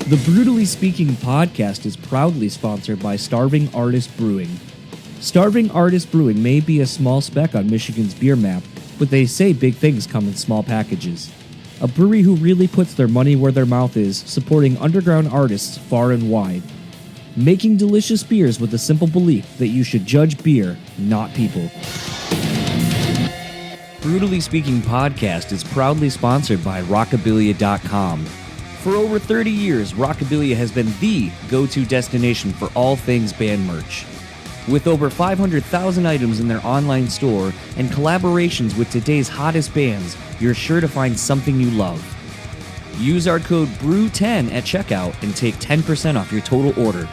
The Brutally Speaking podcast is proudly sponsored by Starving Artist Brewing. Starving Artist Brewing may be a small speck on Michigan's beer map, but they say big things come in small packages. A brewery who really puts their money where their mouth is, supporting underground artists far and wide. Making delicious beers with the simple belief that you should judge beer, not people. Brutally Speaking podcast is proudly sponsored by Rockabilia.com. For over 30 years, Rockabilia has been the go-to destination for all things band merch. With over 500,000 items in their online store and collaborations with today's hottest bands, you're sure to find something you love. Use our code BREW10 at checkout and take 10% off your total order.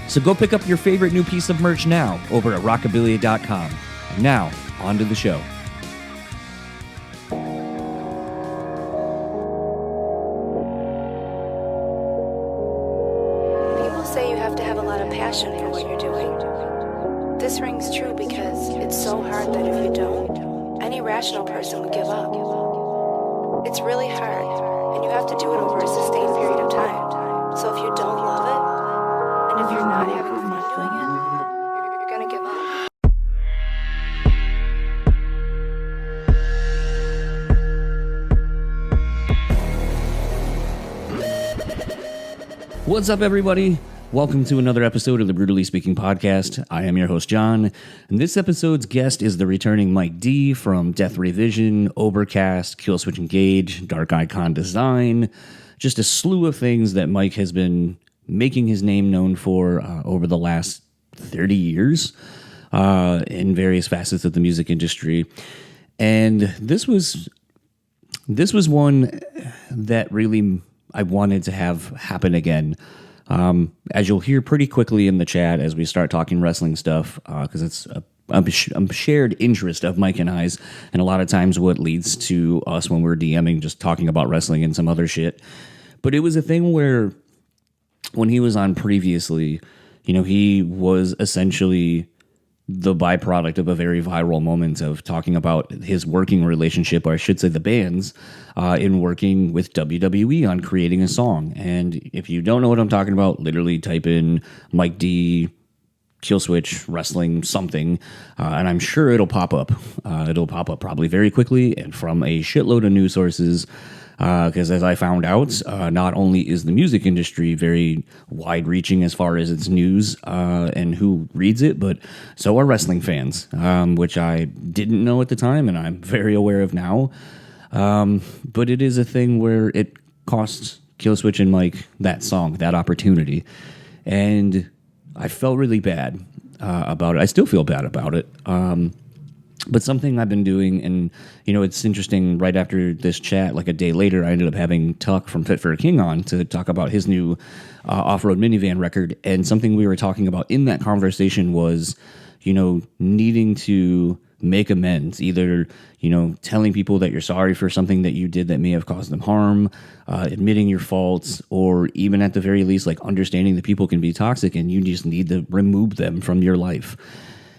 So go pick up your favorite new piece of merch now over at Rockabilia.com. And now, on to the show. Say you have to have a lot of passion for what you're doing. This rings true because it's so hard that if you don't, any rational person would give up. It's really hard, and you have to do it over a sustained period of time. So if you don't love it, and if you're not having fun doing it, you're gonna give up. What's up, everybody? Welcome to another episode of the Brutally Speaking podcast. I am your host, John, and this episode's guest is the returning Mike D from Death Revision, Overcast, Killswitch Engage, Dark Icon Design, just a slew of things that Mike has been making his name known for over the last 30 years in various facets of the music industry. And this was one that really I wanted to have happen again. As you'll hear pretty quickly in the chat as we start talking wrestling stuff, because it's a shared interest of Mike and I's, and a lot of times what leads to us when we're DMing just talking about wrestling and some other shit. But it was a thing where when he was on previously, he was essentially the byproduct of a very viral moment of talking about his working relationship, or I should say the band's, in working with WWE on creating a song. And if you don't know what I'm talking about, literally type in Mike D, Killswitch, wrestling, something, and I'm sure it'll pop up. It'll pop up probably very quickly and from a shitload of news sources. Because as I found out, not only is the music industry very wide-reaching as far as its news and who reads it, but so are wrestling fans, which I didn't know at the time and I'm very aware of now. But it is a thing where it costs Killswitch and Mike that song, that opportunity. And I felt really bad about it. I still feel bad about it. But something I've been doing, and, it's interesting, right after this chat, like a day later, I ended up having Tuck from Fit for a King on to talk about his new off-road minivan record. And something we were talking about in that conversation was, needing to make amends, either, telling people that you're sorry for something that you did that may have caused them harm, admitting your faults, or even at the very least, like understanding that people can be toxic and you just need to remove them from your life.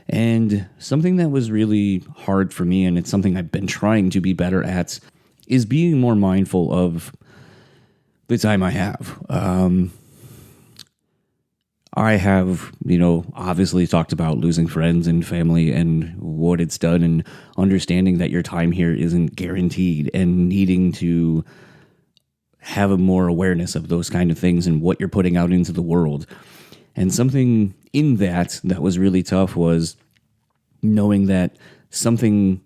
And something that was really hard for me, and it's something I've been trying to be better at, is being more mindful of the time I have. I have, obviously talked about losing friends and family and what it's done, and understanding that your time here isn't guaranteed, and needing to have a more awareness of those kind of things and what you're putting out into the world. And something in that was really tough was knowing that someone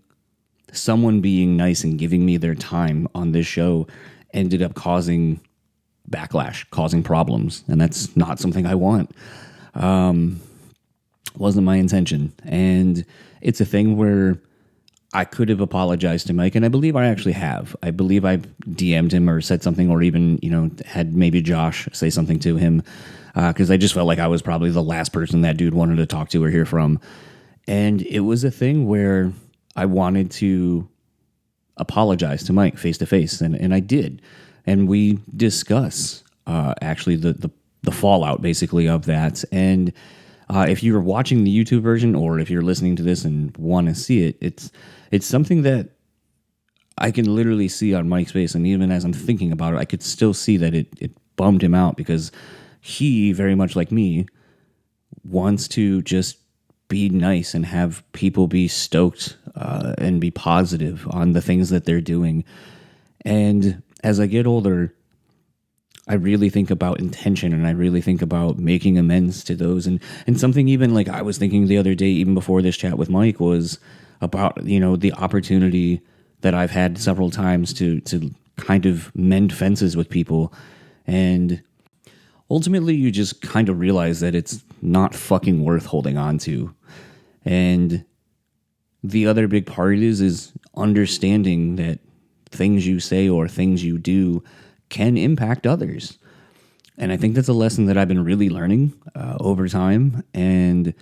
being nice and giving me their time on this show ended up causing backlash, causing problems. And that's not something I want. Wasn't my intention. And it's a thing where I could have apologized to Mike, and I believe I actually have. I believe I've DM'd him or said something, or even, had maybe Josh say something to him, because I just felt like I was probably the last person that dude wanted to talk to or hear from. And it was a thing where I wanted to apologize to Mike face to face, and I did. And we discuss actually the fallout basically of that. And if you're watching the YouTube version, or if you're listening to this and want to see it, it's something that I can literally see on Mike's face, and even as I'm thinking about it, I could still see that it bummed him out because he, very much like me, wants to just be nice and have people be stoked and be positive on the things that they're doing. And as I get older, I really think about intention, and I really think about making amends to those. And something even like I was thinking the other day, even before this chat with Mike, was about, you know, the opportunity that I've had several times to kind of mend fences with people. And ultimately you just kind of realize that it's not fucking worth holding on to. And the other big part is understanding that things you say or things you do can impact others. And I think that's a lesson that I've been really learning over time. And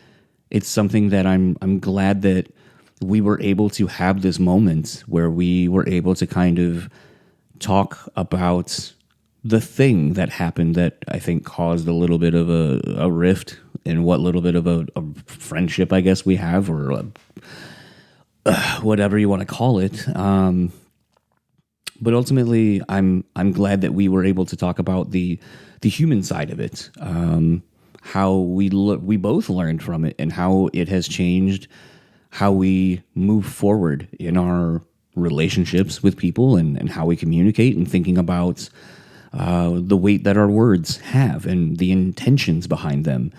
it's something that I'm glad that we were able to have this moment where we were able to kind of talk about the thing that happened that I think caused a little bit of a rift in what little bit of a friendship, I guess, we have, or whatever you want to call it. But ultimately, I'm glad that we were able to talk about the human side of it, how we both learned from it, and how it has changed how we move forward in our relationships with people, and how we communicate, and thinking about the weight that our words have and the intentions behind them.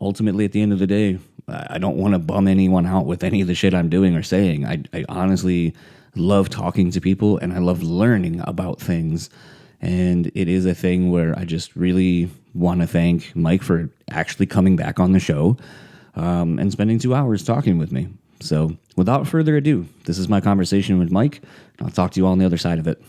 Ultimately, at the end of the day, I don't want to bum anyone out with any of the shit I'm doing or saying. I honestly love talking to people, and I love learning about things. And it is a thing where I just really want to thank Mike for actually coming back on the show and spending 2 hours talking with me. So without further ado, this is my conversation with Mike. I'll talk to you all on the other side of it.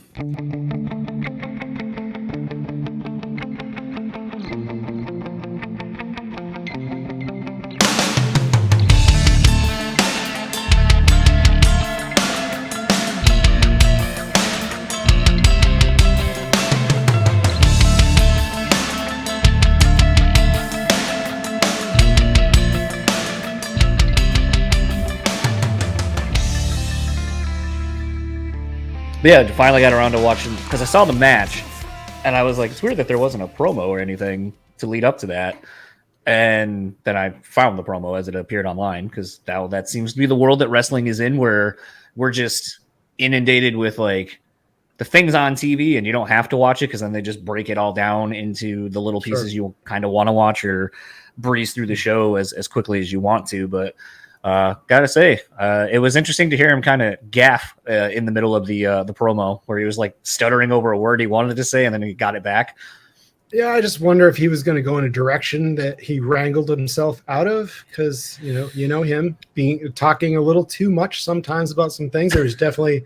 But yeah, finally got around to watching, because I saw the match, and I was like, it's weird that there wasn't a promo or anything to lead up to that. And then I found the promo as it appeared online, because now that seems to be the world that wrestling is in, where we're just inundated with like the things on TV, and you don't have to watch it because then they just break it all down into the little pieces you kind of want to watch, or breeze through the show as quickly as you want to. But gotta say, it was interesting to hear him kind of gaff in the middle of the promo, where he was like stuttering over a word he wanted to say, and then he got it back. Yeah, I just wonder if he was going to go in a direction that he wrangled himself out of, because you know him talking a little too much sometimes about some things. There was definitely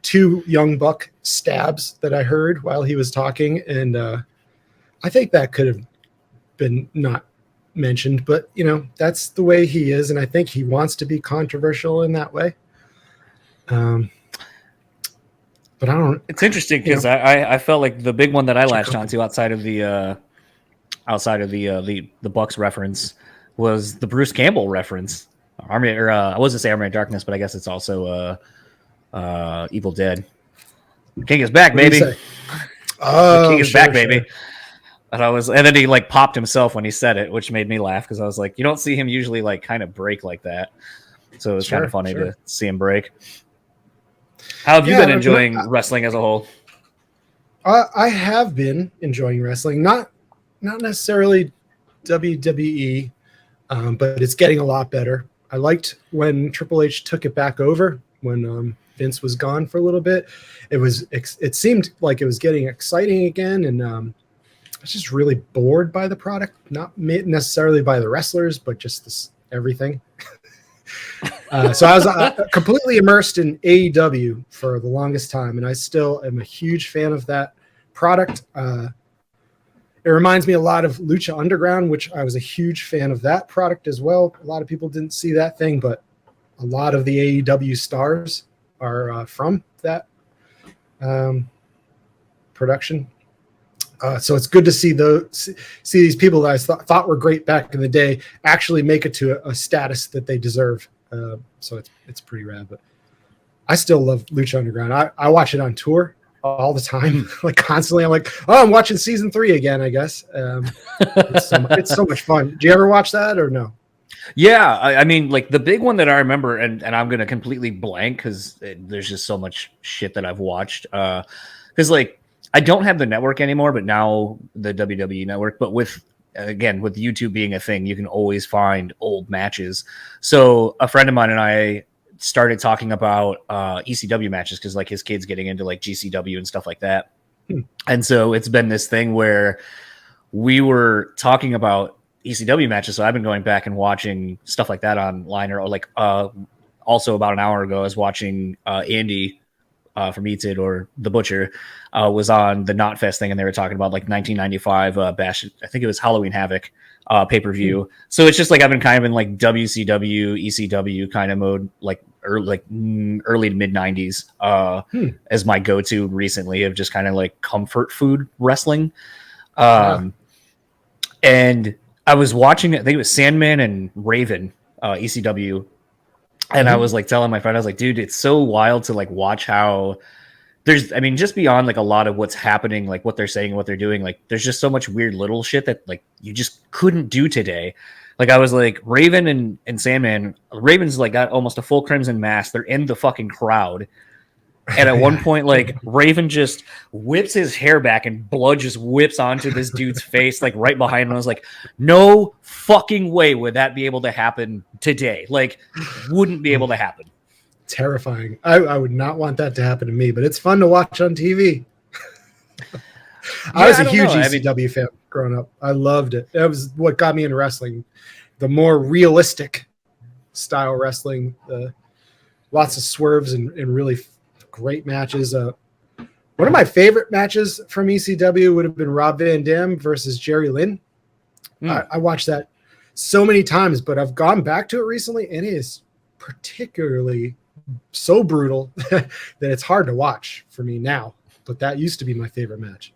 2 young buck stabs that I heard while he was talking, and I think that could have been not mentioned, but that's the way he is, and I think he wants to be controversial in that way. But I don't. It's interesting because I felt like the big one that I latched onto outside of the Bucks reference was the Bruce Campbell reference. I wasn't say Army of Darkness, but I guess it's also Evil Dead. The King is back, baby. Oh, the King is back, baby. And then he like popped himself when he said it, which made me laugh, because I was like, you don't see him usually like kind of break like that. So it was kind of funny to see him break. How have you been enjoying wrestling as a whole? I have been enjoying wrestling, not necessarily WWE, but it's getting a lot better. I liked when Triple H took it back over when Vince was gone for a little bit. It seemed like it was getting exciting again, and I was just really bored by the product, not necessarily by the wrestlers, but just everything. So I was completely immersed in AEW for the longest time, and I still am a huge fan of that product. It reminds me a lot of Lucha Underground, which I was a huge fan of that product as well. A lot of people didn't see that thing, but a lot of the AEW stars are from that production. So it's good to see these people that I thought were great back in the day actually make it to a status that they deserve. So it's pretty rad. But I still love Lucha Underground. I watch it on tour all the time, like constantly. I'm like, oh, I'm watching season 3 again, I guess. It's so much fun. Do you ever watch that or no? Yeah, I mean, like the big one that I remember, and I'm gonna completely blank because there's just so much shit that I've watched. Because like I don't have the network anymore, but now the WWE network. But with YouTube being a thing, you can always find old matches. So a friend of mine and I started talking about ECW matches because like his kid's getting into like GCW and stuff like that. And so it's been this thing where we were talking about ECW matches. So I've been going back and watching stuff like that online, or like also about an hour ago, I was watching Andy from Eats It or The Butcher was on the Knotfest thing, and they were talking about like 1995 Bash. I think it was Halloween Havoc pay-per-view. So it's just like I've been kind of in like WCW, ECW kind of mode, like early to mid 90s as my go-to recently of just kind of like comfort food wrestling. And I was watching, I think it was Sandman and Raven, ECW. And I was like telling my friend, I was like, dude, it's so wild to like watch how just beyond like a lot of what's happening, like what they're saying and what they're doing, like there's just so much weird little shit that like you just couldn't do today. Like I was like Raven and Sandman, Raven's like got almost a full crimson mask. They're in the fucking crowd. And at one point, like Raven just whips his hair back and blood just whips onto this dude's face, like right behind him. I was like, no fucking way would that be able to happen today. Like, wouldn't be able to happen. Terrifying. I would not want that to happen to me, but it's fun to watch on TV. I was a huge ECW fan growing up. I loved it. That was what got me into wrestling. The more realistic style wrestling, lots of swerves and really great matches. One of my favorite matches from ECW would have been Rob Van Dam versus Jerry Lynn. I watched that so many times, but I've gone back to it recently, and it is particularly so brutal that it's hard to watch for me now. But that used to be my favorite match.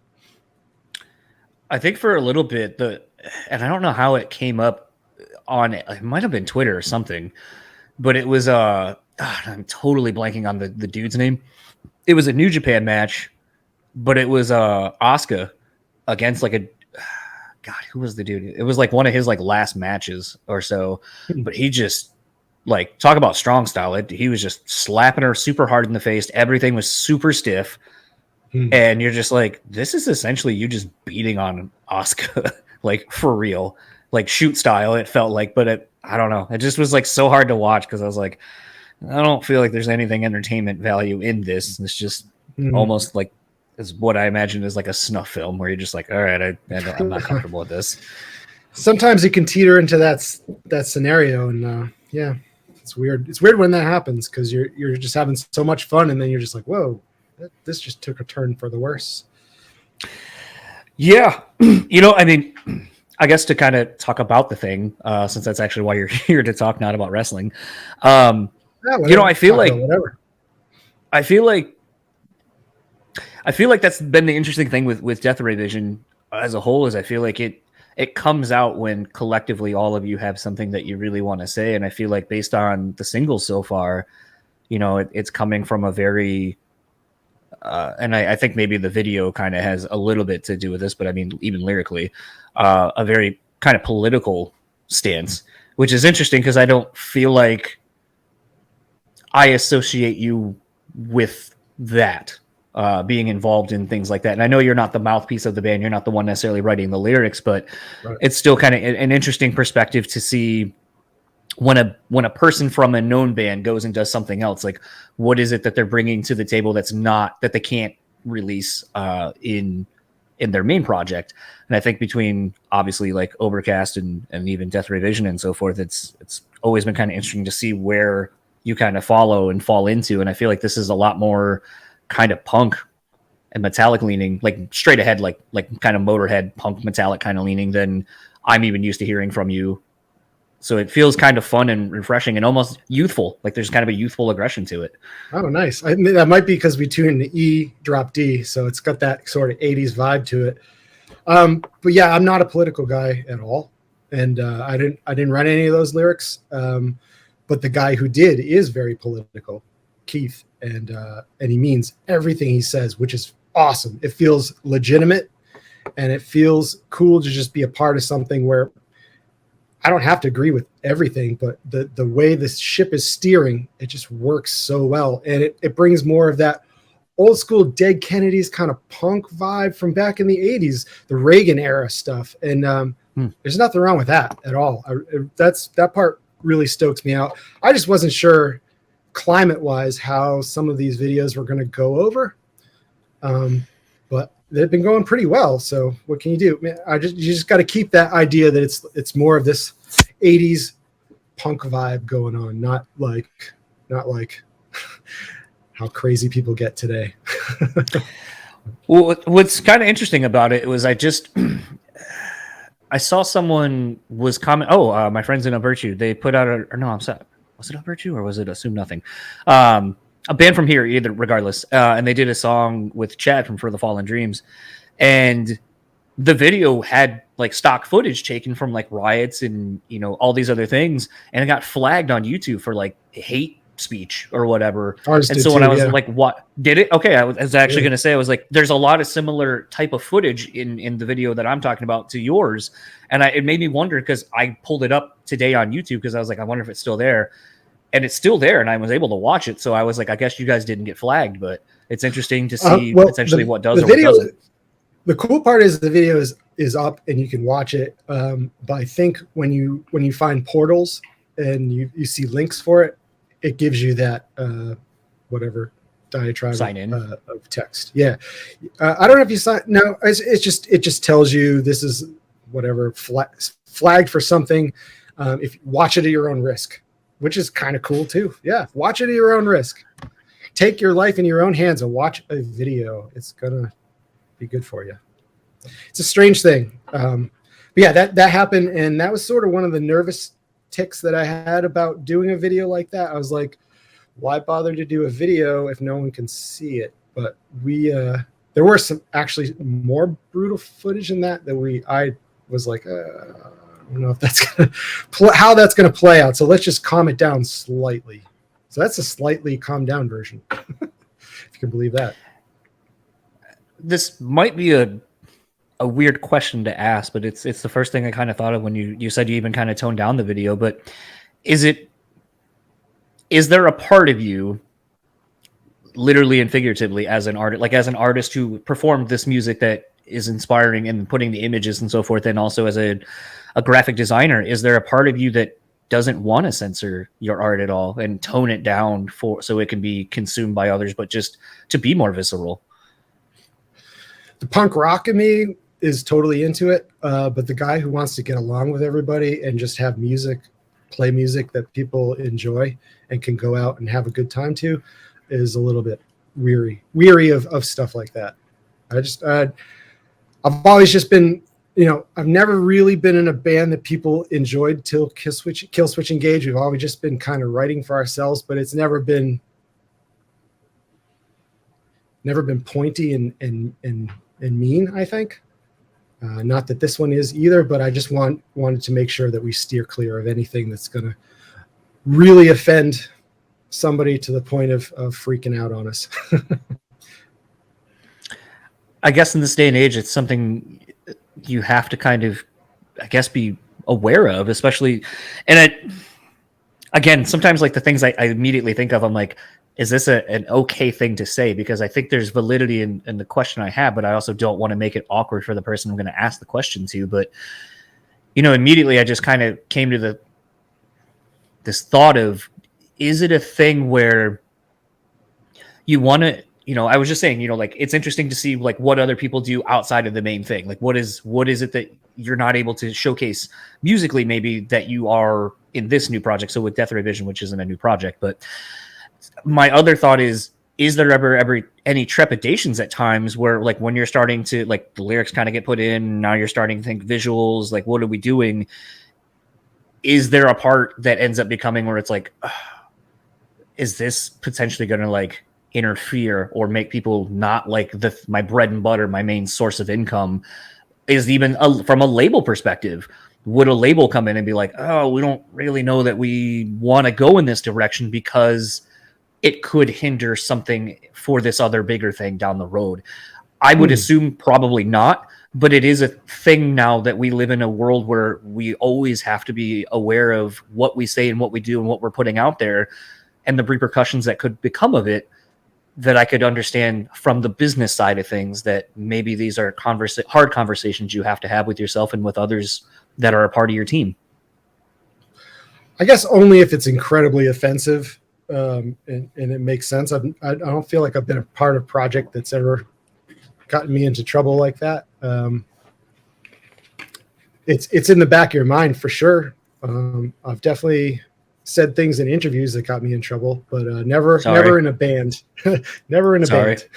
I think for a little bit, and I don't know how it came up on it might have been Twitter or something, but it was I'm totally blanking on the dude's name. It was a New Japan match, but it was Asuka against like who was the dude? It was like one of his like last matches or so, but he just like talk about strong style. He was just slapping her super hard in the face. Everything was super stiff. And you're just like, this is essentially you just beating on Asuka, like for real, like shoot style. It felt like, but I don't know. It just was like so hard to watch because I was like, I don't feel like there's anything entertainment value in this. It's just almost like is what I imagine is like a snuff film where you're just like, all right, I'm not comfortable with this. Sometimes you can teeter into that scenario, and yeah, it's weird. It's weird when that happens because you're just having so much fun, and then you're just like, whoa. This just took a turn for the worse. Yeah. I mean, I guess to kind of talk about the thing, since that's actually why you're here to talk, not about wrestling. I feel like that's been the interesting thing with Death Ray Vision as a whole is I feel like it comes out when collectively all of you have something that you really want to say. And I feel like based on the singles so far, it's coming from a very, and I think maybe the video kind of has a little bit to do with this, but I mean, even lyrically, a very kind of political stance, which is interesting because I don't feel like I associate you with that, being involved in things like that. And I know you're not the mouthpiece of the band. You're not the one necessarily writing the lyrics, but It's still kind of an interesting perspective to see when a person from a known band goes and does something else, like what is it that they're bringing to the table that's not that they can't release in their main project. And I think between obviously like Overcast and even Death Ray Vision and so forth, it's always been kind of interesting to see where you kind of follow and fall into. And I feel like this is a lot more kind of punk and metallic leaning, like straight ahead, like kind of Motorhead punk metallic kind of leaning than I'm even used to hearing from you. So it feels kind of fun and refreshing and almost youthful. Like there's kind of a youthful aggression to it. Oh, nice. I mean, that might be because we tuned the E, drop D. So it's got that sort of 80s vibe to it. But yeah, I'm not a political guy at all. And I didn't write any of those lyrics. But the guy who did is very political, Keith. And he means everything he says, which is awesome. It feels legitimate, and it feels cool to just be a part of something where I don't have to agree with everything, but the way this ship is steering, it just works so well. And it brings more of that old school Dead Kennedys kind of punk vibe from back in the 80s, the Reagan era stuff. And there's nothing wrong with that at all. That part really stokes me out. I just wasn't sure climate wise how some of these videos were going to go over. But they've been going pretty well. So what can you do? You just got to keep that idea that it's more of this 80s punk vibe going on, not like how crazy people get today. Well, what's kind of interesting about it was I saw someone was comment. Oh, my friends in A Virtue, they put out was it A Virtue or was it Assume Nothing? A band from here, either regardless. And they did a song with Chad from For the Fallen Dreams. And the video had like stock footage taken from like riots and, all these other things. And it got flagged on YouTube for like hate speech or whatever. Ours and so when I was like, what did it? Okay. I was actually going to say, I was like, there's a lot of similar type of footage in the video that I'm talking about to yours. And it made me wonder, because I pulled it up today on YouTube because I was like, I wonder if it's still there. And it's still there, and I was able to watch it. So I was like, I guess you guys didn't get flagged, but it's interesting to see essentially what does or what doesn't. The cool part is the video is up and you can watch it. But I think when you find portals and you see links for it, it gives you that whatever diatribe sign in of text. Yeah, I don't know if you sign. No, it just tells you this is whatever flagged for something. If you watch it at your own risk, which is kind of cool too. Yeah, watch it at your own risk. Take your life in your own hands and watch a video. It's gonna be good for you. It's a strange thing. But yeah, that happened, and that was sort of one of the nervous tics that I had about doing a video like that. I was like, why bother to do a video if no one can see it? But there were some actually more brutal footage in that I was like, I don't know if that's how that's gonna play out. So let's just calm it down slightly. So that's a slightly calmed down version, if you can believe that. This might be a weird question to ask, but it's the first thing I kind of thought of when you said you even kind of toned down the video. But is there a part of you, literally and figuratively, as an artist who performed this music that is inspiring and putting the images and so forth, and also as a graphic designer, is there a part of you that doesn't want to censor your art at all and tone it down so it can be consumed by others, but just to be more visceral? The punk rock in me is totally into it, but the guy who wants to get along with everybody and just have play music that people enjoy and can go out and have a good time to, is a little bit weary of stuff like that. I've always just been, I've never really been in a band that people enjoyed till Killswitch Engage. We've always just been kind of writing for ourselves, but it's never been pointy and mean, I think. Not that this one is either, but I just wanted to make sure that we steer clear of anything that's going to really offend somebody to the point of freaking out on us. I guess in this day and age, it's something you have to kind of, I guess, be aware of, especially. And again, sometimes like the things I immediately think of, I'm like, is this an okay thing to say? Because I think there's validity in the question I have, but I also don't want to make it awkward for the person I'm going to ask the question to. But, immediately I just kind of came to this thought of, is it a thing where you want to, I was just saying, like, it's interesting to see like what other people do outside of the main thing. Like, what is it that you're not able to showcase musically, maybe, that you are in this new project? So with Death Revision, which isn't a new project, but my other thought is there ever any trepidations at times where, like, when you're starting to, like, the lyrics kind of get put in, now you're starting to think visuals, like, what are we doing? Is there a part that ends up becoming where it's like, is this potentially going to like interfere or make people not like my bread and butter, my main source of income? Is even from a label perspective, would a label come in and be like, oh, we don't really know that we want to go in this direction because it could hinder something for this other bigger thing down the road? I would assume probably not, but it is a thing now that we live in a world where we always have to be aware of what we say and what we do and what we're putting out there and the repercussions that could become of it, that I could understand from the business side of things that maybe these are hard conversations you have to have with yourself and with others that are a part of your team. I guess only if it's incredibly offensive and it makes sense. I don't feel like I've been a part of a project that's ever gotten me into trouble like that. It's in the back of your mind for sure. I've definitely said things in interviews that got me in trouble, but never in a band. Never in a band.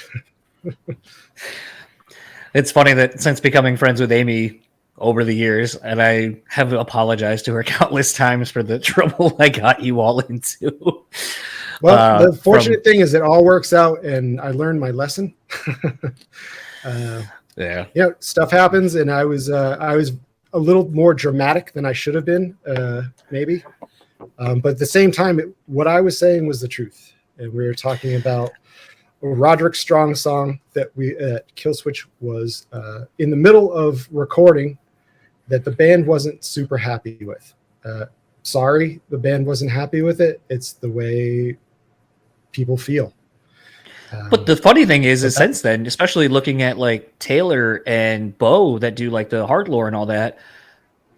It's funny that since becoming friends with Amy over the years, and I have apologized to her countless times for the trouble I got you all into. Well, the fortunate thing is it all works out, and I learned my lesson. Stuff happens, and I was a little more dramatic than I should have been, maybe. But at the same time, what I was saying was the truth. And we were talking about a Roderick Strong song that Killswitch was in the middle of recording that the band wasn't super happy with. Sorry, the band wasn't happy with it. It's the way people feel. But the funny thing is since then, especially looking at like Taylor and Bo that do like the hard lore and all that,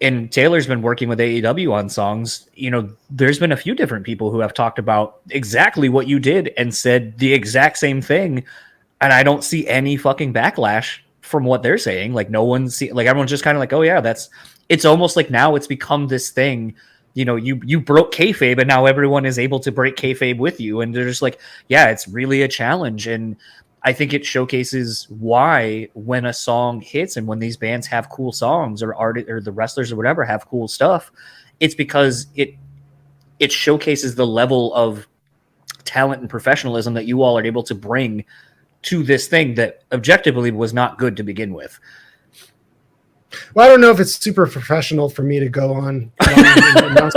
and Taylor's been working with AEW on songs, there's been a few different people who have talked about exactly what you did and said the exact same thing. And I don't see any fucking backlash from what they're saying. Like everyone's just kind of like, oh yeah, it's almost like now it's become this thing. You broke kayfabe and now everyone is able to break kayfabe with you. And they're just like, yeah, it's really a challenge. And I think it showcases why when a song hits and when these bands have cool songs or the wrestlers or whatever have cool stuff, it's because it showcases the level of talent and professionalism that you all are able to bring to this thing that objectively was not good to begin with. Well, I don't know if it's super professional for me to go on and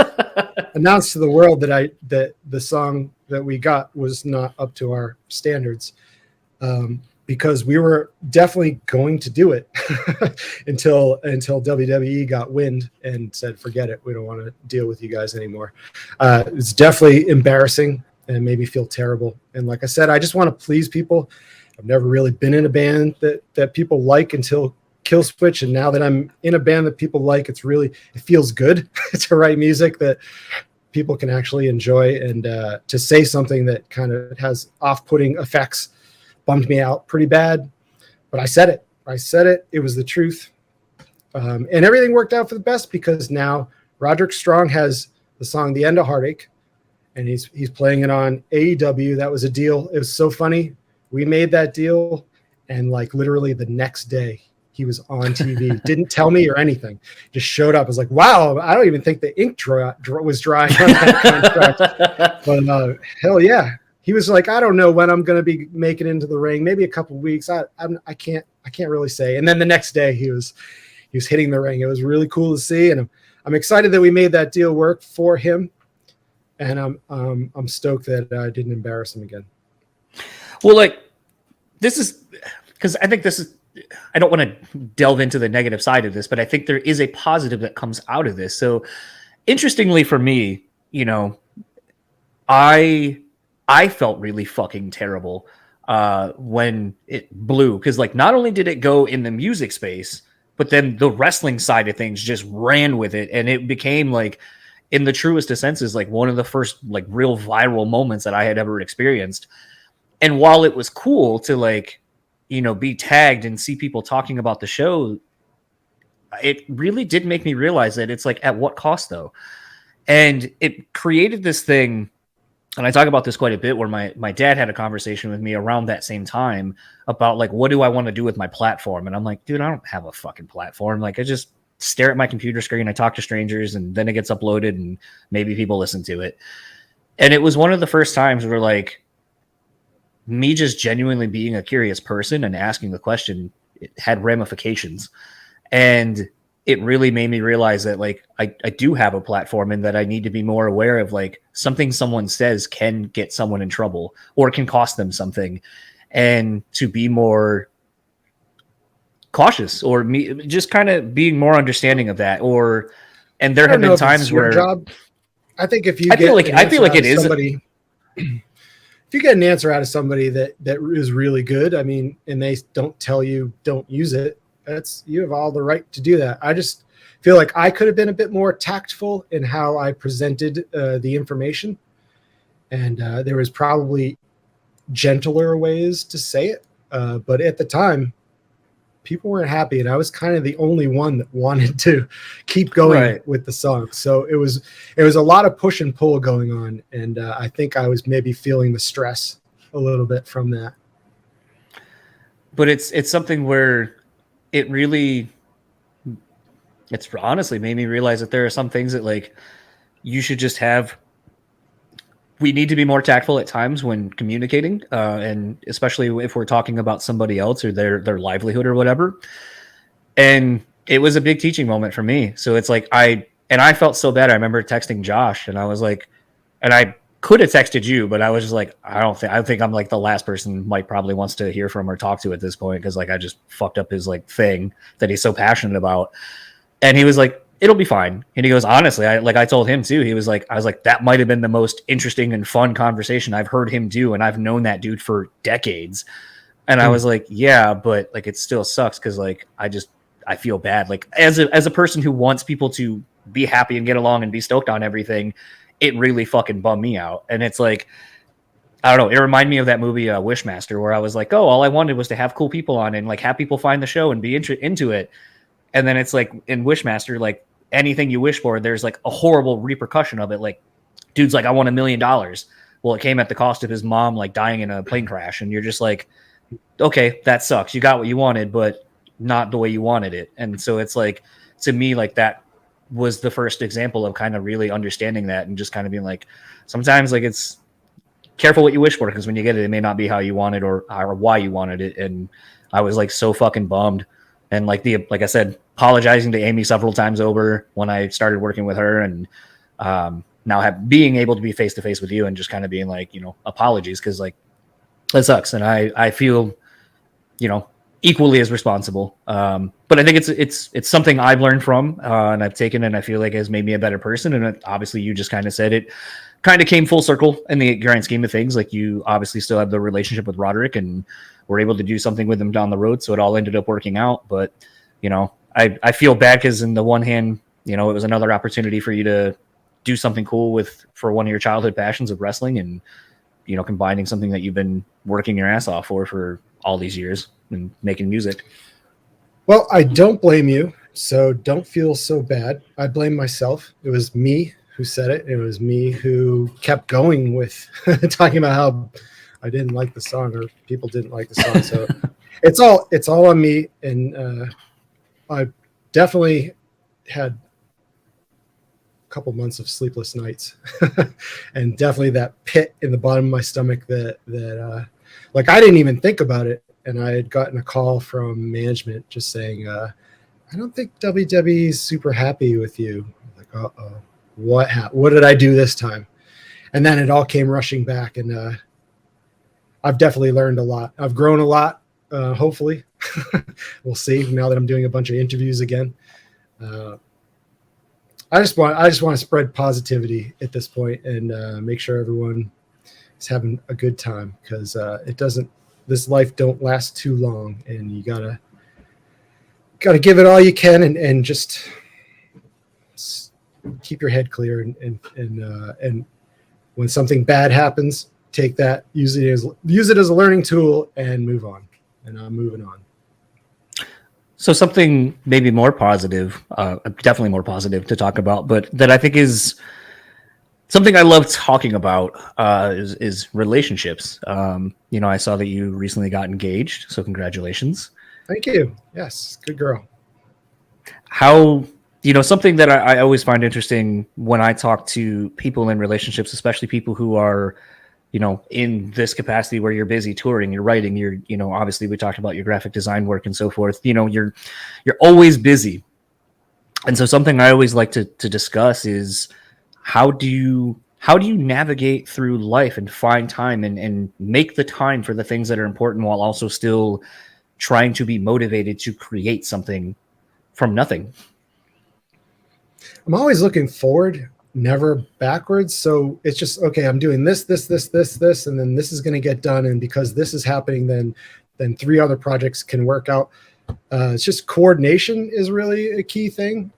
announce to the world that the song that we got was not up to our standards. Because we were definitely going to do it until WWE got wind and said, forget it. We don't want to deal with you guys anymore. It's definitely embarrassing and made me feel terrible. And like I said, I just want to please people. I've never really been in a band that people like until Killswitch. And now that I'm in a band that people like, it feels good to write music that people can actually enjoy, and to say something that kind of has off-putting effects bummed me out pretty bad, but I said it. It was the truth. And everything worked out for the best because now Roderick Strong has the song, The End of Heartache, and he's playing it on AEW. That was a deal. It was so funny. We made that deal, and like literally the next day he was on TV. Didn't tell me or anything. Just showed up. I was like, wow, I don't even think the ink was drying on that contract. But hell yeah. He was like, I don't know when I'm going to be making it into the ring. Maybe a couple of weeks. I can't really say. And then the next day he was hitting the ring. It was really cool to see, and I'm excited that we made that deal work for him. And I'm stoked that I didn't embarrass him again. Well, like this is because I think this is. I don't want to delve into the negative side of this, but I think there is a positive that comes out of this. So, interestingly for me, I felt really fucking terrible when it blew, because like not only did it go in the music space, but then the wrestling side of things just ran with it, and it became like, in the truest of senses, like one of the first like real viral moments that I had ever experienced. And while it was cool to like, be tagged and see people talking about the show, it really did make me realize that it's like, at what cost though? And it created this thing. And I talk about this quite a bit, where my dad had a conversation with me around that same time about like, what do I want to do with my platform? And I'm like, dude, I don't have a fucking platform. Like, I just stare at my computer screen. I talk to strangers, and then it gets uploaded and maybe people listen to it. And it was one of the first times where like me just genuinely being a curious person and asking the question, it had ramifications. And it really made me realize that like I do have a platform, and that I need to be more aware of like something someone says can get someone in trouble or can cost them something, and to be more cautious or just kind of being more understanding of that. And there I have don't know been if it's times your where job. I think if you I feel like it is. somebody, if you get an answer out of somebody that is really good, I mean, and they don't tell you don't use it, you have all the right to do that. I just feel like I could have been a bit more tactful in how I presented the information, and there was probably gentler ways to say it. But at the time, people weren't happy, and I was kind of the only one that wanted to keep going with the song. So it was a lot of push and pull going on, and I think I was maybe feeling the stress a little bit from that. But it's something where it's honestly made me realize that there are some things that like you should just have. We need to be more tactful at times when communicating, and especially if we're talking about somebody else or their livelihood or whatever. And it was a big teaching moment for me. So it's like I felt so bad. I remember texting Josh, and I was like, and I could have texted you, but I was just like, I think I'm like the last person Mike probably wants to hear from or talk to at this point, because like I just fucked up his like thing that he's so passionate about. And he was like, it'll be fine. And he goes, honestly, I told him too. I was like, that might have been the most interesting and fun conversation I've heard him do. And I've known that dude for decades. And I was like, yeah, but like, it still sucks. Cause like, I feel bad. Like as a person who wants people to be happy and get along and be stoked on everything, it really fucking bummed me out. And it's like, I don't know. It reminded me of that movie Wishmaster, where I was like, oh, all I wanted was to have cool people on and like have people find the show and be into it. And then it's like in Wishmaster, like anything you wish for, there's like a horrible repercussion of it. Like, dude's like, I want $1 million. Well, it came at the cost of his mom like dying in a plane crash, and you're just like, okay, that sucks. You got what you wanted, but not the way you wanted it. And so it's like, to me, like that was the first example of kind of really understanding that and just kind of being like, sometimes like it's careful what you wish for, because when you get it, it may not be how you want it or why you wanted it. And I was like so fucking bummed. And like I said, apologizing to Amy several times over when I started working with her, and now being able to be face to face with you and just kind of being like, apologies, because like that sucks, and I feel, equally as responsible. But I think it's something I've learned from, and I've taken, and I feel like has made me a better person. And obviously, you just kind of said it kind of came full circle in the grand scheme of things. Like you obviously still have the relationship with Roderick, and we're able to do something with him down the road. So it all ended up working out. But, I feel bad because in the one hand, it was another opportunity for you to do something cool for one of your childhood passions of wrestling, and, combining something that you've been working your ass off for all these years and making music. Well, I don't blame you, so don't feel so bad. I blame myself. It was me who said it. It was me who kept going with talking about how I didn't like the song, or people didn't like the song. So it's all on me. And I definitely had a couple months of sleepless nights, and definitely that pit in the bottom of my stomach that like I didn't even think about it. And I had gotten a call from management just saying, I don't think WWE is super happy with you. I'm like, uh-oh, what did I do this time? And then it all came rushing back, and I've definitely learned a lot. I've grown a lot, hopefully. We'll see now that I'm doing a bunch of interviews again. I just want to spread positivity at this point and make sure everyone is having a good time, because this life don't last too long, and you gotta give it all you can, and just keep your head clear, and when something bad happens, take that, use it as a learning tool, and move on. And I'm moving on. So something maybe more positive, definitely more positive to talk about, but that I think is something I love talking about is relationships. I saw that you recently got engaged, so congratulations. Thank you. Yes, good girl. How, something that I always find interesting when I talk to people in relationships, especially people who are, in this capacity where you're busy touring, you're writing, you're, obviously we talked about your graphic design work and so forth, you're always busy. And so something I always like to discuss is how do you navigate through life and find time and make the time for the things that are important while also still trying to be motivated to create something from nothing? I'm always looking forward, never backwards. So it's just, okay, I'm doing this, and then this is going to get done. And because this is happening, then 3 other projects can work out. It's just coordination is really a key thing.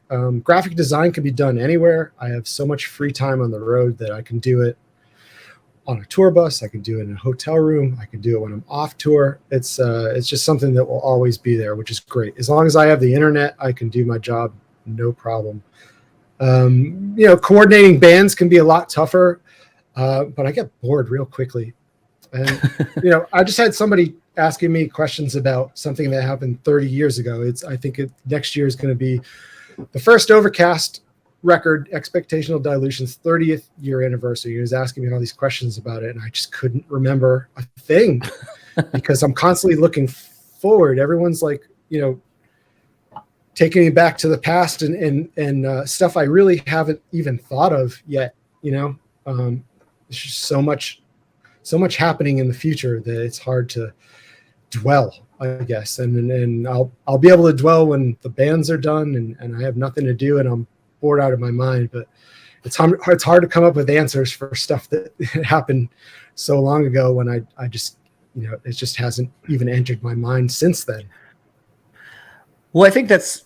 Graphic design can be done anywhere. I have so much free time on the road that I can do it on a tour bus. I can do it in a hotel room. I can do it when I'm off tour. It's just something that will always be there, which is great. As long as I have the internet, I can do my job, no problem. Coordinating bands can be a lot tougher, but I get bored real quickly. And, I just had somebody asking me questions about something that happened 30 years ago. I think next year is going to be the first Overcast record, Expectational Dilution's 30th year anniversary. He was asking me all these questions about it, and I just couldn't remember a thing because I'm constantly looking forward. Everyone's like, taking me back to the past and stuff I really haven't even thought of yet. There's just so much happening in the future that it's hard to dwell, I guess. And I'll be able to dwell when the bands are done and I have nothing to do and I'm bored out of my mind. But it's hard to come up with answers for stuff that happened so long ago when I just, it just hasn't even entered my mind since then. Well, I think that's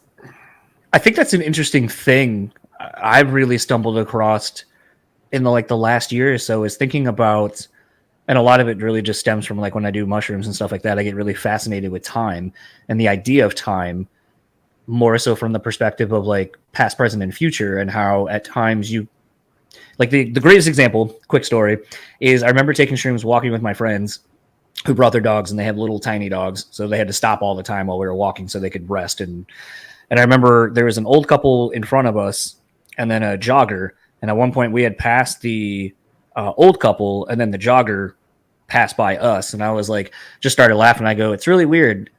an interesting thing I've really stumbled across in the last year or so, is thinking about, and a lot of it really just stems from when I do mushrooms and stuff like that, I get really fascinated with time and the idea of time, more so from the perspective of past, present, and future, and how at times you the greatest example, quick story, is I remember taking shrooms, walking with my friends who brought their dogs, and they have little tiny dogs, so they had to stop all the time while we were walking so they could rest. And I remember there was an old couple in front of us and then a jogger. And at one point we had passed the old couple, and then the jogger passed by us. And I was just started laughing. I go, it's really weird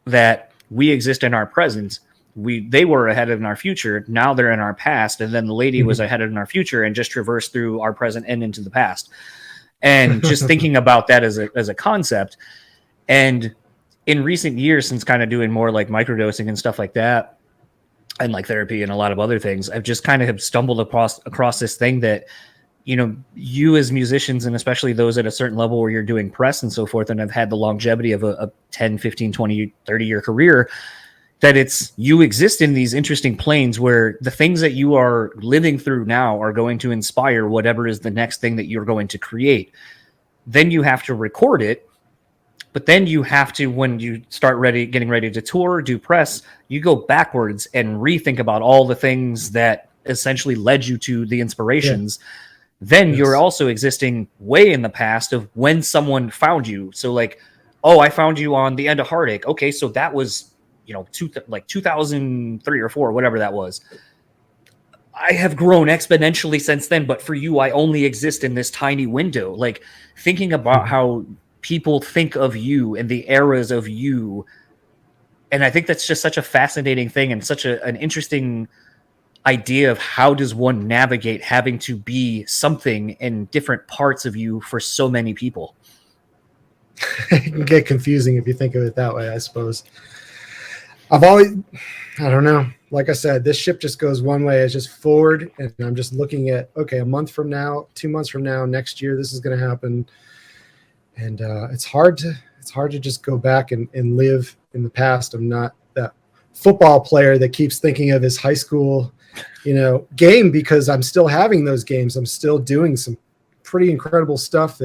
that we exist in our present. They were ahead in our future. Now they're in our past. And then the lady was ahead in our future and just traversed through our present and into the past. And just thinking about that as a concept. And in recent years, since kind of doing more microdosing and stuff like that, and therapy and a lot of other things, I've just kind of have stumbled across this thing that, you as musicians, and especially those at a certain level where you're doing press and so forth, and have had the longevity of a 10, 15, 20, 30-year career, that you exist in these interesting planes where the things that you are living through now are going to inspire whatever is the next thing that you're going to create. Then you have to record it. But then you have to, when you start getting ready to tour, do press, you go backwards and rethink about all the things that essentially led you to the inspirations. Yeah. Then you're also existing way in the past of when someone found you. So I found you on the End of Heartache. Okay, so that was, 2003 or 4, whatever that was. I have grown exponentially since then, but for you, I only exist in this tiny window. Thinking about how people think of you and the eras of you. And I think that's just such a fascinating thing and such an interesting idea of how does one navigate having to be something in different parts of you for so many people. It can get confusing if you think of it that way, I suppose. I don't know. Like I said, this ship just goes one way. It's just forward. And I'm just looking at, okay, a month from now, 2 months from now, next year, this is going to happen. And it's hard to just go back and live in the past. I'm not that football player that keeps thinking of his high school, game, because I'm still having those games. I'm still doing some pretty incredible stuff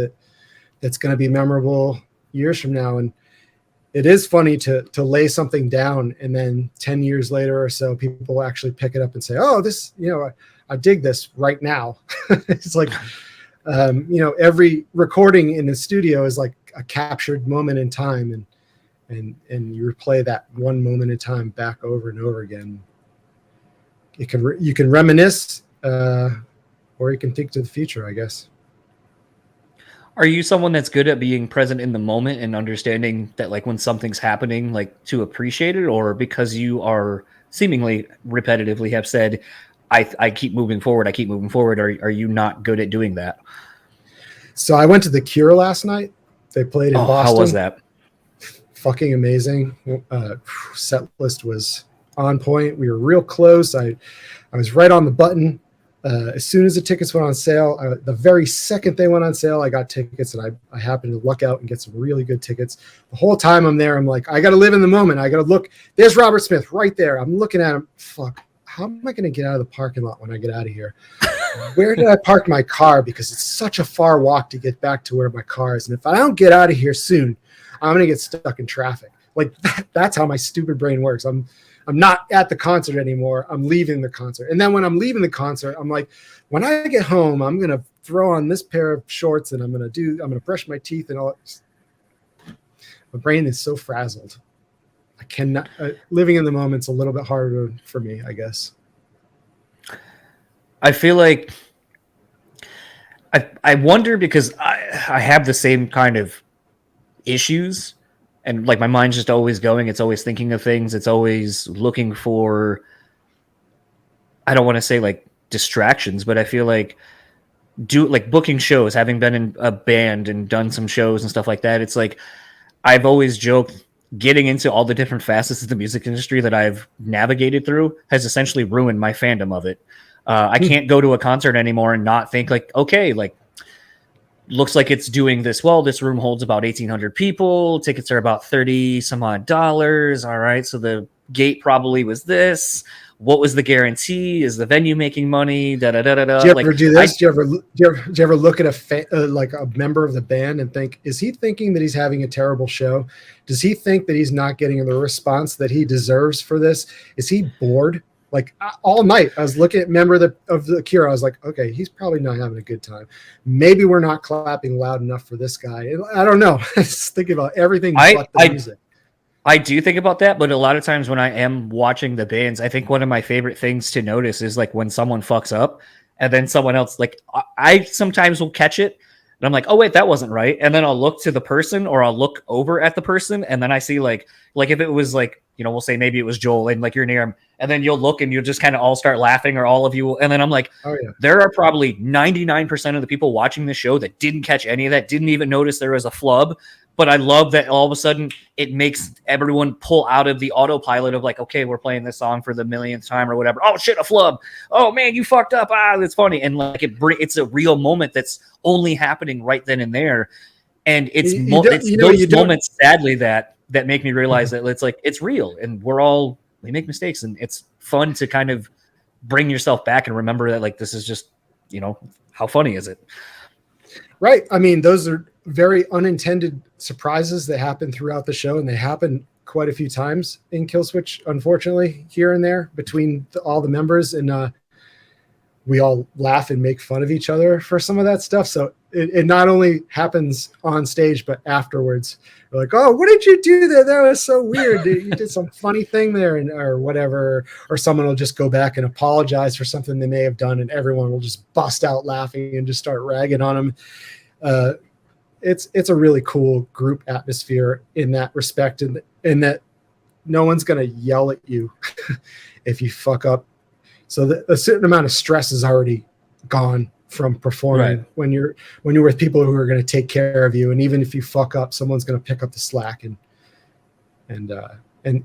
that's going to be memorable years from now. And it is funny to lay something down and then 10 years later or so, people actually pick it up and say, oh, this, I dig this right now. It's every recording in the studio is like a captured moment in time, and you replay that one moment in time back over and over again. You can reminisce, or you can think to the future, I guess. Are you someone that's good at being present in the moment and understanding that when something's happening, to appreciate it, or because you are seemingly repetitively have said, I keep moving forward, are you not good at doing that? So I went to The Cure last night. They played in Boston. How was that? fucking amazing. Set list was on point. We were real close. I was right on the button. As soon as the tickets went on sale, the very second they went on sale, I got tickets, and I happened to luck out and get some really good tickets. The whole time I'm there, I'm like, I got to live in the moment. I got to look. There's Robert Smith right there. I'm looking at him. Fuck, how am I going to get out of the parking lot when I get out of here? Where did I park my car? Because it's such a far walk to get back to where my car is. And if I don't get out of here soon, I'm going to get stuck in traffic. Like that's how my stupid brain works. I'm not at the concert anymore. I'm leaving the concert. And then when I'm leaving the concert, I'm like, when I get home, I'm going to throw on this pair of shorts and I'm going to brush my teeth and all. My brain is so frazzled. I cannot, living in the moment's a little bit harder for me, I guess. I feel like I wonder because I have the same kind of issues. And like my mind's just always going. It's always thinking of things. It's always looking for, I don't want to say like distractions, but I feel like booking shows, having been in a band and done some shows and stuff like that. It's like, I've always joked getting into all the different facets of the music industry that I've navigated through has essentially ruined my fandom of it. I can't go to a concert anymore and not think like, okay, like, looks like it's doing this well. This room holds about 1,800 people. Tickets are about $30 some odd. All right. So the gate probably was this. What was the guarantee? Is the venue making money? Da da da da da. Do you ever do this? Do you ever look at like a member of the band and think, is he thinking that he's having a terrible show? Does he think that he's not getting the response that he deserves for this? Is he bored? Like all night, I was looking at member of the Cure. I was like, okay, he's probably not having a good time. Maybe we're not clapping loud enough for this guy. I don't know. I just thinking about everything but the music. I do think about that, but a lot of times when I am watching the bands, I think one of my favorite things to notice is like when someone fucks up and then someone else, like I sometimes will catch it and I'm like, oh wait, that wasn't right. And then I'll look to the person or I'll look over at the person and then I see like if it was like, you know, we'll say maybe it was Joel and like you're near him and then you'll look and you'll just kind of all start laughing or all of you. And then I'm like, oh yeah, there are probably 99% of the people watching the show that didn't catch any of that, didn't even notice there was a flub. But I love that all of a sudden it makes everyone pull out of the autopilot of like, okay, we're playing this song for the millionth time or whatever. Oh shit, a flub. Oh man, you fucked up. That's funny. And like it's a real moment that's only happening right then and there. And it's those moments, sadly, that make me realize that it's like it's real and we make mistakes and it's fun to kind of bring yourself back and remember that like this is just, you know, how funny is it? Right. I mean, those are very unintended surprises that happen throughout the show, and they happen quite a few times in Killswitch, unfortunately, here and there between all the members, and we all laugh and make fun of each other for some of that stuff. So it not only happens on stage, but afterwards. We're like, oh, what did you do there? That was so weird. You did some funny thing there or whatever. Or someone will just go back and apologize for something they may have done, and everyone will just bust out laughing and just start ragging on them. It's a really cool group atmosphere in that respect, and that no one's going to yell at you if you fuck up. So a certain amount of stress is already gone from performing right. when you're with people who are going to take care of you, and even if you fuck up, someone's going to pick up the slack, and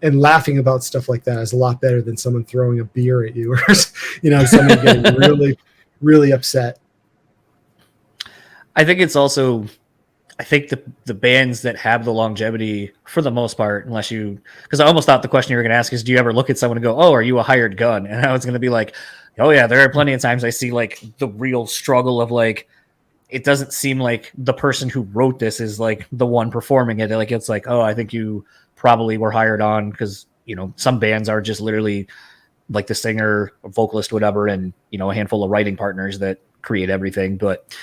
laughing about stuff like that is a lot better than someone throwing a beer at you or someone getting really really upset. I think the bands that have the longevity, for the most part, because I almost thought the question you were going to ask is, do you ever look at someone and go, oh, are you a hired gun? And I was going to be like, oh yeah, there are plenty of times I see like the real struggle of like, it doesn't seem like the person who wrote this is like the one performing it. Like, it's like, oh, I think you probably were hired on because, you know, some bands are just literally like the singer, vocalist, whatever, and, you know, a handful of writing partners that create everything. But,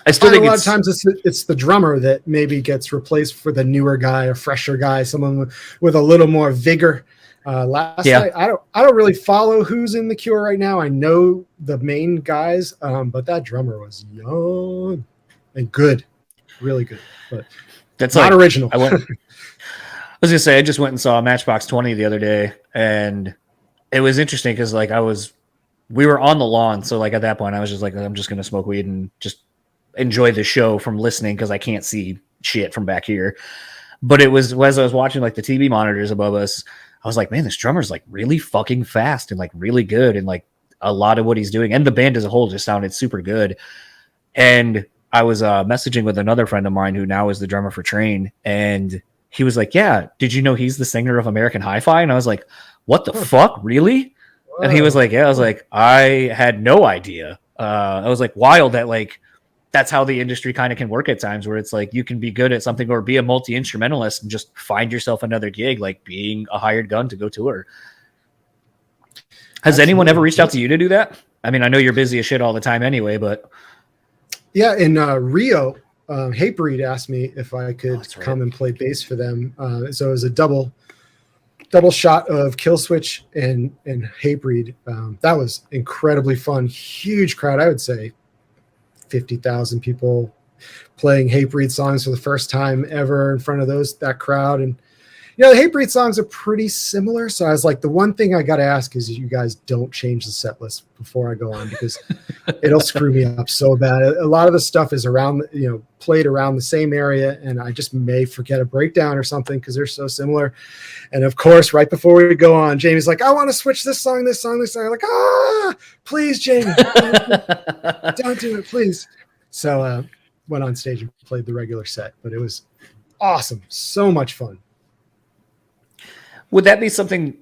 I still think a lot of times it's the drummer that maybe gets replaced for the newer guy, a fresher guy, someone with a little more vigor. Night, I don't really follow who's in the Cure right now. I know the main guys, but that drummer was young and good, really good. But that's not like, original. I was gonna say I just went and saw Matchbox 20 the other day, and it was interesting because like we were on the lawn, so like at that point I was just like, I'm just gonna smoke weed and just enjoy the show from listening because I can't see shit from back here. But it was as I was watching like the TV monitors above us, I was like, man, this drummer's like really fucking fast and like really good, and like a lot of what he's doing and the band as a whole just sounded super good. And I was messaging with another friend of mine who now is the drummer for Train, and he was like, yeah, did you know he's the singer of American Hi-Fi? And I was like, what the fuck, really? Whoa. And he was like, yeah. I was like, I had no idea. I was like, wild that like that's how the industry kind of can work at times, where it's like you can be good at something or be a multi-instrumentalist and just find yourself another gig, like being a hired gun to go tour. Has anyone ever reached out to you to do that? I mean, I know you're busy as shit all the time anyway, but yeah, in Rio, Hatebreed asked me if I could come and play bass for them. So it was a double shot of Killswitch and Hatebreed. That was incredibly fun. Huge crowd. I would say 50,000 people playing Hatebreed songs for the first time ever in front of that crowd. And you know, the Hatebreed songs are pretty similar. So I was like, the one thing I got to ask is you guys don't change the set list before I go on, because it'll screw me up so bad. A lot of the stuff is around, played around the same area, and I just may forget a breakdown or something because they're so similar. And of course, right before we go on, Jamie's like, I want to switch this song. I'm like, please, Jamie, don't do it, please. So went on stage and played the regular set, but it was awesome. So much fun. Would that be something?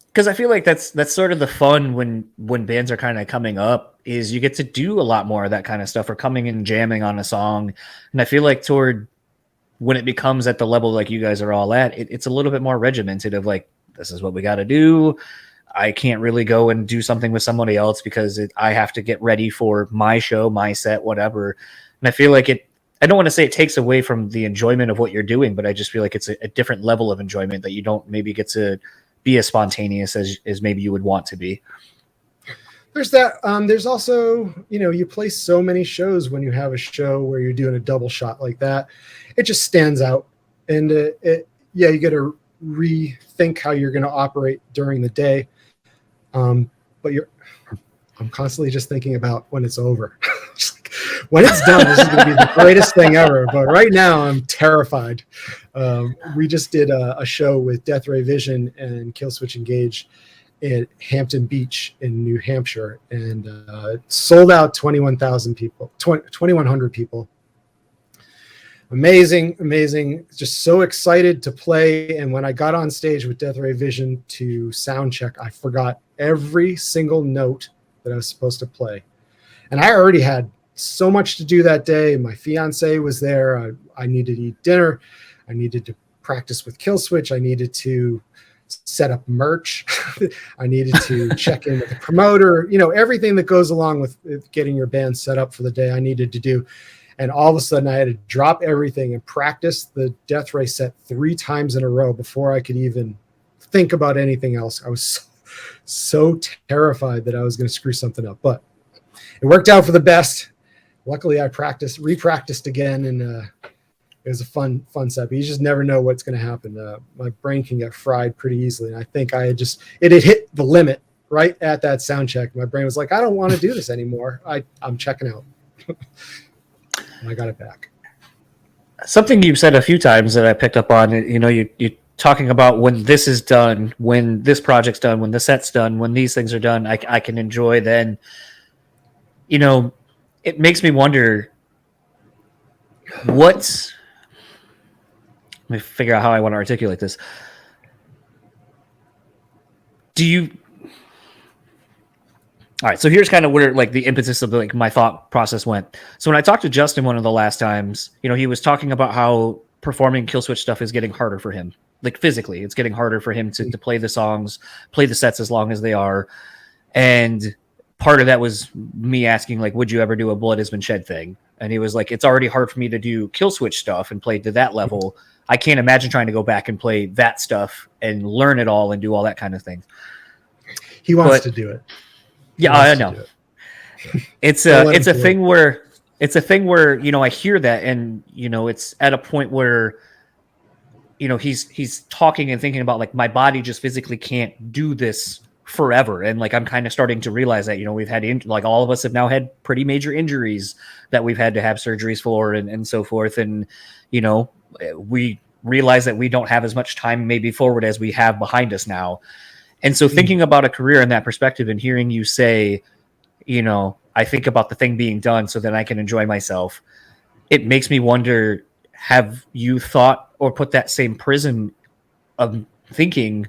Because I feel like that's sort of the fun when bands are kind of coming up, is you get to do a lot more of that kind of stuff, or coming and jamming on a song. And I feel like toward when it becomes at the level like you guys are all at, it's a little bit more regimented of like, this is what we got to do. I can't really go and do something with somebody else because I have to get ready for my show, my set, whatever. And I feel like I don't want to say it takes away from the enjoyment of what you're doing, but I just feel like it's a different level of enjoyment that you don't maybe get to be as spontaneous as maybe you would want to be. There's that. There's also, you play so many shows when you have a show where you're doing a double shot like that. It just stands out. And you got to rethink how you're going to operate during the day. But I'm constantly just thinking about when it's over. When it's done, this is going to be the greatest thing ever. But right now, I'm terrified. We just did a show with Death Ray Vision and Killswitch Engage at Hampton Beach in New Hampshire, and sold out 21,000 people, 2,100 people. Amazing. Just so excited to play. And when I got on stage with Death Ray Vision to sound check, I forgot every single note that I was supposed to play. And I already had so much to do that day. My fiance was there. I needed to eat dinner. I needed to practice with Killswitch. I needed to set up merch. I needed to check in with the promoter. Everything that goes along with getting your band set up for the day I needed to do. And all of a sudden I had to drop everything and practice the Death Ray set 3 times in a row before I could even think about anything else. I was so terrified that I was going to screw something up, but it worked out for the best. Luckily, I re-practiced again, and it was a fun set. But you just never know what's going to happen. My brain can get fried pretty easily, and I think it had hit the limit right at that sound check. My brain was like, I don't want to do this anymore. I'm checking out. And I got it back. Something you've said a few times that I picked up on, you're talking about when this is done, when this project's done, when the set's done, when these things are done, I can enjoy then. It makes me wonder let me figure out how I want to articulate this. All right, so here's kind of where like the impetus of like my thought process went. So when I talked to Justin one of the last times, he was talking about how performing Killswitch stuff is getting harder for him. Like physically, it's getting harder for him to play the songs, play the sets as long as they are. And part of that was me asking, like, would you ever do a Blood Has Been Shed thing? And he was like, it's already hard for me to do Killswitch stuff and play to that level. I can't imagine trying to go back and play that stuff and learn it all and do all that kind of thing. He wants to do it. Yeah, I know. It's a thing where I hear that, and it's at a point where he's talking and thinking about like my body just physically can't do this forever, and like I'm kind of starting to realize that we've had like all of us have now had pretty major injuries that we've had to have surgeries for and so forth, and we realize that we don't have as much time maybe forward as we have behind us now. And so thinking about a career in that perspective and hearing you say, you know, I think about the thing being done so that I can enjoy myself, it makes me wonder, have you thought or put that same prism of thinking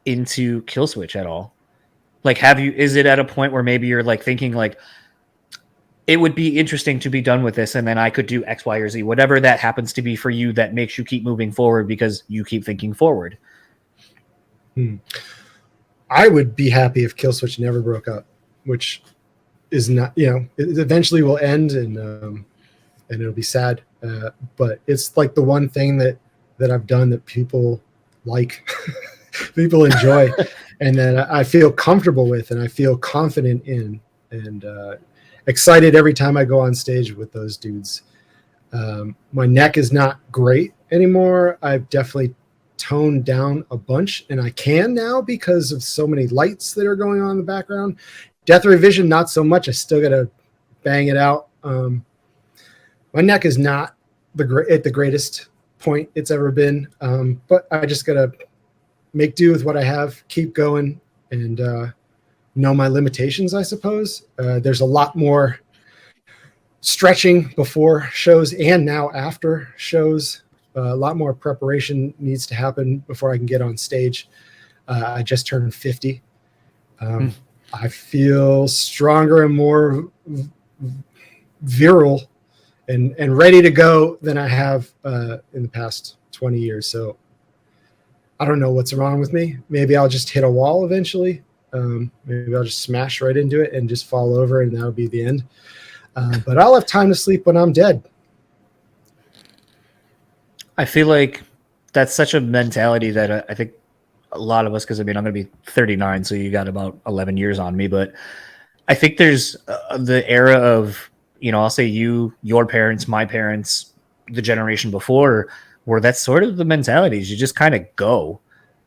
into Killswitch at all? Like, is it at a point where maybe you're like thinking like, it would be interesting to be done with this, and then I could do X, Y, or Z, whatever that happens to be for you that makes you keep moving forward because you keep thinking forward? I would be happy if Killswitch never broke up, which is not, you know, it eventually will end, and it'll be sad. But it's like the one thing that I've done that people like, people enjoy, and that I feel comfortable with, and I feel confident in, and excited every time I go on stage with those dudes. My neck is not great anymore. I've definitely toned down a bunch, and I can now because of so many lights that are going on in the background. Death Revision, not so much. I still got to bang it out. My neck is not at the greatest point it's ever been, but I just got to make do with what I have, keep going, and know my limitations, I suppose. There's a lot more stretching before shows and now after shows. A lot more preparation needs to happen before I can get on stage. I just turned 50. I feel stronger and more virile and ready to go than I have in the past 20 years. So I don't know what's wrong with me. Maybe I'll just hit a wall eventually. Maybe I'll just smash right into it and just fall over, and that'll be the end. But I'll have time to sleep when I'm dead. I feel like that's such a mentality that I think a lot of us, because I mean, I'm going to be 39, so you got about 11 years on me, but I think there's the era of, you know, I'll say your parents, my parents, the generation before, where that's sort of the mentality is you just kind of go.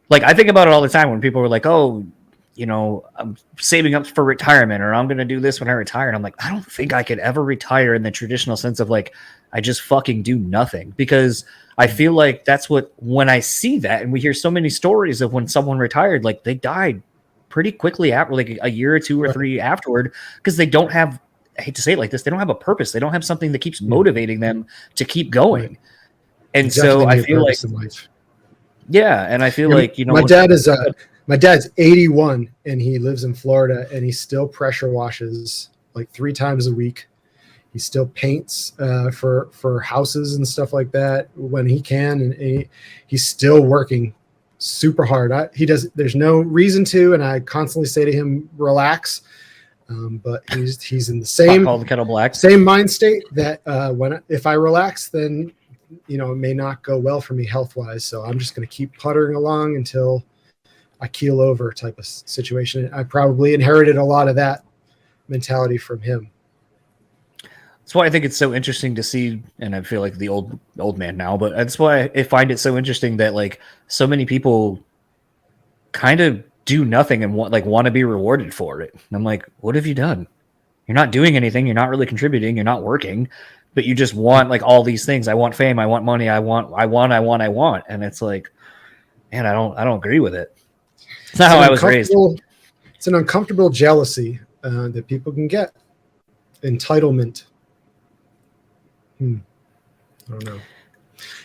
Like, I think about it all the time when people were like, oh, you know, I'm saving up for retirement, or I'm going to do this when I retire. And I'm like, I don't think I could ever retire in the traditional sense of like, I just fucking do nothing, because I feel like that's what, when I see that, and we hear so many stories of when someone retired, like they died pretty quickly after, like a year or two or three afterward, because they don't have, I hate to say it like this, they don't have a purpose. They don't have something that keeps motivating them to keep going. Right. And so I feel like, yeah. And I feel like, you know, my dad's 81 and he lives in Florida, and he still pressure washes like 3 times a week. He still paints for houses and stuff like that when he can, and he's still working super hard. There's no reason to, and I constantly say to him, relax. But he's in the same mind state that if I relax, then you know it may not go well for me health wise. So I'm just going to keep puttering along until I keel over type of situation. I probably inherited a lot of that mentality from him. That's why I think it's so interesting to see, and I feel like the old man now, but that's why I find it so interesting that like so many people kind of do nothing and want to be rewarded for it. And I'm like, what have you done? You're not doing anything. You're not really contributing. You're not working, but you just want like all these things. I want fame. I want money. I want. And it's like, man, I don't agree with it. It's not how I was raised. It's an uncomfortable jealousy that people can get. Entitlement. I don't know.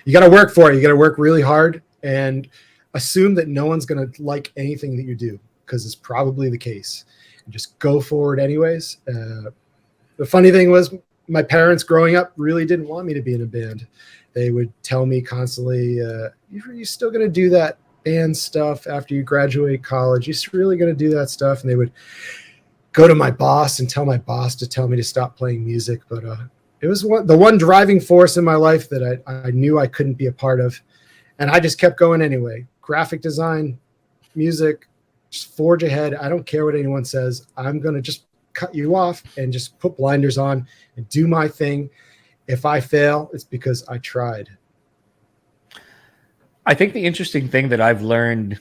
You got to work for it. You got to work really hard and assume that no one's going to like anything that you do, because it's probably the case. And just go forward anyways. The funny thing was, my parents growing up really didn't want me to be in a band. They would tell me constantly, you're still going to do that band stuff after you graduate college. You're really going to do that stuff. And they would go to my boss and tell my boss to tell me to stop playing music. But it was the one driving force in my life that I knew I couldn't be a part of. And I just kept going anyway. Graphic design, music, just forge ahead. I don't care what anyone says. I'm going to just cut you off and just put blinders on and do my thing. If I fail, it's because I tried. I think the interesting thing that I've learned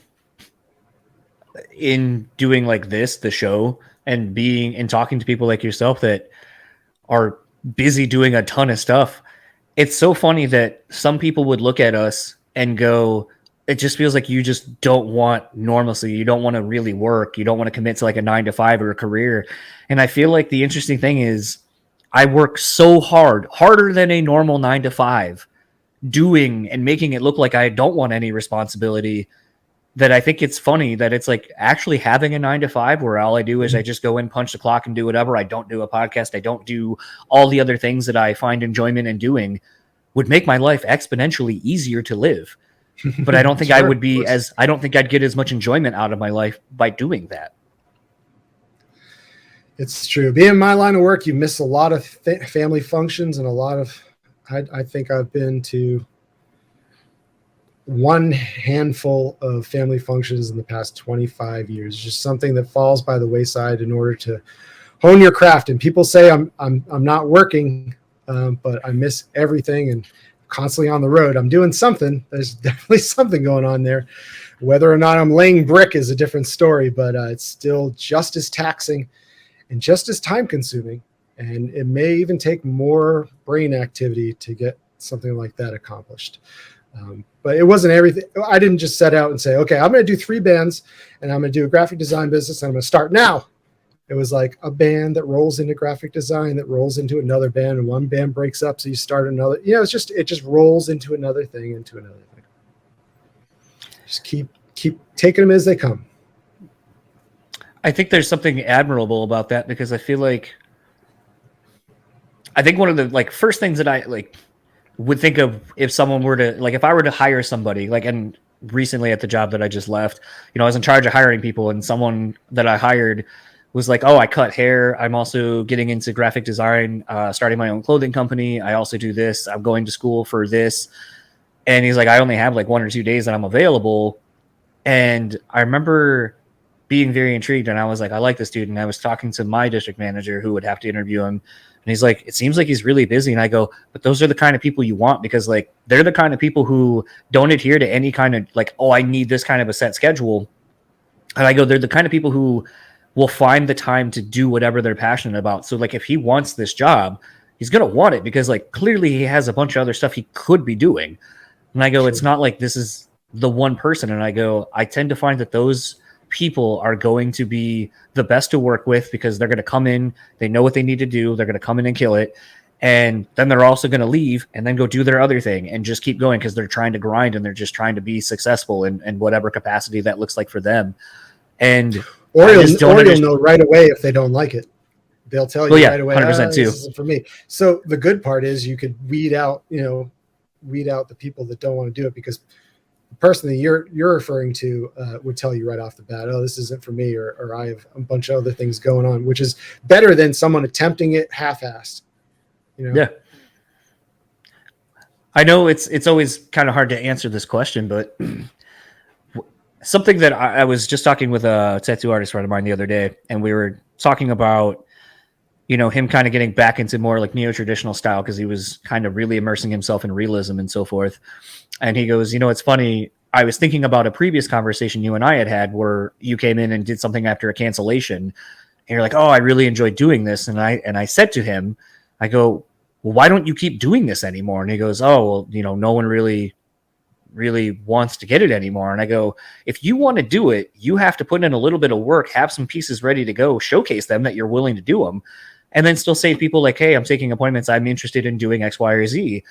in doing like this, the show, and talking to people like yourself that are busy doing a ton of stuff, it's so funny that some people would look at us and go, it just feels like you just don't want normalcy. You don't want to really work. You don't want to commit to like a 9 to 5 or a career. And I feel like the interesting thing is I work so hard, harder than a normal 9 to 5, doing and making it look like I don't want any responsibility, that I think it's funny that it's like actually having a 9 to 5 where all I do is I just go in, punch the clock, and do whatever. I don't do a podcast. I don't do all the other things that I find enjoyment in doing, would make my life exponentially easier to live. But I don't think Sure, I would be I don't think I'd get as much enjoyment out of my life by doing that. It's true. Being in my line of work, you miss a lot of family functions and a lot of, I think I've been to one handful of family functions in the past 25 years. Just something that falls by the wayside in order to hone your craft. And people say I'm not working, but I miss everything and constantly on the road. I'm doing something. There's definitely something going on there. Whether or not I'm laying brick is a different story, but it's still just as taxing and just as time consuming. And it may even take more brain activity to get something like that accomplished. But it wasn't everything. I didn't just set out and say, okay, I'm going to do 3 bands and I'm going to do a graphic design business and I'm going to start now. It was like a band that rolls into graphic design, that rolls into another band, and one band breaks up, so you start another. You know, it just rolls into another thing, into another thing. Just keep taking them as they come. I think there's something admirable about that, because I feel like I think one of the like first things that I like would think of if someone were to like if I were to hire somebody, like, and recently at the job that I just left, you know, I was in charge of hiring people, and someone that I hired was like, oh, I cut hair. I'm also getting into graphic design, starting my own clothing company. I also do this. I'm going to school for this. And he's like, I only have like 1 or 2 days that I'm available. And I remember being very intrigued, and I was like, I like this dude. And I was talking to my district manager who would have to interview him. And he's like, it seems like he's really busy. And I go, but those are the kind of people you want, because like they're the kind of people who don't adhere to any kind of like, oh, I need this kind of a set schedule. And I go, they're the kind of people who will find the time to do whatever they're passionate about. So like if he wants this job, he's going to want it, because like clearly he has a bunch of other stuff he could be doing. And I go, It's not like this is the one person. And I go, I tend to find that those people are going to be the best to work with, because they're going to come in, they know what they need to do, they're going to come in and kill it, and then they're also going to leave and then go do their other thing and just keep going, because they're trying to grind and they're just trying to be successful in whatever capacity that looks like for them. And or you'll know right away if they don't like it. They'll tell you right away, 100% too. This isn't for me. So the good part is you could weed out the people that don't want to do it, because the person that you're referring to would tell you right off the bat, oh, this isn't for me, or I have a bunch of other things going on, which is better than someone attempting it half-assed. You know? Yeah. I know it's always kind of hard to answer this question, but something that I was just talking with a tattoo artist friend of mine the other day, and we were talking about, you know, him kind of getting back into more like neo-traditional style, because he was kind of really immersing himself in realism and so forth. And he goes, you know, it's funny, I was thinking about a previous conversation you and I had where you came in and did something after a cancellation, and you're like, oh, I really enjoyed doing this. And I said to him, I go, well, why don't you keep doing this anymore? And he goes, oh, well, you know, no one really wants to get it anymore. And I go, if you want to do it, you have to put in a little bit of work, have some pieces ready to go, showcase them that you're willing to do them, and then still say to people like, hey, I'm taking appointments, I'm interested in doing X, Y, or Z.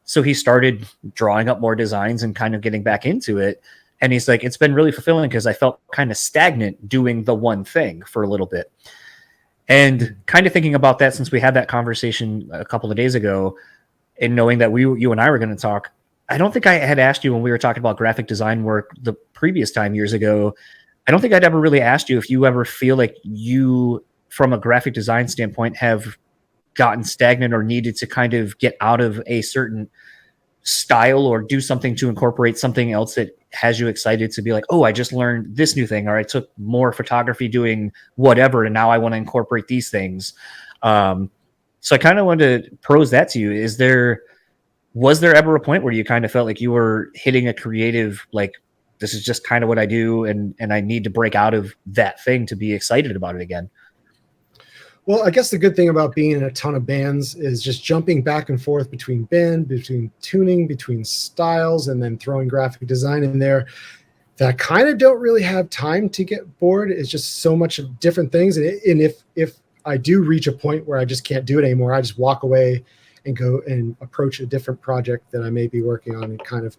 So he started drawing up more designs and kind of getting back into it. And he's like, it's been really fulfilling, because I felt kind of stagnant doing the one thing for a little bit. And kind of thinking about that since we had that conversation a couple of days ago, and knowing that you and I were going to talk, I don't think I had asked you when we were talking about graphic design work the previous time years ago. I don't think I'd ever really asked you if you ever feel like you, from a graphic design standpoint, have gotten stagnant or needed to kind of get out of a certain style or do something to incorporate something else that has you excited to be like, oh, I just learned this new thing, or I took more photography doing whatever, and now I want to incorporate these things. So I kind of wanted to pose that to you. Was there ever a point where you kind of felt like you were hitting a creative, like, this is just kind of what I do, and I need to break out of that thing to be excited about it again? Well, I guess the good thing about being in a ton of bands is just jumping back and forth between between tuning, between styles, and then throwing graphic design in there. That I kind of don't really have time to get bored. It's just so much of different things. And if I do reach a point where I just can't do it anymore, I just walk away and go and approach a different project that I may be working on and kind of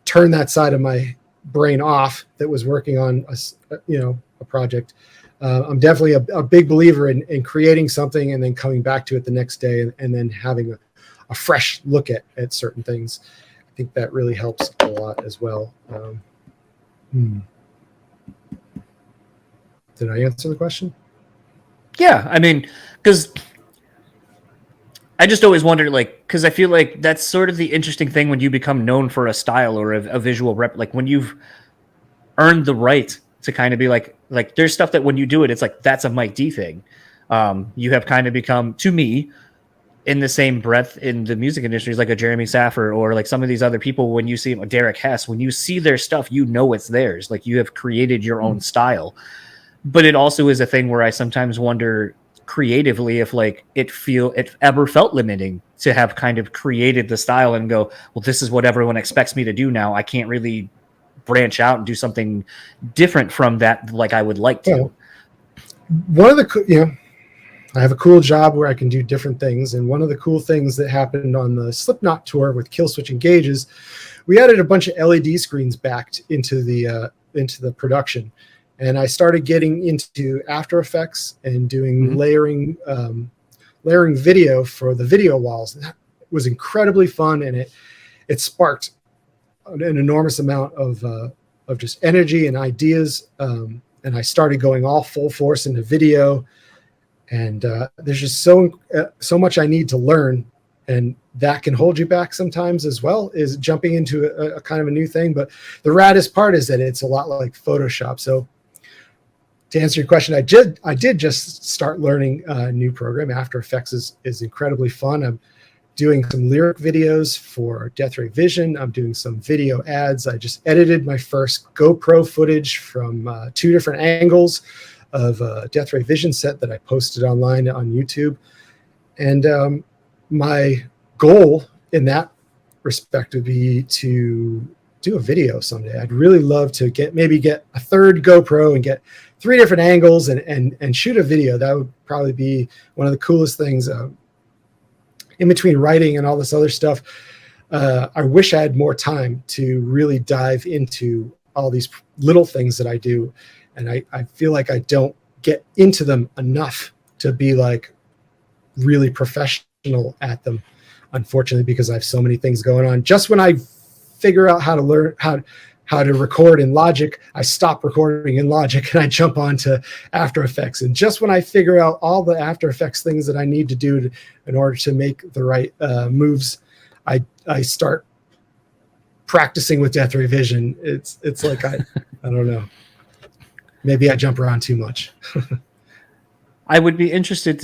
turn that side of my brain off that was working on a project. I'm definitely a big believer in creating something and then coming back to it the next day and then having a fresh look at certain things. I think that really helps a lot as well. Did I answer the question? Yeah, I mean, because I just always wondered, like, because I feel like that's sort of the interesting thing when you become known for a style or a visual rep, like when you've earned the right to kind of be like there's stuff that when you do it, it's like, that's a Mike D thing. You have kind of become, to me, in the same breath in the music industry, like a Jeremy Saffer or like some of these other people, when you see Derek Hess, when you see their stuff, you know it's theirs. Like you have created your own style. But it also is a thing where I sometimes wonder creatively if like it ever felt limiting to have kind of created the style and go, well, this is what everyone expects me to do now. I can't really branch out and do something different from that like I would like to. Well, one of the I have a cool job where I can do different things, and one of the cool things that happened on the Slipknot tour with Killswitch Engages, we added a bunch of LED screens backed into the production, and I started getting into After Effects and doing layering video for the video walls. That was incredibly fun, and it sparked an enormous amount of just energy and ideas. And I started going all full force into video, and there's just so much I need to learn, and that can hold you back sometimes as well, is jumping into a kind of a new thing. But the raddest part is that it's a lot like Photoshop. So to answer your question, I did just start learning a new program. After Effects is incredibly fun. I'm doing some lyric videos for Death Ray Vision. I'm doing some video ads. I just edited my first GoPro footage from 2 different angles of a Death Ray Vision set that I posted online on YouTube. And my goal in that respect would be to do a video someday. I'd really love to get a third GoPro and get 3 different angles and shoot a video. That would probably be one of the coolest things. In between writing and all this other stuff, I wish I had more time to really dive into all these little things that I do. And I feel like I don't get into them enough to be like really professional at them, unfortunately, because I have so many things going on. Just when I figure out how to learn how to record in Logic, I stop recording in Logic and I jump onto After Effects. And just when I figure out all the After Effects things that I need to do in order to make the right moves, I start practicing with Death Ray Vision. It's like I don't know. Maybe I jump around too much. I would be interested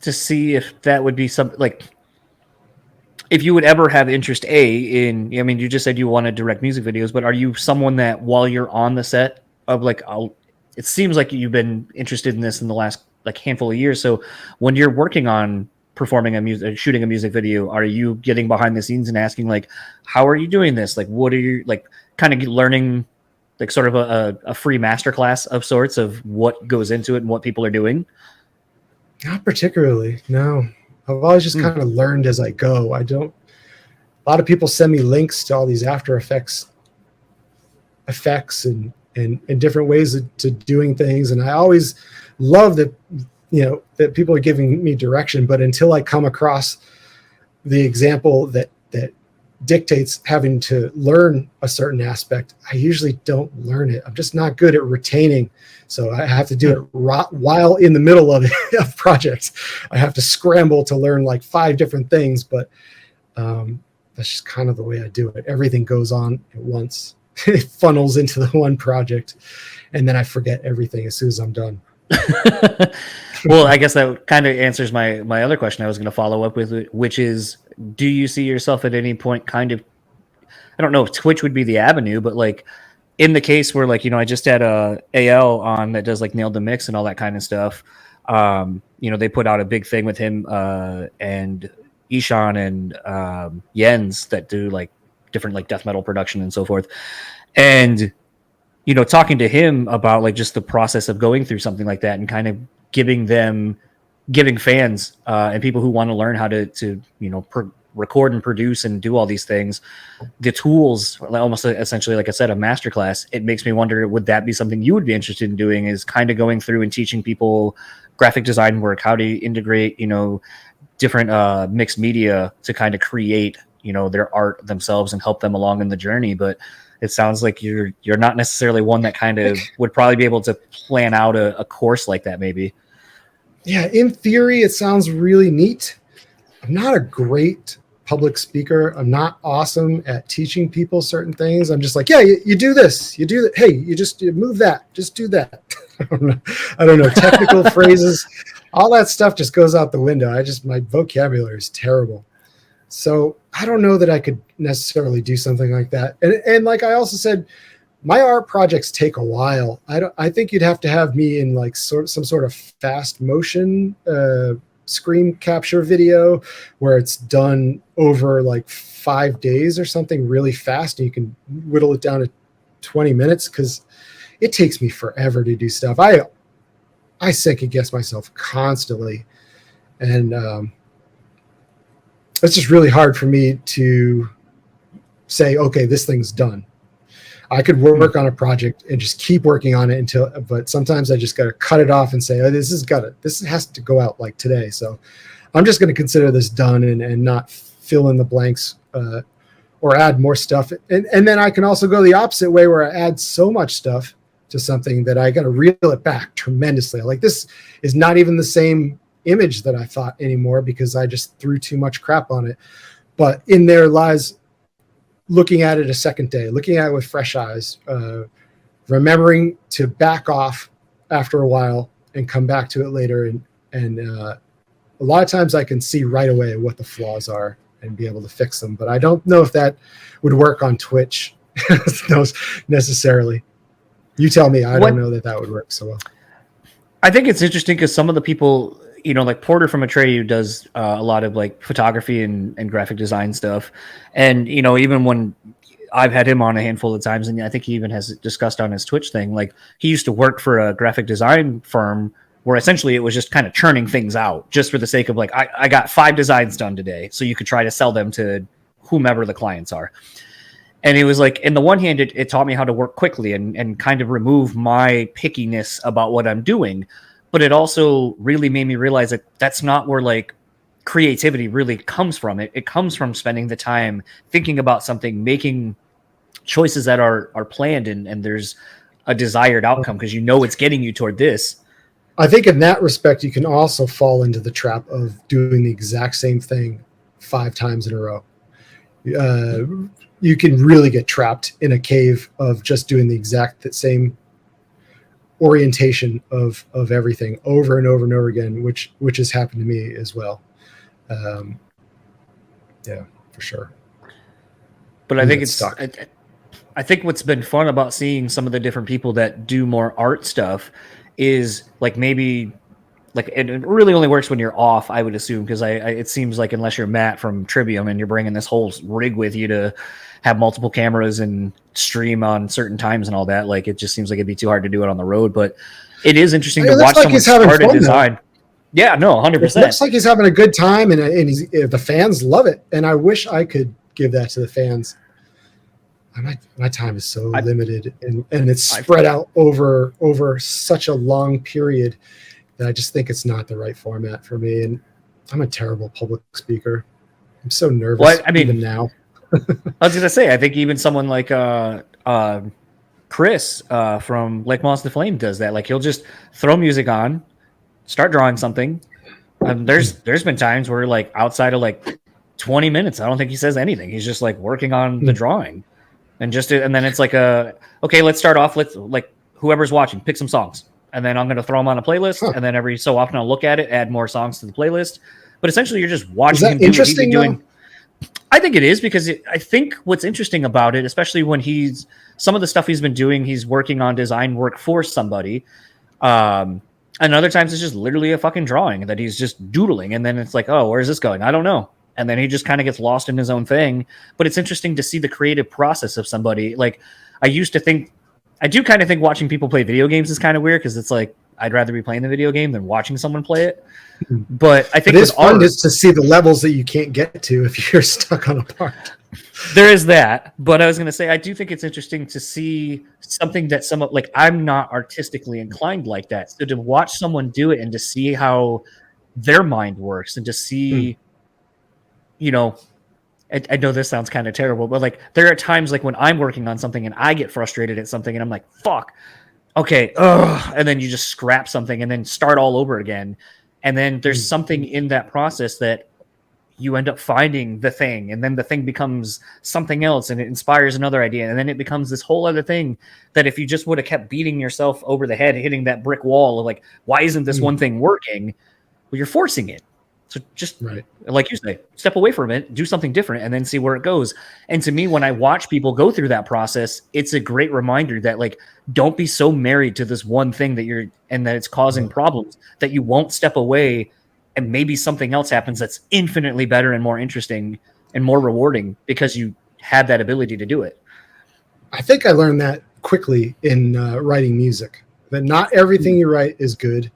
to see if that would be something like, if you would ever have interest in, I mean, you just said you want to direct music videos, but are you someone that while you're on the set of like, it seems like you've been interested in this in the last like handful of years. So when you're working on shooting a music video, are you getting behind the scenes and asking like, how are you doing this? Like, what are you like kind of learning, like sort of a free masterclass of sorts of what goes into it and what people are doing? Not particularly, no. I've always just kind of learned as I go. A lot of people send me links to all these After Effects and different ways to doing things. And I always love that, that people are giving me direction, but until I come across the example that dictates having to learn a certain aspect, I usually don't learn it. I'm just not good at retaining. So I have to do it while in the middle of projects. I have to scramble to learn like 5 different things, but that's just kind of the way I do it. Everything goes on at once. It funnels into the one project, and then I forget everything as soon as I'm done. Well, I guess that kind of answers my other question I was going to follow up with, which is, do you see yourself at any point kind of, I don't know if Twitch would be the avenue, but like in the case where like, I just had a AL on that does like Nailed the Mix and all that kind of stuff. They put out a big thing with him and Ishan and Jens that do like different like death metal production and so forth. And, talking to him about like just the process of going through something like that and kind of giving fans and people who want to learn how to record and produce and do all these things, the tools, almost essentially, like I said, a masterclass. It makes me wonder, would that be something you would be interested in doing, is kind of going through and teaching people graphic design work, how to integrate, different mixed media to kind of create, their art themselves and help them along in the journey. But it sounds like you're not necessarily one that kind of would probably be able to plan out a course like that, maybe. Yeah, in theory, it sounds really neat. I'm not a great public speaker. I'm not awesome at teaching people certain things. I'm just like, yeah, you do this, you do that. Hey, you move that, just do that. I don't know. Technical phrases, all that stuff just goes out the window. My vocabulary is terrible. So I don't know that I could necessarily do something like that. And like I also said, my art projects take a while. I think you'd have to have me in like some sort of fast motion screen capture video where it's done over like 5 days or something really fast, and you can whittle it down to 20 minutes, because it takes me forever to do stuff. I second guess myself constantly, and it's just really hard for me to say, okay, this thing's done. I could work on a project and just keep working on it but sometimes I just got to cut it off and say, oh, this has to go out like today. So I'm just going to consider this done and not fill in the blanks or add more stuff. And then I can also go the opposite way, where I add so much stuff to something that I got to reel it back tremendously. Like, this is not even the same image that I thought anymore, because I just threw too much crap on it. But in there lies looking at it a second day, looking at it with fresh eyes, remembering to back off after a while and come back to it later. And a lot of times I can see right away what the flaws are and be able to fix them. But I don't know if that would work on Twitch necessarily. You tell me. I don't know that would work so well. I think it's interesting because some of the people, like Porter from Atreyu does a lot of like photography and graphic design stuff. And, even when I've had him on a handful of times, and I think he even has discussed on his Twitch thing, like he used to work for a graphic design firm where essentially it was just kind of churning things out just for the sake of like, I got 5 designs done today, so you could try to sell them to whomever the clients are. And it was like, in the one hand, it taught me how to work quickly and kind of remove my pickiness about what I'm doing. But it also really made me realize that that's not where like creativity really comes from. It comes from spending the time thinking about something, making choices that are planned, and there's a desired outcome because it's getting you toward this. I think in that respect, you can also fall into the trap of doing the exact same thing 5 times in a row. You can really get trapped in a cave of just doing the exact same orientation of everything over and over and over again, which has happened to me as well. Yeah, for sure. But I think it's I think what's been fun about seeing some of the different people that do more art stuff is like, maybe like it really only works when you're off, I would assume, because it seems like unless you're Matt from Trivium and you're bringing this whole rig with you to have multiple cameras and stream on certain times and all that, like it just seems like it'd be too hard to do it on the road. But it is interesting to watch someone start a design. Yeah, no, 100%. It looks like he's having a good time, and the fans love it. And I wish I could give that to the fans. My time is so limited, and it's spread out over such a long period that I just think it's not the right format for me. And I'm a terrible public speaker. I'm so nervous even now. I was going to say, I think even someone like Chris from Lake Moss the Flame does that. Like, he'll just throw music on, start drawing something. There's been times where like outside of like 20 minutes, I don't think he says anything. He's just like working on the drawing. And then it's like okay, let's start off. Let's like whoever's watching, pick some songs. And then I'm going to throw them on a playlist. And then every so often I'll look at it, add more songs to the playlist. But essentially you're just watching him do what he's doing. I think it is, because I think what's interesting about it, especially when some of the stuff he's been doing, he's working on design work for somebody. I And other times it's just literally a fucking drawing that he's just doodling. And then it's like, oh, where's this going? I don't know. And then he just kind of gets lost in his own thing. But it's interesting to see the creative process of somebody. Like, I do kind of think watching people play video games is kind of weird, because it's like, I'd rather be playing the video game than watching someone play it. But I think it's fun just to see the levels that you can't get to if you're stuck on a part. There is that. But I was going to say, I do think it's interesting to see something that like, I'm not artistically inclined like that. So to watch someone do it and to see how their mind works, and to see, you know, I know this sounds kind of terrible, but like, there are times like when I'm working on something and I get frustrated at something and I'm like, fuck, okay, and then you just scrap something and then start all over again. And then there's something in that process that you end up finding the thing, and then the thing becomes something else, and it inspires another idea, and then it becomes this whole other thing that if you just would have kept beating yourself over the head, hitting that brick wall of like, why isn't this one thing working? Well, you're forcing it. So just like you say, step away from it, do something different, and then see where it goes. And to me, when I watch people go through that process, it's a great reminder that, like, don't be so married to this one thing that it's causing problems, that you won't step away and maybe something else happens that's infinitely better and more interesting and more rewarding because you had that ability to do it. I think I learned that quickly in writing music, that not everything you write is good.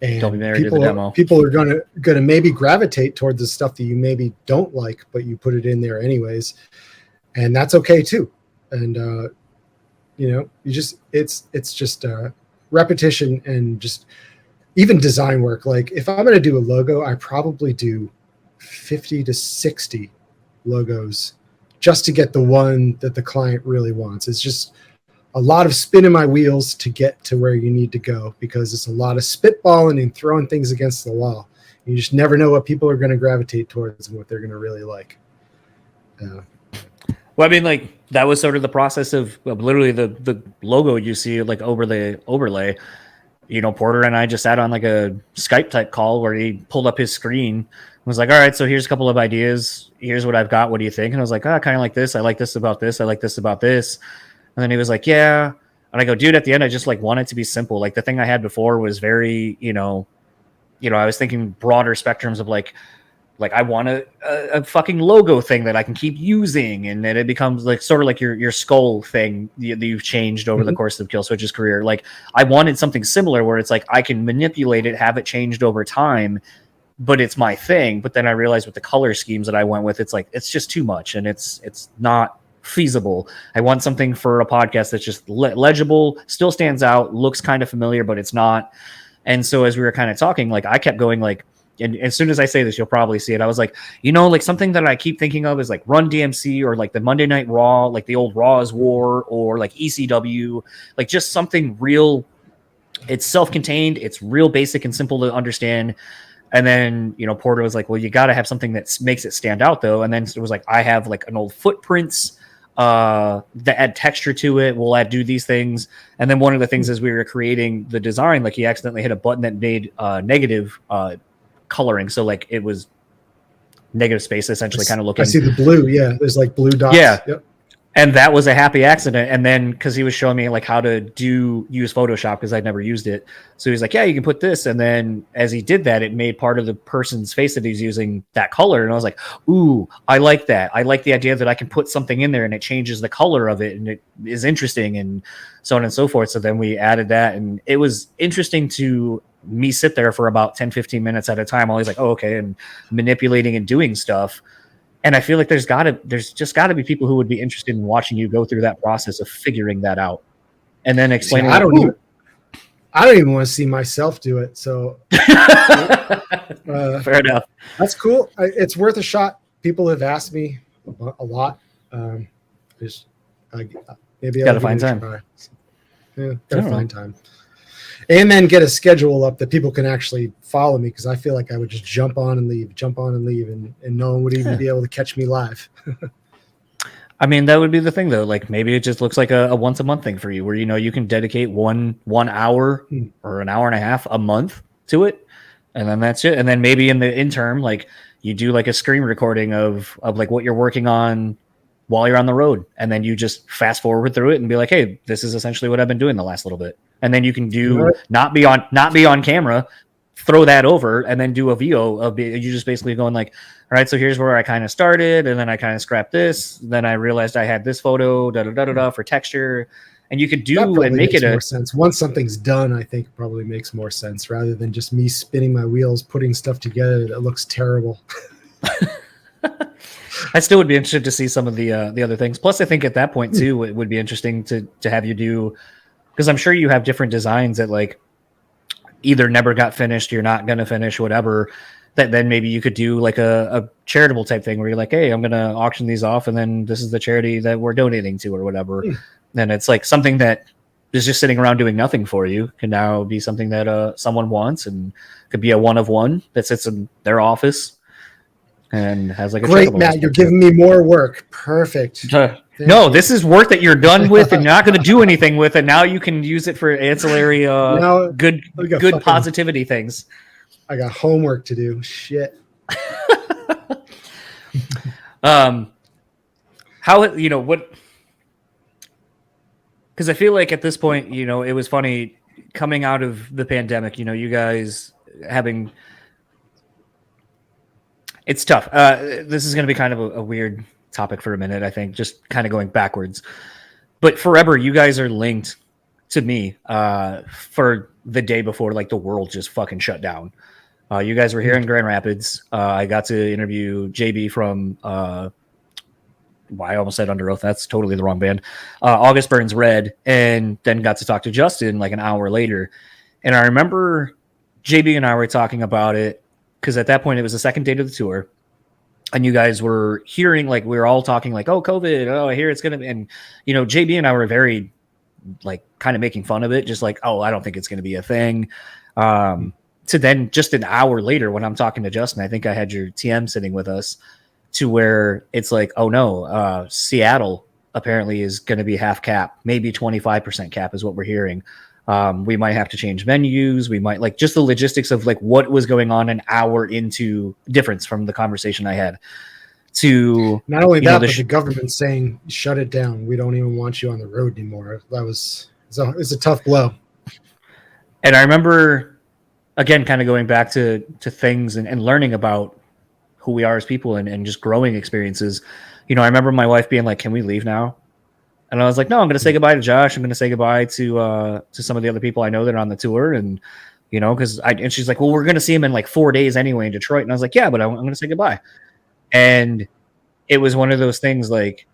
And don't be married to the demo. People are gonna maybe gravitate towards the stuff that you maybe don't like, but you put it in there anyways, and that's okay too. And it's just repetition, and just even design work. Like, if I'm gonna do a logo, I probably do 50 to 60 logos just to get the one that the client really wants. It's just a lot of spinning my wheels to get to where you need to go, because it's a lot of spitballing and throwing things against the wall. You just never know what people are going to gravitate towards and what they're going to really like. Well, I mean, like, that was sort of the process of literally the logo you see, like, over the overlay. Porter and I just sat on like a Skype type call where he pulled up his screen and was like, all right, so here's a couple of ideas. Here's what I've got. What do you think? And I was like, kind of like this. I like this about this. I like this about this. And then he was like, yeah. And I go, dude, at the end, I just like want it to be simple. Like, the thing I had before was very, I was thinking broader spectrums of like I want a fucking logo thing that I can keep using. And then it becomes like sort of like your skull thing that you've changed over the course of Killswitch's career. Like, I wanted something similar where it's like I can manipulate it, have it changed over time, but it's my thing. But then I realized with the color schemes that I went with, it's like, it's just too much, and it's not feasible. I want something for a podcast that's just legible, still stands out, looks kind of familiar, but it's not. And so as we were kind of talking, like, I kept going, like, and as soon as I say this, you'll probably see it. I was like, like, something that I keep thinking of is like Run DMC, or like the Monday Night Raw, like the old Raw is War, or like ECW, like just something real. It's self-contained, it's real basic and simple to understand. And then, Porter was like, well, you got to have something that makes it stand out, though. And then it was like, I have like an old Footprints that add texture to it. We'll do these things. And then one of the things as we were creating the design, like, he accidentally hit a button that made negative coloring. So like, it was negative space, essentially, kind of looking. I see the blue. Yeah. There's like blue dots. Yeah. Yep. And that was a happy accident. And then, because he was showing me like how to use Photoshop, because I'd never used it. So he was like, yeah, you can put this. And then as he did that, it made part of the person's face that he's using that color. And I was like, ooh, I like that. I like the idea that I can put something in there and it changes the color of it, and it is interesting, and so on and so forth. So then we added that, and it was interesting to me sit there for about 10, 15 minutes at a time. Always like, oh, okay, and manipulating and doing stuff. And I feel like there's just got to be people who would be interested in watching you go through that process of figuring that out, and then explaining. I don't even want to see myself do it. So fair enough. That's cool. It's worth a shot. People have asked me a lot. Maybe gotta find time. Gotta find time. And then get a schedule up that people can actually follow me, because I feel like I would just jump on and leave, and no one would even be able to catch me live. I mean, that would be the thing, though. Like, maybe it just looks like a once a month thing for you, where you can dedicate one hour or an hour and a half a month to it, and then that's it. And then maybe in the interim, like, you do like a screen recording of like what you're working on while you're on the road, and then you just fast forward through it and be like, hey, this is essentially what I've been doing the last little bit. And then you can do not be on camera, throw that over, and then do a VO of you just basically going like, all right, so here's where I kind of started, and then I kind of scrapped this, then I realized I had this photo for texture, and you could do and make it more sense once something's done. I think it probably makes more sense rather than just me spinning my wheels putting stuff together that looks terrible. I still would be interested to see some of the other things. Plus, I think at that point too, it would be interesting to have you do, because I'm sure you have different designs that like either never got finished, you're not going to finish, whatever. That then maybe you could do like a charitable type thing where you're like, hey, I'm going to auction these off, and then this is the charity that we're donating to or whatever. And it's like something that is just sitting around doing nothing for you can now be something that someone wants, and could be a one of one that sits in their office and has like a great, Matt. You're giving me more work. Perfect. No, this is work that you're done with and you're not going to do anything with it. Now you can use it for ancillary good positivity things. I got homework to do. Shit. How, you know, what, because I feel like at this point, you know, it was funny coming out of the pandemic, you know, you guys having, it's tough. This is going to be kind of a weird topic for a minute, I think, just kind of going backwards. But forever, you guys are linked to me for the day before, like, the world just fucking shut down. You guys were here in Grand Rapids. I got to interview JB from, I almost said Under Oath. That's totally the wrong band. August Burns Red, and then got to talk to Justin like an hour later. And I remember JB and I were talking about it because at that point it was the second date of the tour. And you guys were hearing, like, we were all talking like, oh, COVID, oh, I hear it's going to be. And, you know, JB and I were very, like, kind of making fun of it. Just like, oh, I don't think it's going to be a thing. To then just an hour later when I'm talking to Justin, I think I had your TM sitting with us, to where it's like, oh no, Seattle apparently is going to be half cap, maybe 25% cap is what we're hearing. We might have to change venues. We might, like, just the logistics of like what was going on an hour into difference from the conversation I had to not only that, but the government saying, shut it down. We don't even want you on the road anymore. It's a tough blow. And I remember, again, kind of going back to things and learning about who we are as people and just growing experiences. You know, I remember my wife being like, can we leave now? And I was like, no, I'm going to say goodbye to Josh. I'm going to say goodbye to some of the other people I know that are on the tour. And, you know, and she's like, well, we're going to see him in like 4 days anyway in Detroit. And I was like, yeah, but I'm going to say goodbye. And it was one of those things, like,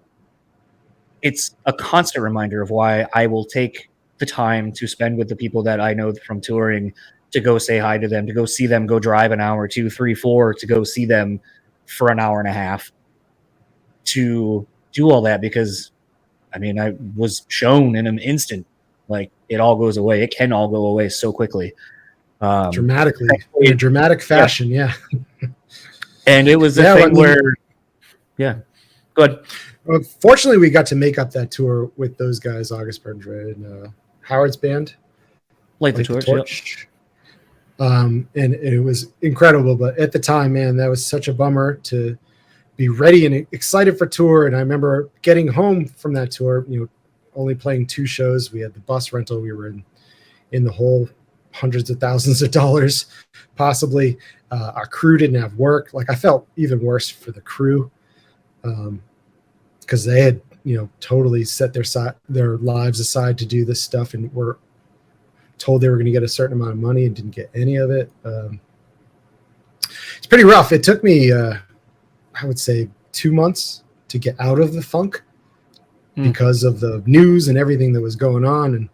it's a constant reminder of why I will take the time to spend with the people that I know from touring, to go say hi to them, to go see them, go drive an hour, 2, 3, 4, to go see them for an hour and a half, to do all that. Because, I mean, I was shown in an instant, like, it all goes away. It can all go away so quickly. Dramatically, in a dramatic fashion, yeah. And it was a thing where, go ahead. Well, fortunately, we got to make up that tour with those guys, August Burns Red and Howard's band. Light the Torch. Yep. And it was incredible, but at the time, man, that was such a bummer to be ready and excited for tour. And I remember getting home from that tour, you know, only playing 2 shows. We had the bus rental. We were in the hole, hundreds of thousands of dollars, possibly. Our crew didn't have work. Like, I felt even worse for the crew, because they had, you know, totally set their lives aside to do this stuff, and were told they were going to get a certain amount of money and didn't get any of it. It's pretty rough. It took me, I would say, 2 months to get out of the funk because of the news and everything that was going on. And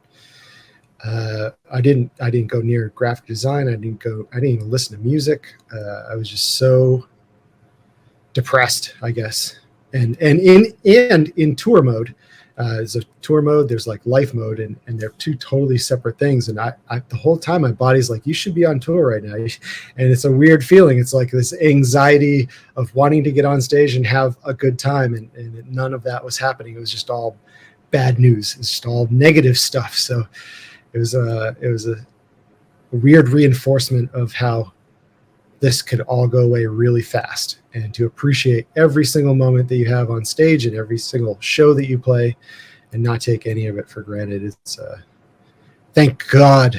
I didn't go near graphic design. I didn't even listen to music. I was just so depressed, I guess. And in tour mode, there's a tour mode, there's like life mode, and they're 2 totally separate things. And I the whole time my body's like, you should be on tour right now. And it's a weird feeling. It's like this anxiety of wanting to get on stage and have a good time. And none of that was happening. It was just all bad news. It's just all negative stuff. So it was a weird reinforcement of how this could all go away really fast, and to appreciate every single moment that you have on stage and every single show that you play and not take any of it for granted. It's thank God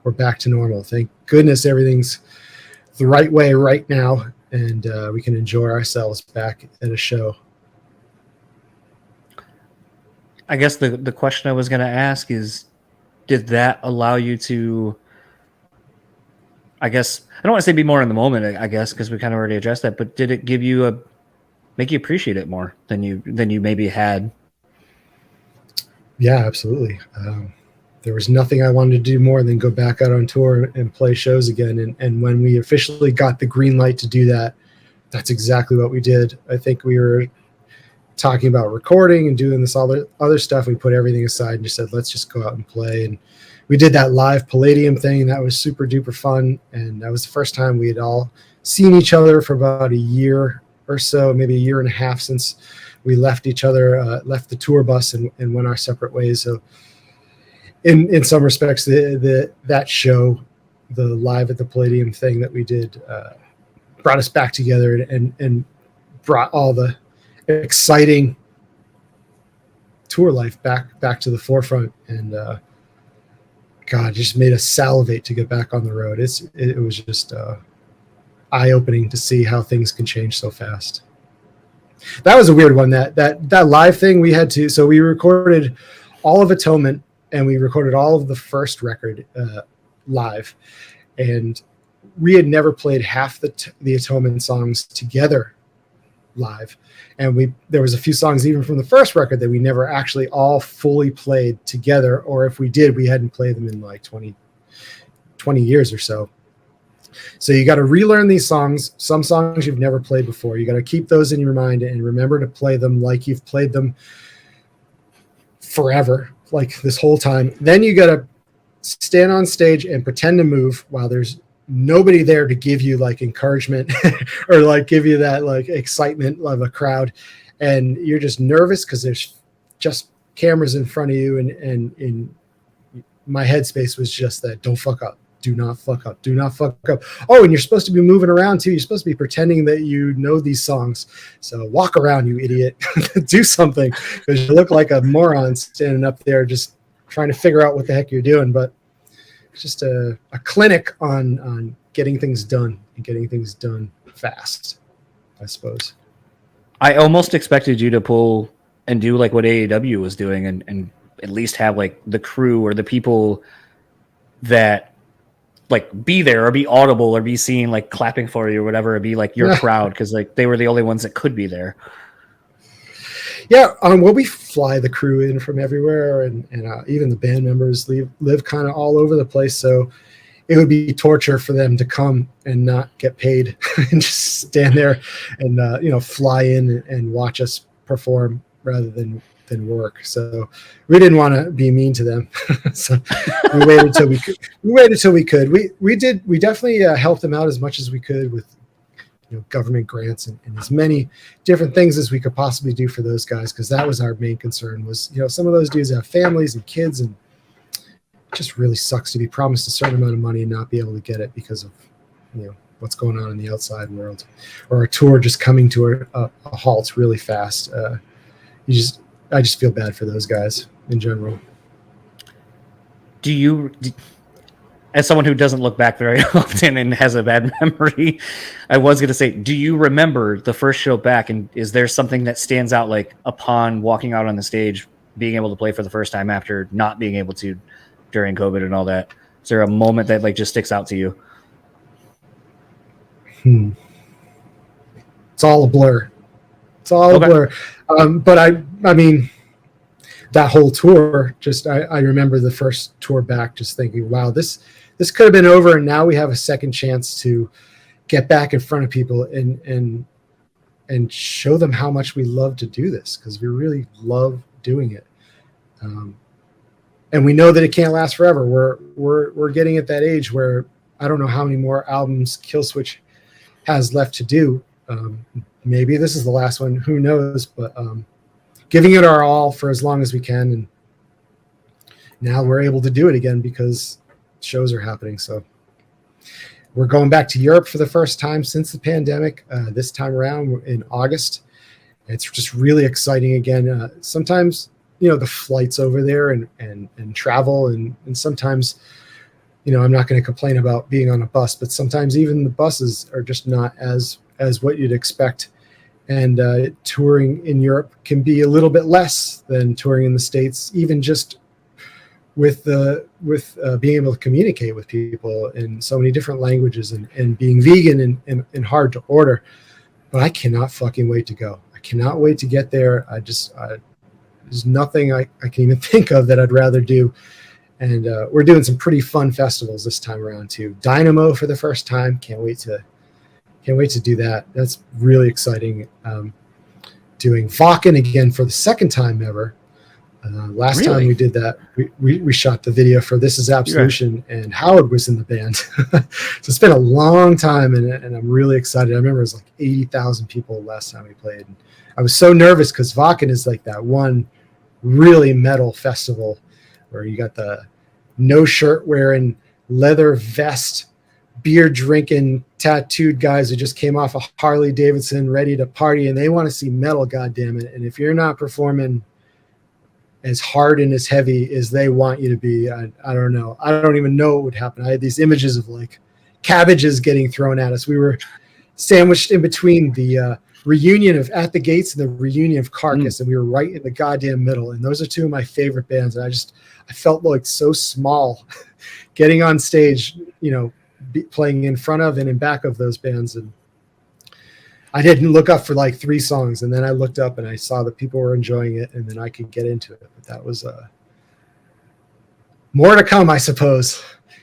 we're back to normal. Thank goodness everything's the right way right now, and we can enjoy ourselves back at a show. I guess the question I was going to ask is, did that allow you to, I guess, I don't want to say be more in the moment, I guess, because we kind of already addressed that, but did it give you make you appreciate it more than you maybe had? Yeah, absolutely. There was nothing I wanted to do more than go back out on tour and play shows again. And when we officially got the green light to do that, that's exactly what we did. I think we were talking about recording and doing this other stuff. We put everything aside and just said, let's just go out and play. And we did that live Palladium thing. That was super duper fun. And that was the first time we had all seen each other for about a year or so, maybe a year and a half since we left each other, left the tour bus and went our separate ways. So in some respects, that show, the live at the Palladium thing that we did, brought us back together and brought all the exciting tour life back to the forefront. And God, just made us salivate to get back on the road. It was just eye-opening to see how things can change so fast. That was a weird one. That live thing we had to. So we recorded all of Atonement and we recorded all of the first record live, and we had never played half the Atonement songs together live. And there was a few songs even from the first record that we never actually all fully played together, or if we did, we hadn't played them in like 20 years or so. So you got to relearn these songs. Some songs you've never played before. You got to keep those in your mind and remember to play them like you've played them forever, like this whole time. Then you got to stand on stage and pretend to move while there's nobody there to give you like encouragement or like give you that like excitement of a crowd, and you're just nervous because there's just cameras in front of you, and in my headspace was just that, don't fuck up, do not fuck up, do not fuck up. Oh, and you're supposed to be moving around too. You're supposed to be pretending that you know these songs, so walk around, you idiot. Do something, because you look like a moron standing up there just trying to figure out what the heck you're doing. But just a clinic on getting things done and getting things done fast, I suppose. I almost expected you to pull and do like what AEW was doing and at least have like the crew or the people that like be there or be audible or be seen like clapping for you or whatever, or be like your crowd, because like they were the only ones that could be there. Yeah, well, we fly the crew in from everywhere, and even the band members live kind of all over the place. So it would be torture for them to come and not get paid and just stand there and fly in and watch us perform rather than work. So we didn't want to be mean to them, so we waited till we could. We definitely helped them out as much as we could with government grants and as many different things as we could possibly do for those guys, because that was our main concern. Was some of those dudes have families and kids, and it just really sucks to be promised a certain amount of money and not be able to get it because of what's going on in the outside world, or a tour just coming to a halt really fast. I just feel bad for those guys in general. As someone who doesn't look back very often and has a bad memory, I was going to say, do you remember the first show back? And is there something that stands out, like upon walking out on the stage, being able to play for the first time after not being able to during COVID and all that? Is there a moment that like just sticks out to you? It's all a blur. It's all a blur. But I mean, that whole tour, just I remember the first tour back just thinking, wow, this could have been over, and now we have a second chance to get back in front of people and show them how much we love to do this, because we really love doing it. And we know that it can't last forever. We're getting at that age where I don't know how many more albums Killswitch has left to do. Maybe this is the last one, who knows, but giving it our all for as long as we can, and now we're able to do it again because shows are happening. So we're going back to Europe for the first time since the pandemic. This time around in August. It's just really exciting again. Sometimes, the flights over there and travel and sometimes, I'm not going to complain about being on a bus, but sometimes even the buses are just not as what you'd expect. And touring in Europe can be a little bit less than touring in the States, even just with being able to communicate with people in so many different languages and being vegan and hard to order. But I cannot fucking wait to go. I cannot wait to get there. There's nothing I can even think of that I'd rather do. And we're doing some pretty fun festivals this time around too. Dynamo for the first time. Can't wait to do that. That's really exciting. Doing Vakken again for the second time ever. Last time we did that, we shot the video for This Is Absolution, and Howard was in the band. So it's been a long time, and I'm really excited. I remember it was like 80,000 people last time we played. And I was so nervous because Vakken is like that one really metal festival where you got the no shirt wearing, leather vest, beer drinking, tattooed guys who just came off a Harley Davidson ready to party, and they want to see metal, goddammit. And if you're not performing as hard and as heavy as they want you to be, I don't know. I don't even know what would happen. I had these images of like cabbages getting thrown at us. We were sandwiched in between the reunion of At the Gates and the reunion of Carcass, and we were right in the goddamn middle. And those are two of my favorite bands. And I felt like so small getting on stage, playing in front of and in back of those bands. And I didn't look up for like 3 songs, and then I looked up and I saw that people were enjoying it, and then I could get into it. But that was more to come, I suppose.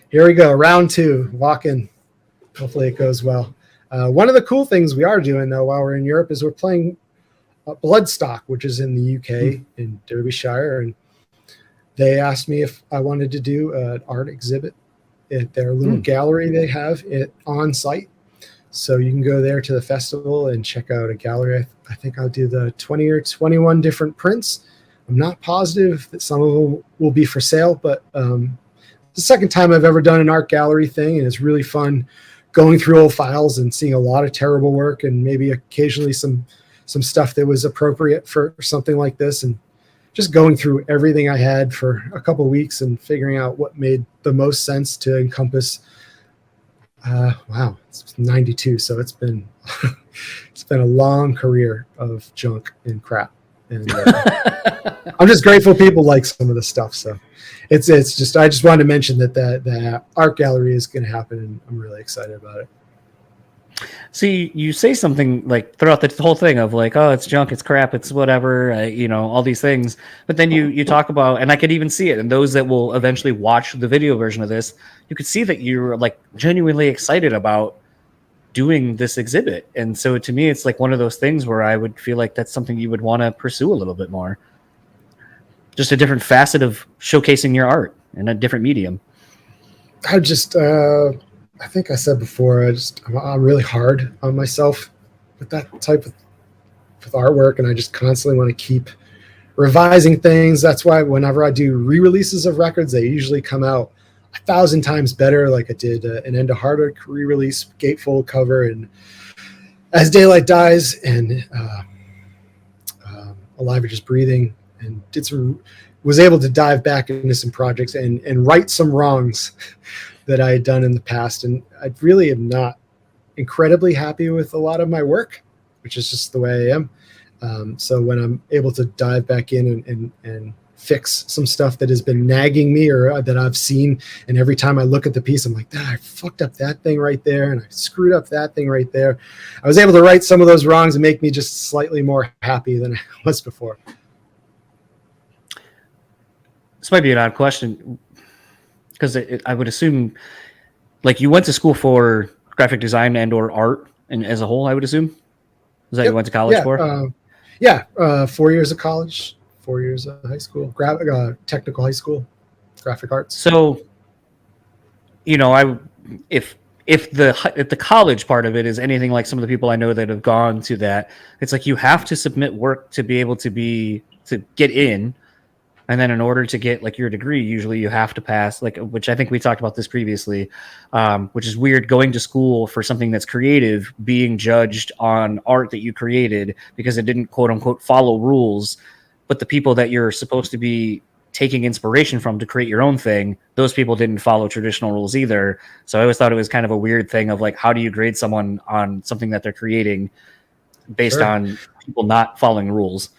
Here we go, round 2, Vakken. Hopefully it goes well. One of the cool things we are doing though while we're in Europe is we're playing Bloodstock, which is in the UK in Derbyshire, and they asked me if I wanted to do an art exhibit at their little gallery they have it on site. So you can go there to the festival and check out a gallery. I think I'll do the 20 or 21 different prints. I'm not positive that some of them will be for sale, but it's the second time I've ever done an art gallery thing, and it's really fun going through old files and seeing a lot of terrible work and maybe occasionally some stuff that was appropriate for something like this, and just going through everything I had for a couple of weeks and figuring out what made the most sense to encompass. Wow, it's 92, so it's been a long career of junk and crap, and I'm just grateful people like some of the stuff. So it's just, I just wanted to mention that the art gallery is going to happen, and I'm really excited about it. See, you say something like throughout the whole thing of like, oh, it's junk, it's crap, it's whatever, all these things. But then you talk about, and I could even see it, and those that will eventually watch the video version of this, you could see that you're like genuinely excited about doing this exhibit. And so to me, it's like one of those things where I would feel like that's something you would want to pursue a little bit more. Just a different facet of showcasing your art in a different medium. I think I said before, I'm really hard on myself with that type of artwork, and I just constantly want to keep revising things. That's why whenever I do re-releases of records, they usually come out 1,000 times better. Like I did an End of Heartache re-release, gatefold cover, and As Daylight Dies, and Alive or Just Breathing, and was able to dive back into some projects and right some wrongs that I had done in the past. And I really am not incredibly happy with a lot of my work, which is just the way I am. So when I'm able to dive back in and fix some stuff that has been nagging me or that I've seen, and every time I look at the piece, I'm like, I fucked up that thing right there, and I screwed up that thing right there. I was able to right some of those wrongs and make me just slightly more happy than I was before. This might be an odd question, because I would assume, like, you went to school for graphic design and or art, and as a whole, I would assume? Is that you went to college for? 4 years of college, 4 years of high school, technical high school, graphic arts. So, if the college part of it is anything like some of the people I know that have gone to that, it's like you have to submit work to be able to get in. And then in order to get like your degree, usually you have to pass like, which I think we talked about this previously, which is weird, going to school for something that's creative, being judged on art that you created because it didn't quote unquote follow rules. But the people that you're supposed to be taking inspiration from to create your own thing, those people didn't follow traditional rules either. So I always thought it was kind of a weird thing of like, how do you grade someone on something that they're creating based Sure. on people not following rules?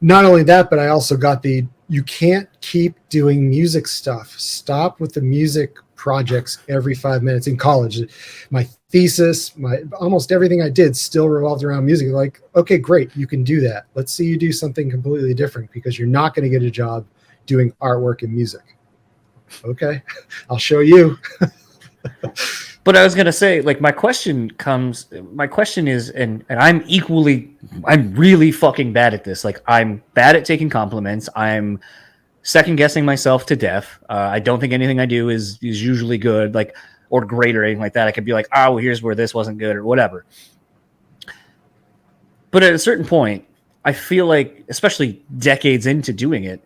Not only that, but I also got you can't keep doing music stuff. Stop with the music projects every 5 minutes. In college, my thesis, almost everything I did still revolved around music. Like, okay, great, you can do that. Let's see you do something completely different, because you're not going to get a job doing artwork and music. Okay, I'll show you. But I was going to say, like, my question is, and I'm really fucking bad at this. Like, I'm bad at taking compliments. I'm second guessing myself to death. I don't think anything I do is usually good, like, or great or anything like that. I could be like, oh, well, here's where this wasn't good or whatever. But at a certain point, I feel like, especially decades into doing it,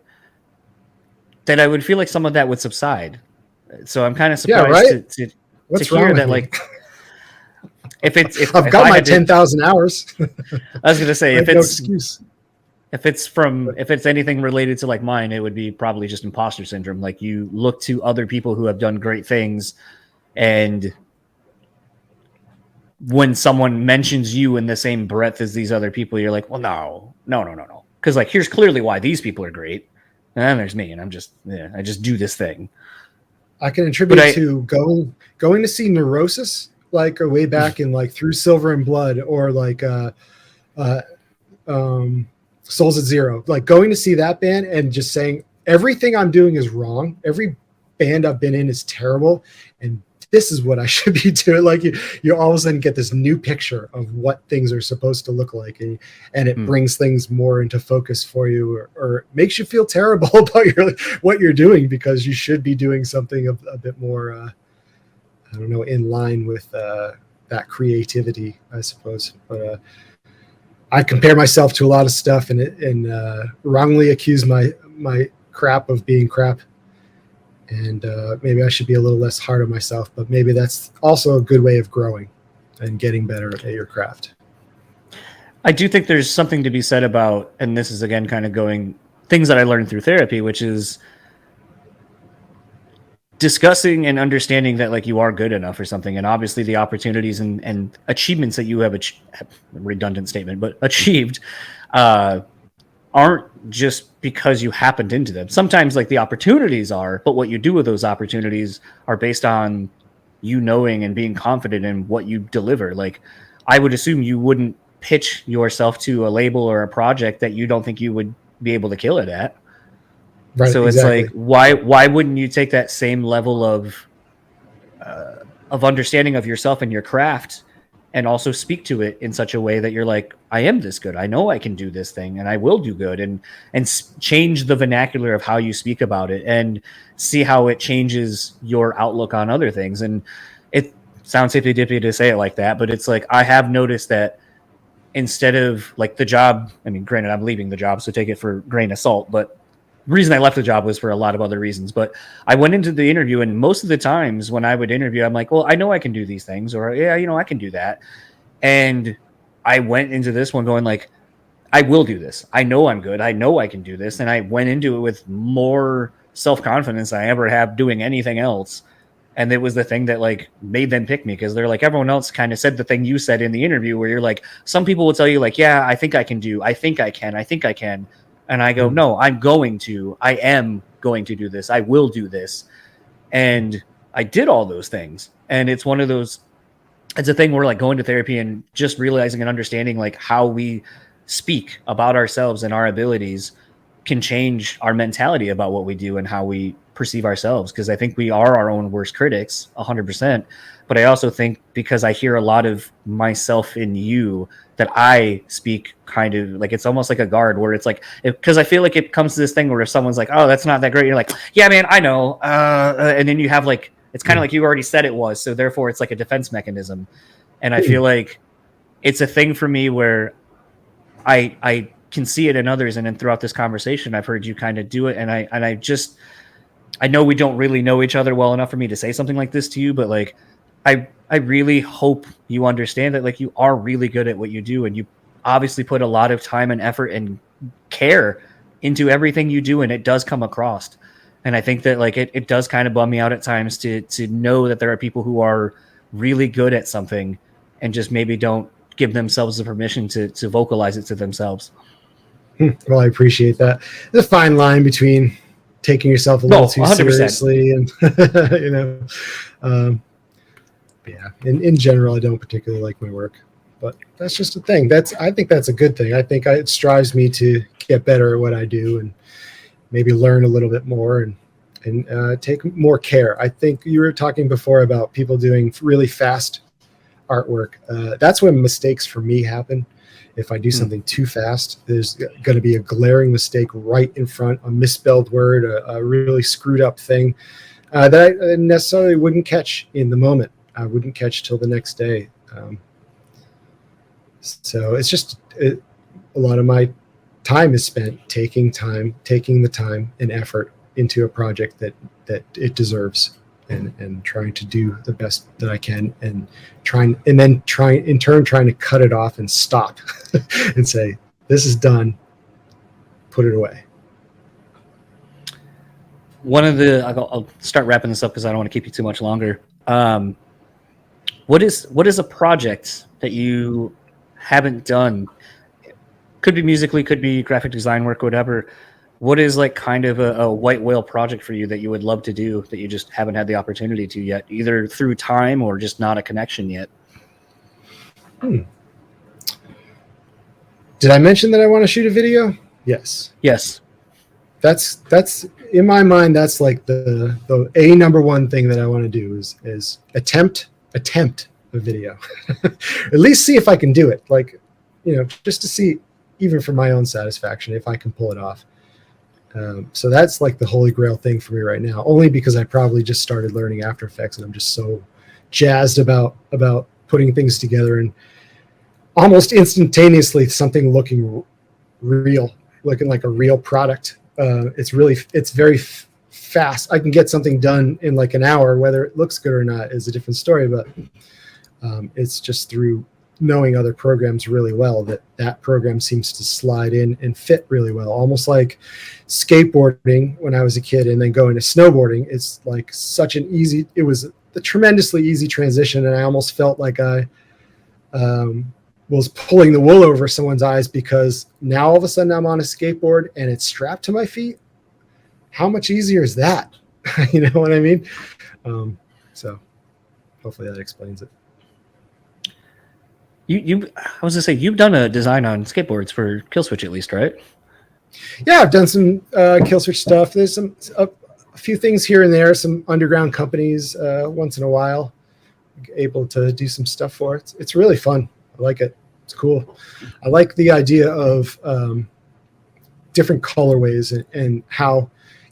that I would feel like some of that would subside. So I'm kind of surprised to What's hear wrong that, with like, if I've got my 10,000 hours. I was gonna say, if no excuse. if it's anything related to like mine, it would be probably just imposter syndrome. Like, you look to other people who have done great things, and when someone mentions you in the same breath as these other people, you're like, well, no. Because like, here's clearly why these people are great. And then there's me, and I just do this thing. I can attribute to going to see Neurosis, like way back in like Through Silver and Blood, or like Souls at Zero. Like going to see that band and just saying everything I'm doing is wrong. Every band I've been in is terrible, and this is what I should be doing. Like you all of a sudden get this new picture of what things are supposed to look like, and it brings things more into focus for you, or makes you feel terrible about what you're doing, because you should be doing something a bit more, I don't know, in line with that creativity, I suppose. But I compare myself to a lot of stuff and wrongly accuse my crap of being crap. And maybe I should be a little less hard on myself, but maybe that's also a good way of growing and getting better at your craft. I do think there's something to be said about, and this is again kind of going things that I learned through therapy, which is discussing and understanding that like you are good enough or something, and obviously the opportunities and achievements that you have redundant statement, but achieved aren't just because you happened into them. Sometimes like the opportunities are, but what you do with those opportunities are based on you knowing and being confident in what you deliver. Like, I would assume you wouldn't pitch yourself to a label or a project that you don't think you would be able to kill it at. Right, so exactly. It's like, why wouldn't you take that same level of understanding of yourself and your craft, and also speak to it in such a way that you're like, I am this good. I know I can do this thing, and I will do good, and change the vernacular of how you speak about it, and see how it changes your outlook on other things. And it sounds hippy-dippy to say it like that, but it's like, I have noticed that instead of like the job, I mean, granted, I'm leaving the job, so take it for a grain of salt, but the reason I left the job was for a lot of other reasons. But I went into the interview, and most of the times when I would interview, I'm like, well, I know I can do these things, or yeah, I can do that. And I went into this one going like, I will do this. I know I'm good. I know I can do this. And I went into it with more self-confidence than I ever have doing anything else. And it was the thing that like made them pick me, because they're like, everyone else kind of said the thing you said in the interview, where you're like, some people will tell you like, yeah, I think I can do, I think I can. And I go, no, I am going to do this. I will do this. And I did all those things. And it's one of those, it's a thing where like going to therapy and just realizing and understanding like how we speak about ourselves and our abilities can change our mentality about what we do and how we perceive ourselves. Because I think we are our own worst critics 100%. But I also think, because I hear a lot of myself in you, that I speak kind of like, it's almost like a guard, where it's like, because I feel like it comes to this thing where if someone's like, oh, that's not that great, you're like, yeah, man, I know. And then you have like, it's kind of like you already said it was. So therefore it's like a defense mechanism. And I feel like it's a thing for me where I can see it in others, and then throughout this conversation, I've heard you kind of do it, and I know we don't really know each other well enough for me to say something like this to you, but like, I really hope you understand that like you are really good at what you do, and you obviously put a lot of time and effort and care into everything you do, and it does come across. And I think that like it does kind of bum me out at times to know that there are people who are really good at something and just maybe don't give themselves the permission to vocalize it to themselves. Well, I appreciate that. There's a fine line between taking yourself a little too 100%. seriously and, you know, yeah, in general, I don't particularly like my work, but that's just a thing. I think that's a good thing. I think it strives me to get better at what I do and maybe learn a little bit more and take more care. I think you were talking before about people doing really fast artwork. That's when mistakes for me happen. If I do something too fast, there's going to be a glaring mistake right in front, a misspelled word, a really screwed up thing that I necessarily wouldn't catch in the moment. I wouldn't catch till the next day. So it's just a lot of my time is spent taking the time and effort into a project that it deserves, and trying to do the best that I can, and trying to cut it off and stop and say, this is done, put it away. I'll start wrapping this up because I don't want to keep you too much longer. What is a project that you haven't done? Could be musically, could be graphic design work, whatever. What is like kind of a white whale project for you that you would love to do that you just haven't had the opportunity to yet, either through time or just not a connection yet? Did I mention that I want to shoot a video? Yes. That's in my mind. That's like the number one thing that I want to do is attempt a video. At least see if I can do it. Like, you know, just to see, even for my own satisfaction, if I can pull it off. So that's like the holy grail thing for me right now, only because I probably just started learning After Effects and I'm just so jazzed about putting things together, and almost instantaneously something looking real, looking like a real product. It's very fast. I can get something done in like an hour. Whether it looks good or not is a different story, but it's just through knowing other programs really well that program seems to slide in and fit really well. Almost like skateboarding when I was a kid and then going to snowboarding. It's like it was a tremendously easy transition, and I almost felt like I was pulling the wool over someone's eyes, because now all of a sudden I'm on a skateboard and it's strapped to my feet. How much easier is that? You know what I mean? So hopefully that explains it. I was gonna say, you've done a design on skateboards for Killswitch at least, right? Yeah, I've done some Killswitch stuff. There's a few things here and there, some underground companies once in a while, able to do some stuff for it. It's really fun. I like it. It's cool. I like the idea of different colorways and how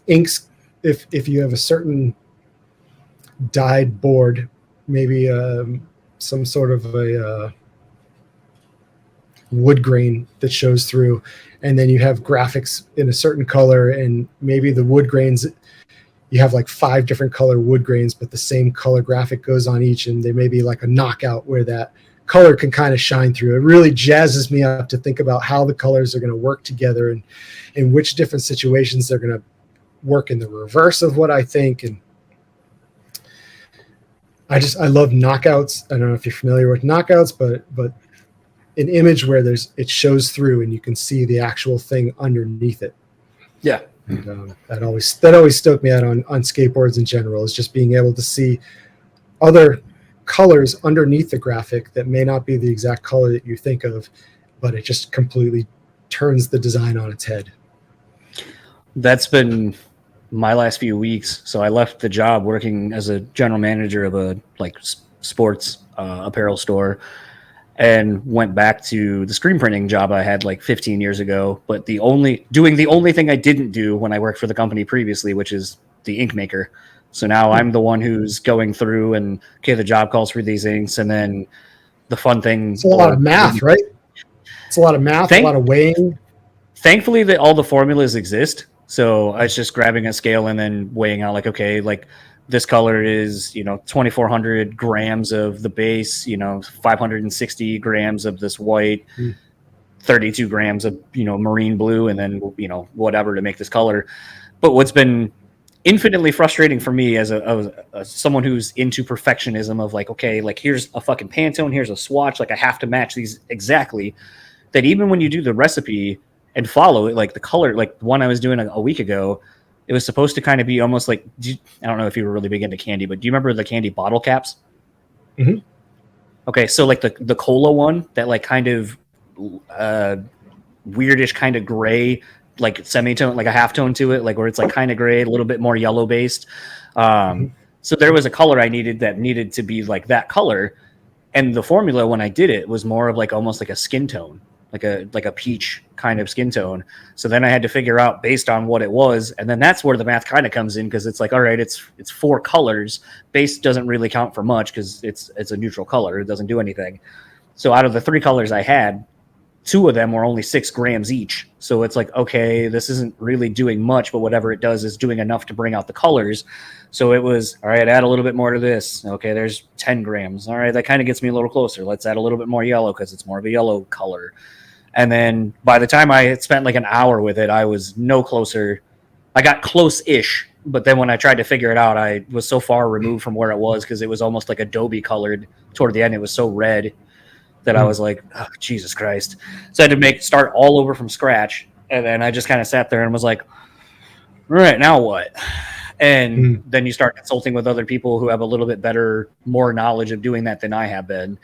inks, if you have a certain dyed board, maybe some sort of a wood grain that shows through, and then you have graphics in a certain color, and maybe the wood grains, you have like 5 different color wood grains, but the same color graphic goes on each, and there may be like a knockout where that color can kind of shine through. It really jazzes me up to think about how the colors are going to work together, and in which different situations they're going to work in the reverse of what I think. And I love knockouts. I don't know if you're familiar with knockouts, but an image where it shows through and you can see the actual thing underneath it. Yeah. And that always stoked me out on skateboards in general, is just being able to see other colors underneath the graphic that may not be the exact color that you think of, but it just completely turns the design on its head. That's been my last few weeks. So I left the job working as a general manager of a sports apparel store, and went back to the screen printing job I had like 15 years ago. But the only thing I didn't do when I worked for the company previously, which is the ink maker. So now I'm the one who's going through and, okay, the job calls for these inks. And then the fun thing. It's a lot of math, right? It's a lot of math, a lot of weighing. thankfully that all the formulas exist. So I was just grabbing a scale and then weighing out like, okay, like this color is, 2,400 grams of the base, 560 grams of this white, 32 grams of, marine blue, and then, whatever to make this color. But what's been infinitely frustrating for me as someone who's into perfectionism of like, okay, like here's a fucking Pantone, here's a swatch, like I have to match these exactly, that even when you do the recipe and follow it, like the color, like the one I was doing a week ago, it was supposed to kind of be almost like, I don't know if you were really big into candy, but do you remember the candy bottle caps? Mm-hmm. Okay, so like the cola one, that like kind of weirdish kind of gray, like semitone, like a half tone to it, like where it's like kind of gray, a little bit more yellow based. So there was a color I needed to be like that color, and the formula when I did it was more of like almost like a skin tone, like a peach kind of skin tone. So then I had to figure out based on what it was, and then that's where the math kind of comes in, because it's like, all right, it's 4 colors. Base doesn't really count for much because it's a neutral color. It doesn't do anything. So out of the 3 colors I had, 2 of them were only 6 grams each. So it's like, okay, this isn't really doing much, but whatever it does is doing enough to bring out the colors. So it was, all right, add a little bit more to this. Okay, there's 10 grams. All right, that kind of gets me a little closer. Let's add a little bit more yellow because it's more of a yellow color. And then by the time I had spent like an hour with it, I was no closer. I got close-ish, but then when I tried to figure it out, I was so far removed from where it was because it was almost like Adobe colored toward the end. It was so red that I was like, oh, Jesus Christ. So I had to start all over from scratch. And then I just kind of sat there and was like, all right, now what? And then you start consulting with other people who have a little bit better, more knowledge of doing that than I have been.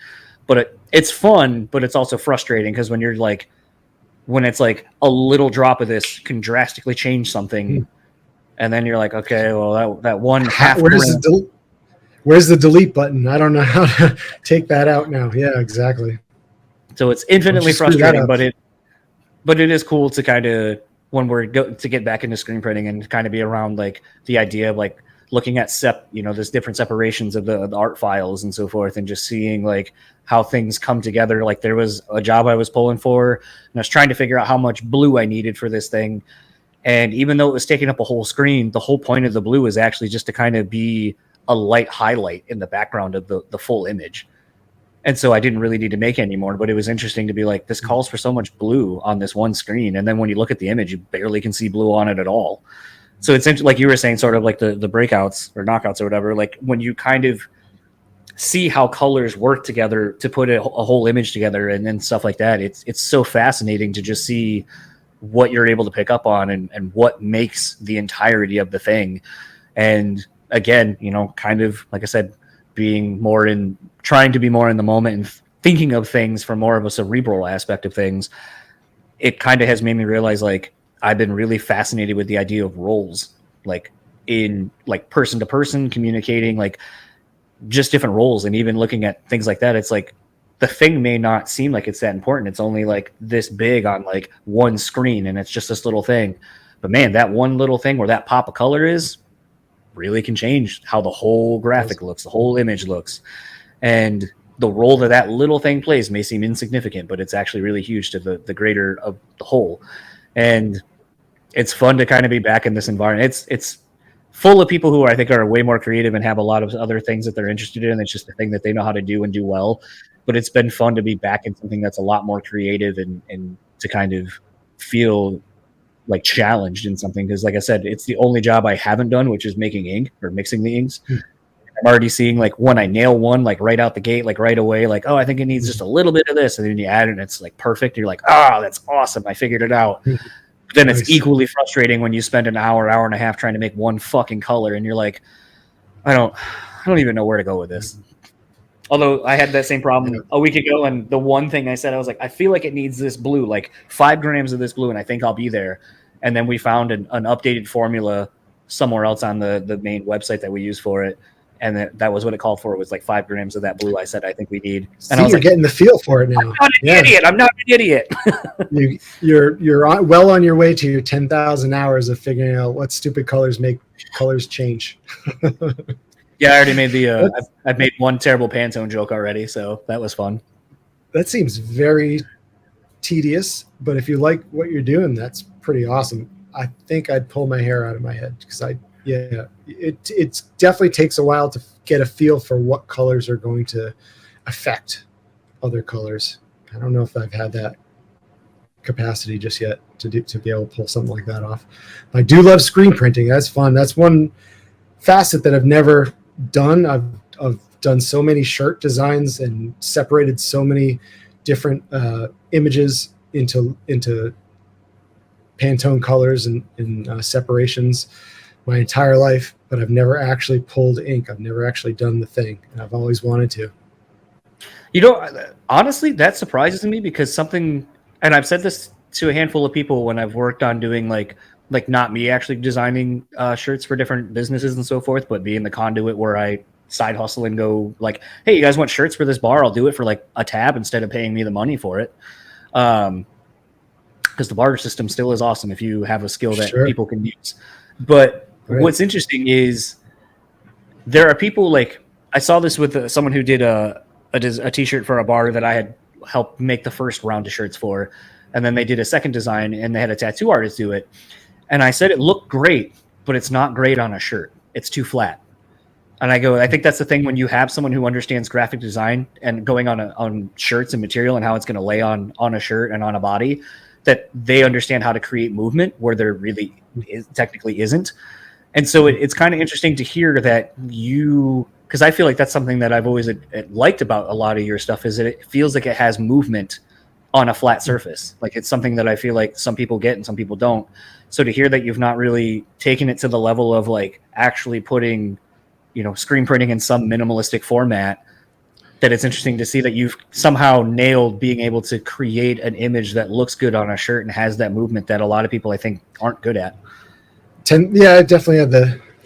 But it's fun, but it's also frustrating because when it's like a little drop of this can drastically change something. And then you're like, okay, well, that one half. Where's the delete button? I don't know how to take that out now. Yeah, exactly. So it's infinitely frustrating, but it is cool to kind of, when we're to get back into screen printing and kind of be around like the idea of like looking at there's different separations of the art files and so forth, and just seeing like how things come together. Like there was a job I was pulling for, and I was trying to figure out how much blue I needed for this thing. And even though it was taking up a whole screen, the whole point of the blue is actually just to kind of be a light highlight in the background of the full image. And so I didn't really need to make any more, but it was interesting to be like, this calls for so much blue on this one screen. And then when you look at the image, you barely can see blue on it at all. So it's like you were saying, sort of like the breakouts or knockouts or whatever, like when you kind of see how colors work together to put a whole image together and then stuff like that. It's so fascinating to just see what you're able to pick up on and what makes the entirety of the thing. And again, kind of like I said, trying to be more in the moment and thinking of things from more of a cerebral aspect of things, it kind of has made me realize like I've been really fascinated with the idea of roles, like in like person to person communicating, like just different roles. And even looking at things like that, it's like the thing may not seem like it's that important. It's only like this big on like one screen and it's just this little thing. But man, that one little thing where that pop of color is really can change how the whole graphic looks, the whole image looks. And the role that little thing plays may seem insignificant, but it's actually really huge to the greater of the whole. And it's fun to kind of be back in this environment. It's full of people who I think are way more creative and have a lot of other things that they're interested in. It's just a thing that they know how to do and do well. But it's been fun to be back in something that's a lot more creative and to kind of feel like challenged in something. Because like I said, it's the only job I haven't done, which is making ink or mixing the inks. I'm already seeing like when I nail one, like right out the gate, like right away, like, oh, I think it needs just a little bit of this. And then you add it and it's like perfect. You're like, oh, that's awesome. I figured it out. Then it's equally frustrating when you spend an hour and a half trying to make one fucking color. And you're like, I don't even know where to go with this. Although I had that same problem a week ago. And the one thing I said, I was like, I feel like it needs this blue, like 5 grams of this blue. And I think I'll be there. And then we found an updated formula somewhere else on the main website that we use for it. And that was what it called for. It was like 5 grams of that blue I said I think we need. And I was you're like, getting the feel for it now. I'm not an idiot. You're well on your way to your 10,000 hours of figuring out what stupid colors make colors change. Yeah, I already made I've made one terrible Pantone joke already, so that was fun. That seems very tedious, but if you like what you're doing, that's pretty awesome. I think I'd pull my hair out of my head because it definitely takes a while to get a feel for what colors are going to affect other colors. I don't know if I've had that capacity just yet to be able to pull something like that off. I do love screen printing. That's fun. That's one facet that I've never done. I've done so many shirt designs and separated so many different images into Pantone colors and separations my entire life, but I've never actually pulled ink. I've never actually done the thing, and I've always wanted to. You know, honestly, that surprises me because something, and I've said this to a handful of people when I've worked on doing like not me actually designing shirts for different businesses and so forth, but being the conduit where I side hustle and go like, hey, you guys want shirts for this bar? I'll do it for like a tab instead of paying me the money for it. Because the barter system still is awesome if you have a skill that people can use. But what's interesting is there are people like, I saw this with someone who did a t-shirt for a bar that I had helped make the first round of shirts for. And then they did a second design and they had a tattoo artist do it. And I said, it looked great, but it's not great on a shirt. It's too flat. And I go, I think that's the thing when you have someone who understands graphic design and going on shirts and material and how it's going to lay on a shirt and on a body, that they understand how to create movement where there really technically isn't. And so it's kind of interesting to hear that because I feel like that's something that I've always liked about a lot of your stuff is that it feels like it has movement on a flat surface. Like it's something that I feel like some people get and some people don't. So to hear that you've not really taken it to the level of like actually putting, screen printing in some minimalistic format, that it's interesting to see that you've somehow nailed being able to create an image that looks good on a shirt and has that movement that a lot of people I think aren't good at. I definitely had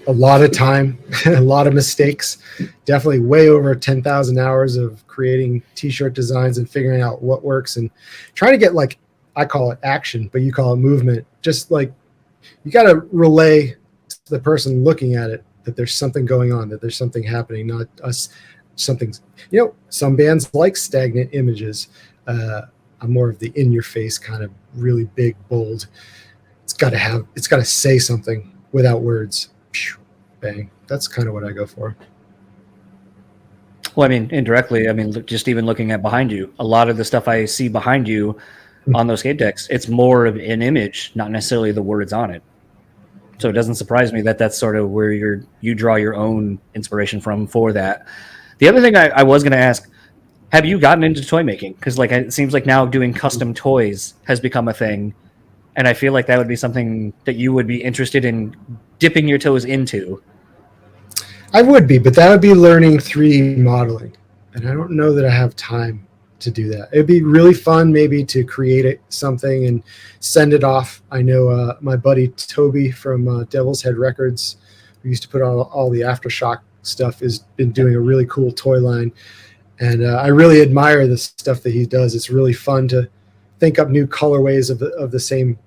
a lot of time, a lot of mistakes, definitely way over 10,000 hours of creating t-shirt designs and figuring out what works and trying to get like, I call it action, but you call it movement. Just like you got to relay to the person looking at it that there's something going on, that there's something happening, not us. Something's, some bands like stagnant images. I'm more of the in your face kind of really big, bold. It's got to say something without words. Bang. That's kind of what I go for. Well, I mean, indirectly, just even looking at behind you, a lot of the stuff I see behind you on those skate decks, it's more of an image, not necessarily the words on it. So it doesn't surprise me that that's sort of where you draw your own inspiration from for that. The other thing I was going to ask, have you gotten into toy making? Because like it seems like now doing custom toys has become a thing. And I feel like that would be something that you would be interested in dipping your toes into. I would be, but that would be learning 3D modeling. And I don't know that I have time to do that. It'd be really fun maybe to create something and send it off. I know my buddy Toby from Devil's Head Records, who used to put on all the Aftershock stuff, has been doing a really cool toy line. And I really admire the stuff that he does. It's really fun to think up new colorways of the same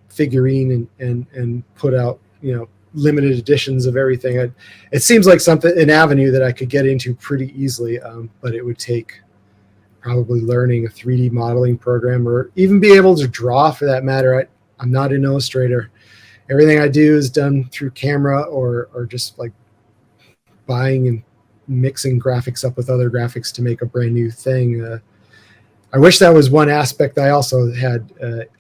figurine and put out, limited editions of everything. It seems like an avenue that I could get into pretty easily, but it would take probably learning a 3D modeling program or even be able to draw for that matter. I'm not an illustrator. Everything I do is done through camera or just like buying and mixing graphics up with other graphics to make a brand new thing. I wish that was one aspect I also had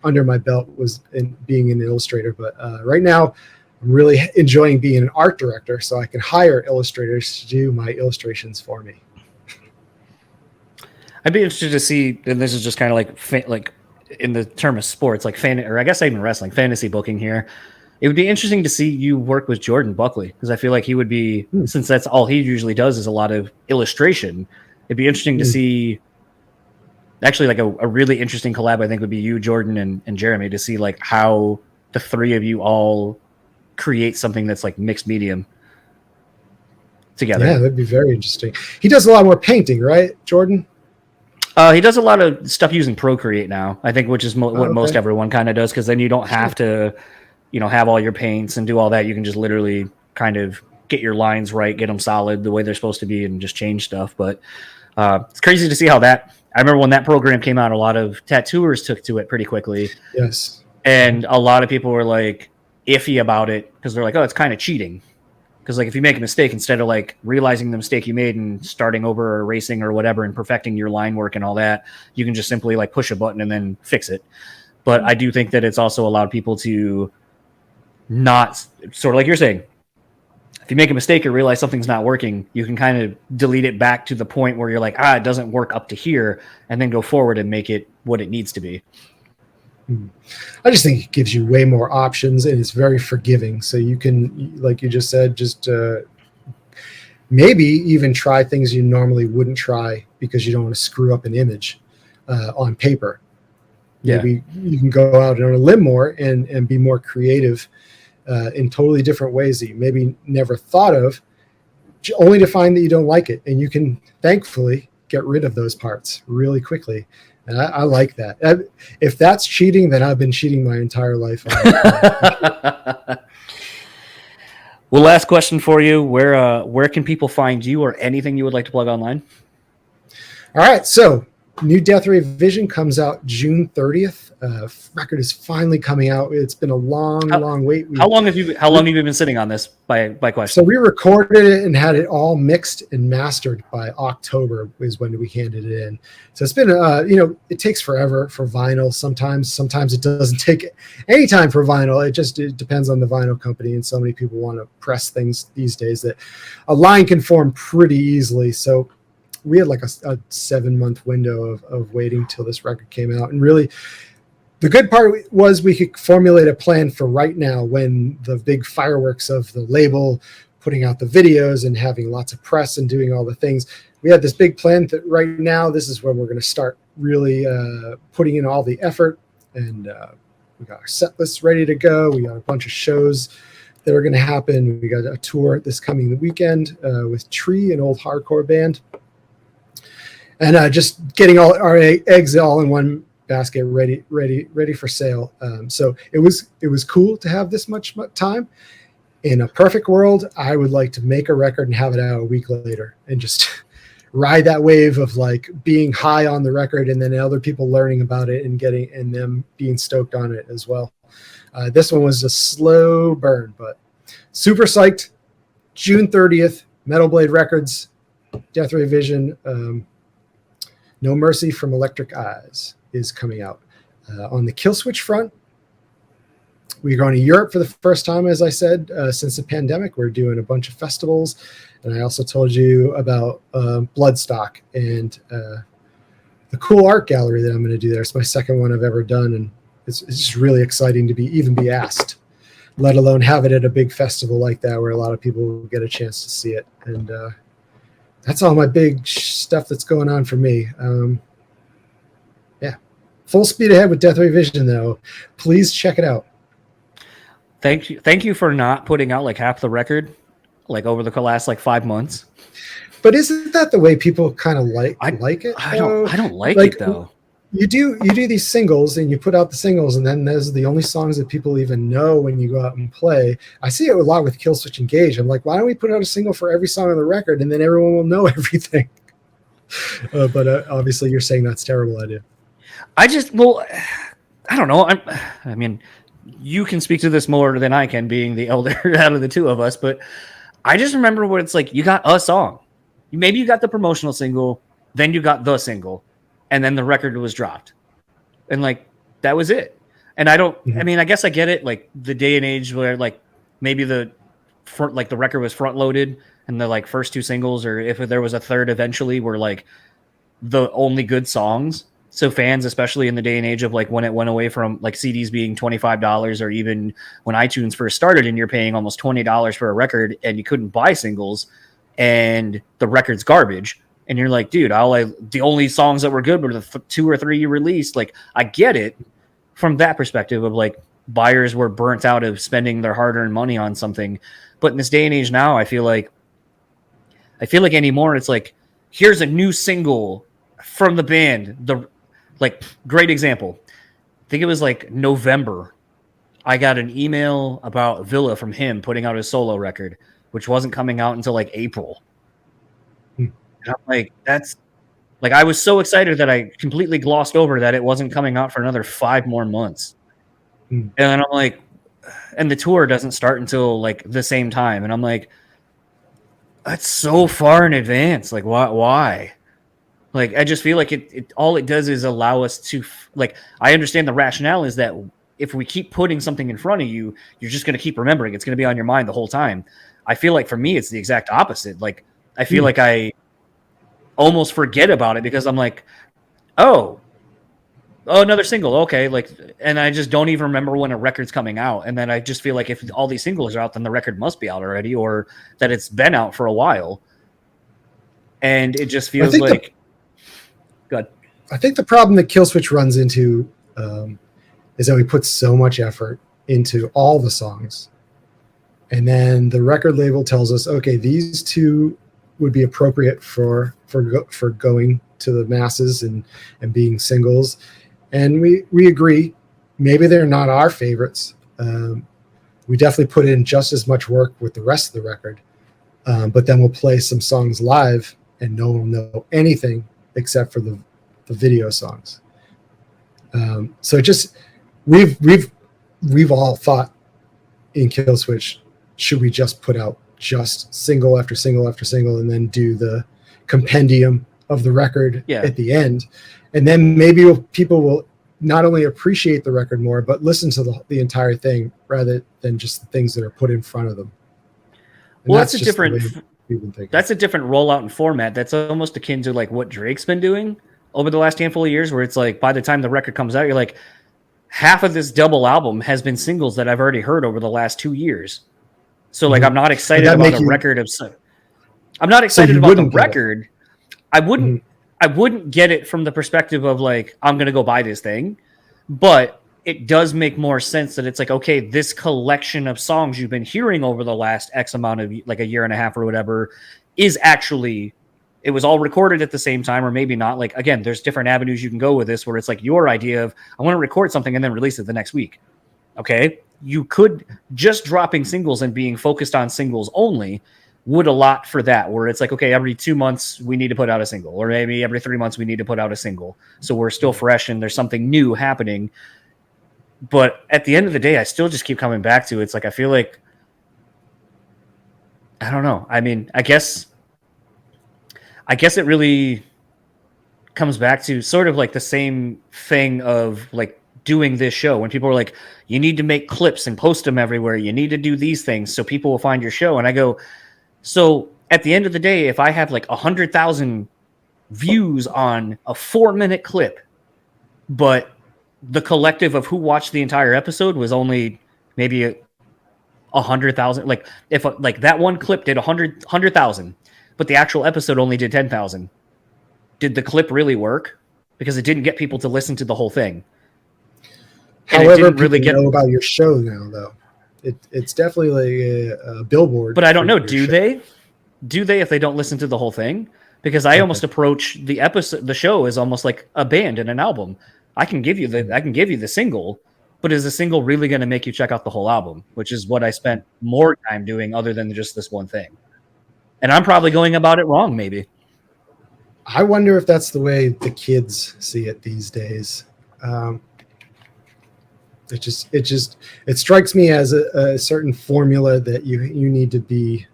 under my belt was in being an illustrator. But right now, I'm really enjoying being an art director, so I can hire illustrators to do my illustrations for me. I'd be interested to see, and this is just kind of like in the term of sports, like or I guess even wrestling, fantasy booking here. It would be interesting to see you work with Jordan Buckley because I feel like he would be, since that's all he usually does is a lot of illustration. It'd be interesting to see. Actually, like a really interesting collab, I think, would be you, Jordan, and Jeremy to see like how the three of you all create something that's like mixed medium together. Yeah, that'd be very interesting. He does a lot more painting, right, Jordan? He does a lot of stuff using Procreate now, I think, which is what most everyone kind of does, because then you don't have to, have all your paints and do all that. You can just literally kind of get your lines right, get them solid the way they're supposed to be, and just change stuff. But it's crazy to see how that I remember when that program came out, a lot of tattooers took to it pretty quickly. Yes. And a lot of people were like iffy about it because they're like, oh, it's kind of cheating. Because like if you make a mistake, instead of like realizing the mistake you made and starting over or erasing or whatever and perfecting your line work and all that, you can just simply like push a button and then fix it. But I do think that it's also allowed people to not, sort of like you're saying, if you make a mistake or realize something's not working, you can kind of delete it back to the point where you're like, it doesn't work up to here, and then go forward and make it what it needs to be. I just think it gives you way more options, and it's very forgiving. So you can, like you just said, just maybe even try things you normally wouldn't try because you don't want to screw up an image on paper. Yeah. Maybe you can go out on a limb more and be more creative in totally different ways that you maybe never thought of, only to find that you don't like it. And you can thankfully get rid of those parts really quickly. And I like that. If that's cheating, then I've been cheating my entire life. Well, last question for you. Where can people find you or anything you would like to plug online? All right. So new Death Ray Vision comes out June 30th. Record is finally coming out. It's been a long wait. How long have you been sitting on this by question? So we recorded it and had it all mixed and mastered by October is when we handed it in. So it's been, it takes forever for vinyl. Sometimes it doesn't take any time for vinyl. It depends on the vinyl company. And so many people want to press things these days that a line can form pretty easily. So we had like a 7-month window of waiting till this record came out. And really, the good part was we could formulate a plan for right now when the big fireworks of the label, putting out the videos and having lots of press and doing all the things. We had this big plan that right now, this is when we're going to start really putting in all the effort. And we got our set list ready to go. We got a bunch of shows that are going to happen. We got a tour this coming weekend with Tree, an old hardcore band. And just getting all our eggs all in one basket, ready for sale. So it was cool to have this much time. In a perfect world, I would like to make a record and have it out a week later and just ride that wave of like being high on the record and then other people learning about it and them being stoked on it as well. This one was a slow burn, but super psyched. June 30th, Metal Blade Records, Death Ray Vision. No Mercy from Electric Eyes is coming out. On the Killswitch front, we're going to Europe for the first time, as I said, since the pandemic. We're doing a bunch of festivals. And I also told you about Bloodstock and the cool art gallery that I'm going to do there. It's my second one I've ever done. And it's just really exciting to be asked, let alone have it at a big festival like that where a lot of people will get a chance to see it. And that's all my big stuff that's going on for me. Full speed ahead with Death Ray Vision, though. Please check it out. Thank you for not putting out like half the record, like over the last like 5 months. But isn't that the way people kind of like it? I don't like it though. You do these singles and you put out the singles, and then those are the only songs that people even know when you go out and play. I see it a lot with Killswitch Engage. I'm like, why don't we put out a single for every song on the record, and then everyone will know everything? But obviously, you're saying that's a terrible idea. I don't know. I mean, you can speak to this more than I can, being the elder out of the two of us. But I just remember where it's like you got a song, maybe you got the promotional single, then you got the single. And then the record was dropped. And like, that was it. And I mean, I guess I get it. Like the day and age where like maybe the record was front loaded and the like first two singles, or if there was a third eventually, were like the only good songs. So fans, especially in the day and age of like when it went away from like CDs being $25, or even when iTunes first started and you're paying almost $20 for a record and you couldn't buy singles and the record's garbage. And you're like, dude, the only songs that were good were the 2 or 3 you released. Like, I get it from that perspective of like buyers were burnt out of spending their hard-earned money on something. But in this day and age now, I feel like anymore, it's like, here's a new single from the band. Great example. I think it was like November. I got an email about Villa from him putting out his solo record, which wasn't coming out until like April. And I'm like, Like, I was so excited that I completely glossed over that it wasn't coming out for another 5 more months. Mm. And I'm like, and the tour doesn't start until like the same time. And I'm like, that's so far in advance. Like, why? Like, I just feel like it all it does is allow us to, like, I understand the rationale is that if we keep putting something in front of you, you're just going to keep remembering. It's going to be on your mind the whole time. I feel like for me, it's the exact opposite. Like, I feel like I almost forget about it because I'm like, oh, another single. Okay. Like, and I just don't even remember when a record's coming out. And then I just feel like if all these singles are out, then the record must be out already, or that it's been out for a while. And it just feels like, good. I think the problem that Killswitch runs into is that we put so much effort into all the songs. And then the record label tells us, okay, these two would be appropriate for going to the masses and being singles. And we agree. Maybe they're not our favorites. We definitely put in just as much work with the rest of the record. But then we'll play some songs live and no one will know anything except for the video songs. So it just, we've all thought in Killswitch, should we just put out just single after single after single and then do the compendium of the record at the end? And then maybe people will not only appreciate the record more, but listen to the entire thing rather than just the things that are put in front of them. And well, that's a different rollout and format. That's almost akin to like what Drake's been doing over the last handful of years, where it's like by the time the record comes out, you're like, half of this double album has been singles that I've already heard over the last 2 years. So like, I'm not excited about a record of. I'm not excited about the record. I wouldn't get it from the perspective of like, I'm going to go buy this thing, but it does make more sense that it's like, okay, this collection of songs you've been hearing over the last X amount of like a year and a half or whatever is actually, it was all recorded at the same time, or maybe not. Like, again, there's different avenues you can go with this where it's like your idea of, I want to record something and then release it the next week. Okay. You could just dropping singles and being focused on singles only would allot for that, where it's like, okay, every 2 months we need to put out a single, or maybe every 3 months we need to put out a single. So we're still fresh and there's something new happening. But at the end of the day, I still just keep coming back to, it's like, I feel like, I don't know. I mean, I guess it really comes back to sort of like the same thing of like doing this show when people are like, you need to make clips and post them everywhere. You need to do these things so people will find your show. And I go, so at the end of the day, if I have like 100,000 views on a 4-minute clip, but the collective of who watched the entire episode was only maybe 100,000, like if like that one clip did 100,000, but the actual episode only did 10,000. Did the clip really work? Because it didn't get people to listen to the whole thing. And however, people really know about your show now, though. It's definitely like a billboard. But I don't know. Do they if they don't listen to the whole thing? Because I almost approach the show as almost like a band and an album. I can give you the single, but is the single really going to make you check out the whole album? Which is what I spent more time doing, other than just this one thing. And I'm probably going about it wrong, maybe. I wonder if that's the way the kids see it these days. It strikes me as a certain formula that you need to be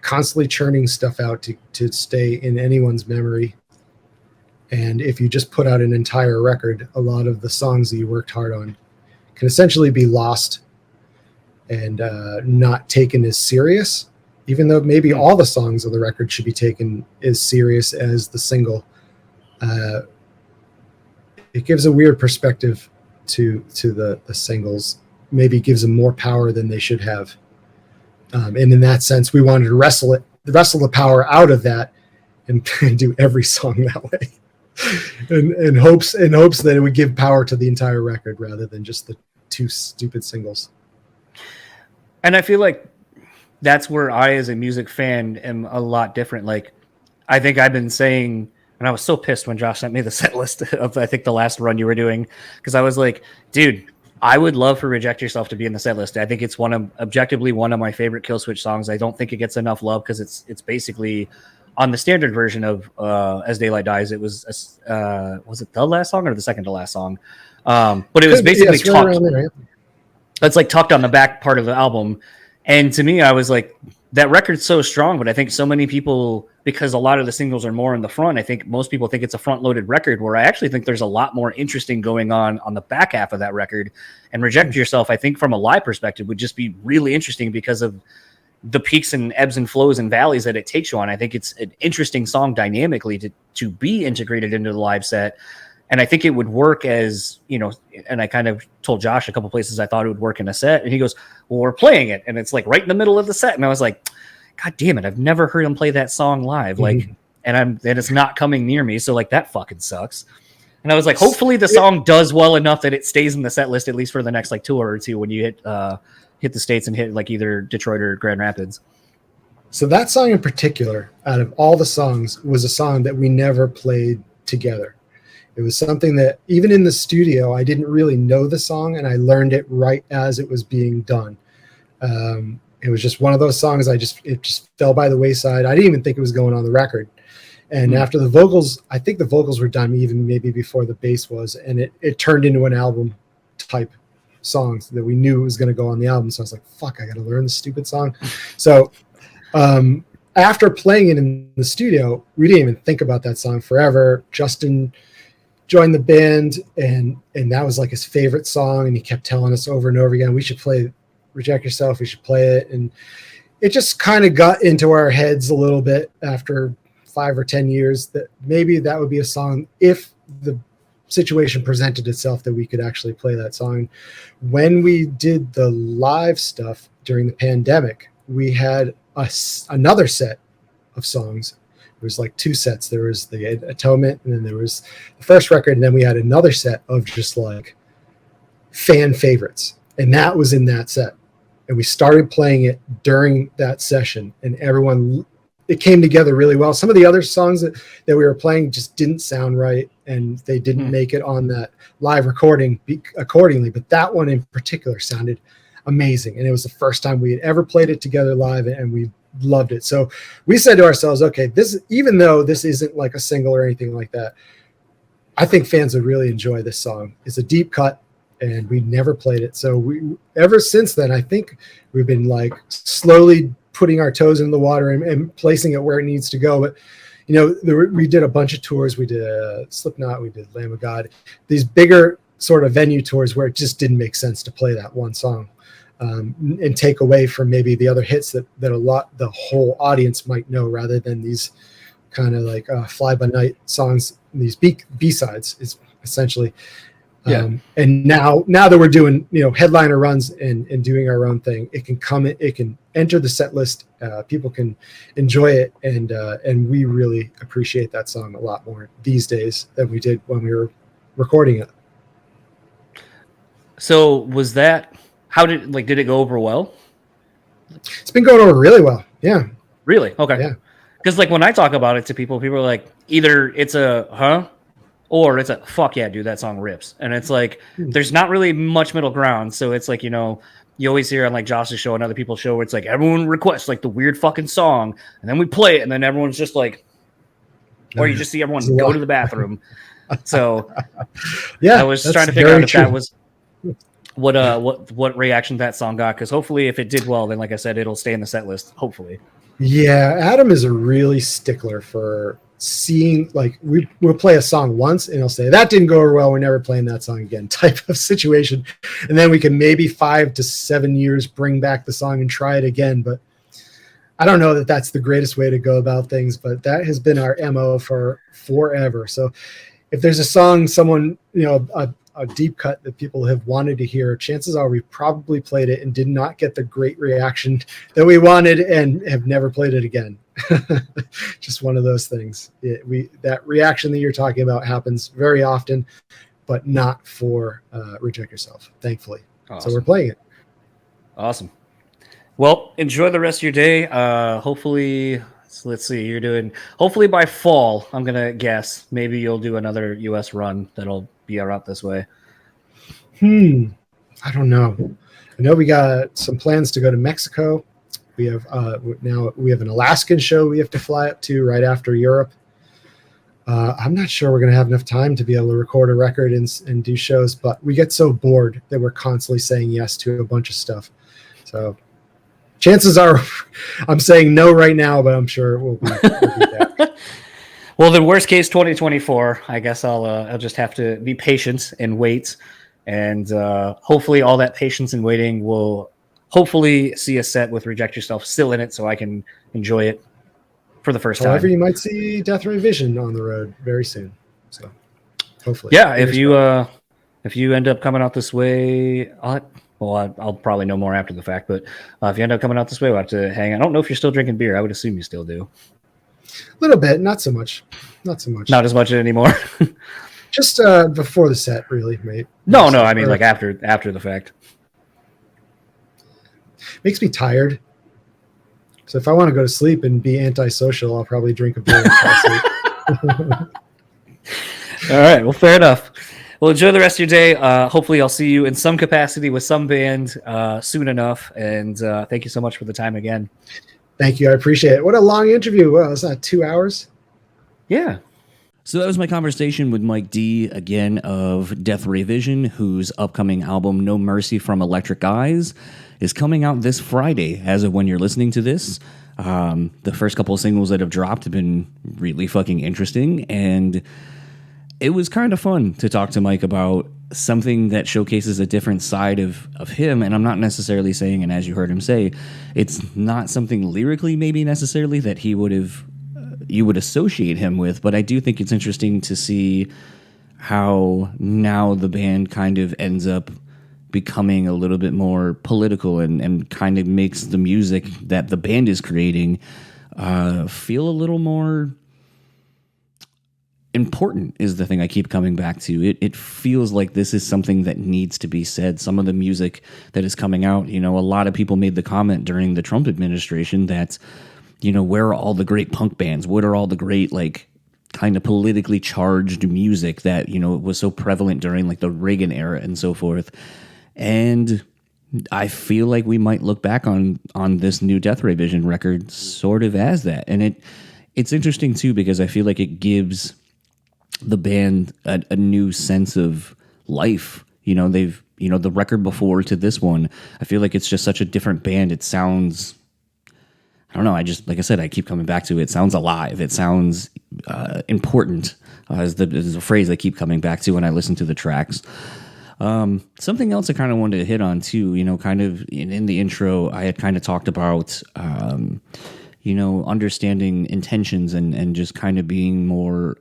constantly churning stuff out to stay in anyone's memory. And if you just put out an entire record, a lot of the songs that you worked hard on can essentially be lost and not taken as serious, even though maybe all the songs of the record should be taken as serious as the single. It gives a weird perspective to the singles, maybe gives them more power than they should have. And in that sense, we wanted to wrestle the power out of that and do every song that way. in hopes that it would give power to the entire record rather than just the 2 stupid singles. And I feel like that's where I, as a music fan, am a lot different. Like, I think I've been saying, and I was so pissed when Josh sent me the set list of, I think, the last run you were doing, because I was like, dude, I would love for Reject Yourself to be in the set list. I think it's objectively one of my favorite Killswitch songs. I don't think it gets enough love because it's basically on the standard version of As Daylight Dies, it was it the last song or the second to last song? But it was basically yes, right around there, yeah. It's like tucked on the back part of the album. And to me, I was like, that record's so strong, but I think so many people, because a lot of the singles are more in the front, I think most people think it's a front-loaded record, where I actually think there's a lot more interesting going on the back half of that record. And Reject Yourself, I think from a live perspective, would just be really interesting because of the peaks and ebbs and flows and valleys that it takes you on. I think it's an interesting song dynamically to be integrated into the live set. And I think it would work as, you know, and I kind of told Josh a couple places I thought it would work in a set. And he goes, well, we're playing it. And it's like right in the middle of the set. And I was like, God damn it. I've never heard him play that song live. Like, and it's not coming near me. So like, that fucking sucks. And I was like, hopefully the song does well enough that it stays in the set list, at least for the next like tour or two, when you hit the States and hit like either Detroit or Grand Rapids. So that song in particular, out of all the songs, was a song that we never played together. It was something that even in the studio, I didn't really know the song, and I learned it right as it was being done. It was just one of those songs it just fell by the wayside. I didn't even think it was going on the record. And after the vocals, I think the vocals were done even maybe before the bass was, and it turned into an album type songs that we knew was going to go on the album. So I was like, fuck, I got to learn this stupid song. So after playing it in the studio, we didn't even think about that song forever. Justin joined the band, and that was like his favorite song, and he kept telling us over and over again, we should play Reject Yourself, we should play it. And it just kind of got into our heads a little bit after 5 or 10 years that maybe that would be a song if the situation presented itself that we could actually play that song. When we did the live stuff during the pandemic, we had another set of songs. There was like 2 sets. There was the Atonement, and then there was the first record, and then we had another set of just like fan favorites, and that was in that set. And we started playing it during that session, and it came together really well. Some of the other songs that we were playing just didn't sound right, and they didn't make it on that live recording accordingly. But that one in particular sounded amazing, and it was the first time we had ever played it together live, and we loved it. So we said to ourselves, okay, even though this isn't like a single or anything like that, I think fans would really enjoy this song. It's a deep cut, and we never played it. So ever since then, I think we've been like slowly putting our toes in the water and placing it where it needs to go. But you know, we did a bunch of tours. We did Slipknot, we did Lamb of God, these bigger sort of venue tours where it just didn't make sense to play that one song. And take away from maybe the other hits that the whole audience might know, rather than these kind of like fly by night songs, these B-sides is essentially. And now that we're doing, you know, headliner runs and doing our own thing, it can enter the set list. People can enjoy it, and we really appreciate that song a lot more these days than we did when we were recording it. So did it go over well? It's been going over really well. Yeah. Really? Okay. Yeah. Because like when I talk about it to people are like, either it's a huh, or it's a fuck yeah, dude, that song rips. And it's like, there's not really much middle ground. So it's like, you know, you always hear on like Josh's show and other people's show where it's like everyone requests like the weird fucking song, and then we play it, and then everyone's just like, or you just see everyone go to the bathroom. So yeah, I was trying to figure out if that was what reaction that song got, because hopefully if it did well, then like I said, it'll stay in the set list, hopefully. Yeah, Adam is a really stickler for seeing, like, we'll play a song once and he'll say that didn't go over well, we're never playing that song again, type of situation. And then we can maybe 5 to 7 years bring back the song and try it again. But I don't know that that's the greatest way to go about things, but that has been our MO for forever. So if there's a song, someone, you know, a deep cut that people have wanted to hear, chances are we probably played it and did not get the great reaction that we wanted and have never played it again. Just one of those things. That reaction that you're talking about happens very often, but not for Reject Yourself, thankfully. Awesome. So we're playing it. Awesome. Well, enjoy the rest of your day. Hopefully, let's see, you're doing, hopefully by fall, I'm going to guess, maybe you'll do another US run that'll be out this way. I don't know. I know we got some plans to go to Mexico We have now we have an Alaskan show we have to fly up to right after Europe. I'm not sure we're going to have enough time to be able to record a record and do shows, but we get so bored that we're constantly saying yes to a bunch of stuff. So chances are I'm saying no right now, but I'm sure we'll be back. Well, the worst case 2024, I guess I'll just have to be patient and wait. And hopefully all that patience and waiting will hopefully see a set with Reject Yourself still in it so I can enjoy it for the first However, time. you might see Death Ray Vision on the road very soon. So hopefully. Yeah, if you end up coming out this way, I'll probably know more after the fact, but if you end up coming out this way, we'll have to hang. I don't know if you're still drinking beer. I would assume you still do. A little bit, not so much. Not Not as much anymore. Just before the set, really, mate. No, I mean like after the fact. Makes me tired. So if I want to go to sleep and be antisocial, I'll probably drink a beer and fall asleep. All right, well, fair enough. Well, enjoy the rest of your day. Hopefully I'll see you in some capacity with some band soon enough. And thank you so much for the time again. Thank you. I appreciate it. What a long interview. Well, it's not 2 hours. Yeah. So that was my conversation with Mike D, again, of Death Ray Vision, whose upcoming album, No Mercy from Electric Eyes, is coming out this Friday, as of when you're listening to this. The first couple of singles that have dropped have been really fucking interesting, and it was kind of fun to talk to Mike about something that showcases a different side of him. And I'm not necessarily saying, and as you heard him say, it's not something lyrically maybe necessarily that he would have you would associate him with, but I do think it's interesting to see how now the band kind of ends up becoming a little bit more political and kind of makes the music that the band is creating feel a little more important is the thing I keep coming back to. It feels like this is something that needs to be said. Some of the music that is coming out, a lot of people made the comment during the Trump administration that, where are all the great punk bands? What are all the great, kind of politically charged music that, was so prevalent during, the Reagan era and so forth? And I feel like we might look back on this new Death Ray Vision record sort of as that. And it's interesting, too, because I feel like it gives the band a new sense of life. They've, the record before to this one, I feel like it's just such a different band. It sounds, I don't know, like I said, I keep coming back to it. It sounds alive. It sounds important, is a phrase I keep coming back to when I listen to the tracks. Something else I kind of wanted to hit on too, kind of in the intro, I had kind of talked about, understanding intentions and just kind of being more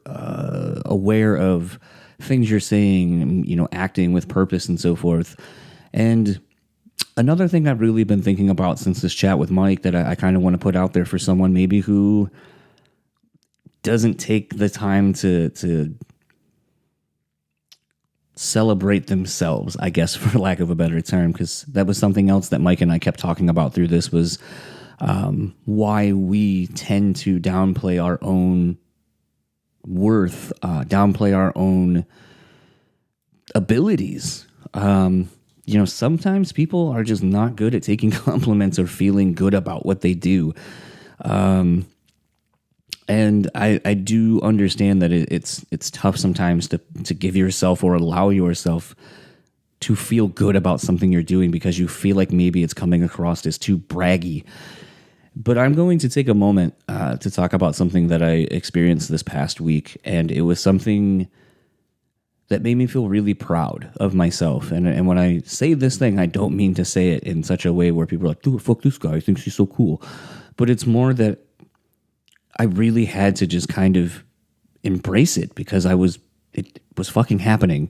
aware of things you're saying, acting with purpose and so forth. And another thing I've really been thinking about since this chat with Mike that I kind of want to put out there for someone maybe who doesn't take the time to celebrate themselves, I guess, for lack of a better term, because that was something else that Mike and I kept talking about through this was why we tend to downplay our own worth, downplay our own abilities. Sometimes people are just not good at taking compliments or feeling good about what they do. And I do understand that it's tough sometimes to give yourself or allow yourself to feel good about something you're doing because you feel like maybe it's coming across as too braggy. But I'm going to take a moment to talk about something that I experienced this past week, and it was something that made me feel really proud of myself. And when I say this thing, I don't mean to say it in such a way where people are like, dude, fuck this guy, he thinks he's so cool. But it's more that I really had to just kind of embrace it because it was fucking happening.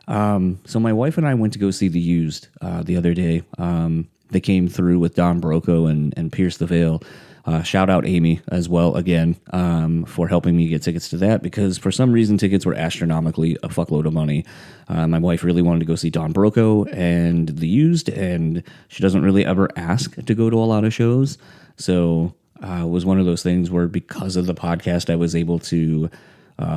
So my wife and I went to go see The Used the other day. They came through with Don Broco and Pierce the Veil. Shout out Amy as well again for helping me get tickets to that because for some reason tickets were astronomically a fuckload of money. My wife really wanted to go see Don Broco and The Used, and she doesn't really ever ask to go to a lot of shows. So it was one of those things where because of the podcast, I was able to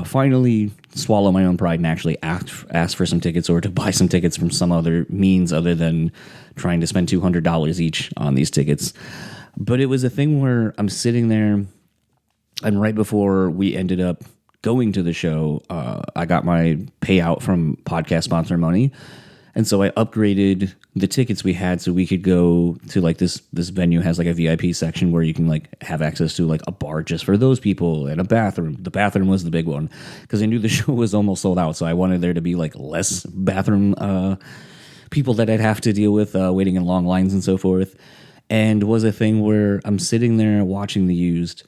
finally swallow my own pride and actually ask for some tickets or to buy some tickets from some other means other than trying to spend $200 each on these tickets. But it was a thing where I'm sitting there, and right before we ended up going to the show, I got my payout from podcast sponsor money. And so I upgraded the tickets we had so we could go to like this venue has like a VIP section where you can like have access to like a bar just for those people and a bathroom. The bathroom was the big one because I knew the show was almost sold out. So I wanted there to be like less bathroom people that I'd have to deal with waiting in long lines and so forth. And was a thing where I'm sitting there watching The Used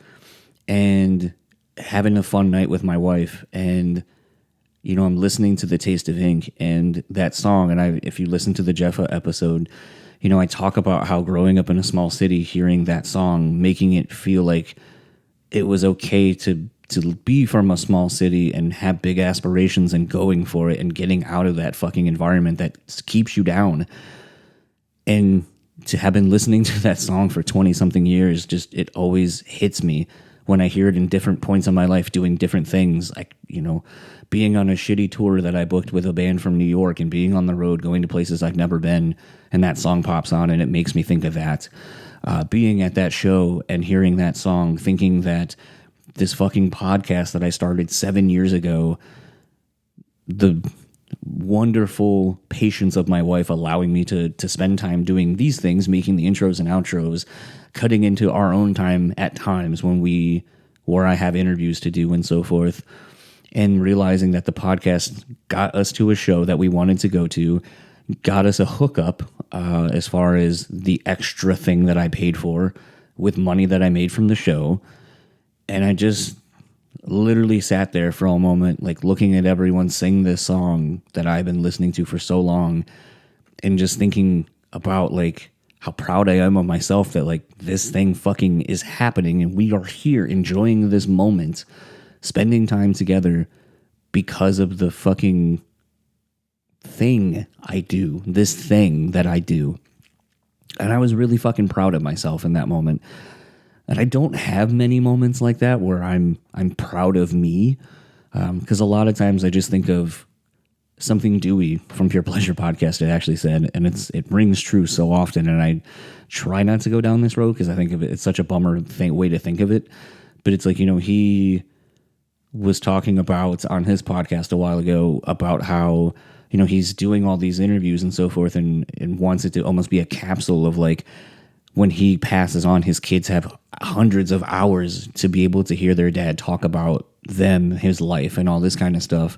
and having a fun night with my wife, and you know, I'm listening to The Taste of Ink and that song. And if you listen to the Jeffa episode, you know, I talk about how growing up in a small city, hearing that song, making it feel like it was okay to be from a small city and have big aspirations and going for it and getting out of that fucking environment that keeps you down. And to have been listening to that song for 20 something years, just, it always hits me when I hear it in different points of my life, doing different things, like, you know, being on a shitty tour that I booked with a band from New York and being on the road, going to places I've never been, and that song pops on and it makes me think of that. Being at that show and hearing that song, thinking that this fucking podcast that I started 7 years ago, the wonderful patience of my wife allowing me to spend time doing these things, making the intros and outros, cutting into our own time at times where I have interviews to do and so forth, and realizing that the podcast got us to a show that we wanted to go to, got us a hookup as far as the extra thing that I paid for with money that I made from the show. And I just literally sat there for a moment, like looking at everyone sing this song that I've been listening to for so long, and just thinking about like how proud I am of myself that like this thing fucking is happening and we are here enjoying this moment, spending time together because of the fucking thing I do, this thing that I do. And I was really fucking proud of myself in that moment. And I don't have many moments like that where I'm proud of me, because a lot of times I just think of something Dewey from Pure Pleasure Podcast had actually said, and it rings true so often, and I try not to go down this road because I think of it's such a bummer way to think of it. But it's like, you know, he was talking about on his podcast a while ago about how, you know, he's doing all these interviews and so forth, and wants it to almost be a capsule of like, when he passes on, his kids have hundreds of hours to be able to hear their dad talk about them, his life, and all this kind of stuff.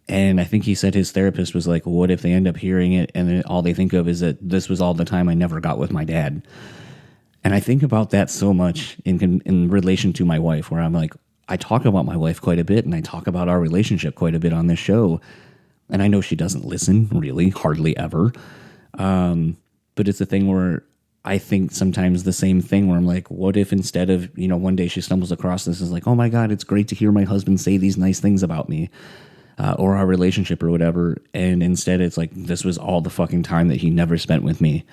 And I think he said his therapist was like, what if they end up hearing it and then all they think of is that this was all the time I never got with my dad? And I think about that so much in relation to my wife, where I'm like, I talk about my wife quite a bit, and I talk about our relationship quite a bit on this show. And I know she doesn't listen, really, hardly ever. But it's a thing where I think sometimes the same thing where I'm like, what if instead of, you know, one day she stumbles across this is like, oh my God, it's great to hear my husband say these nice things about me, or our relationship or whatever. And instead it's like, this was all the fucking time that he never spent with me.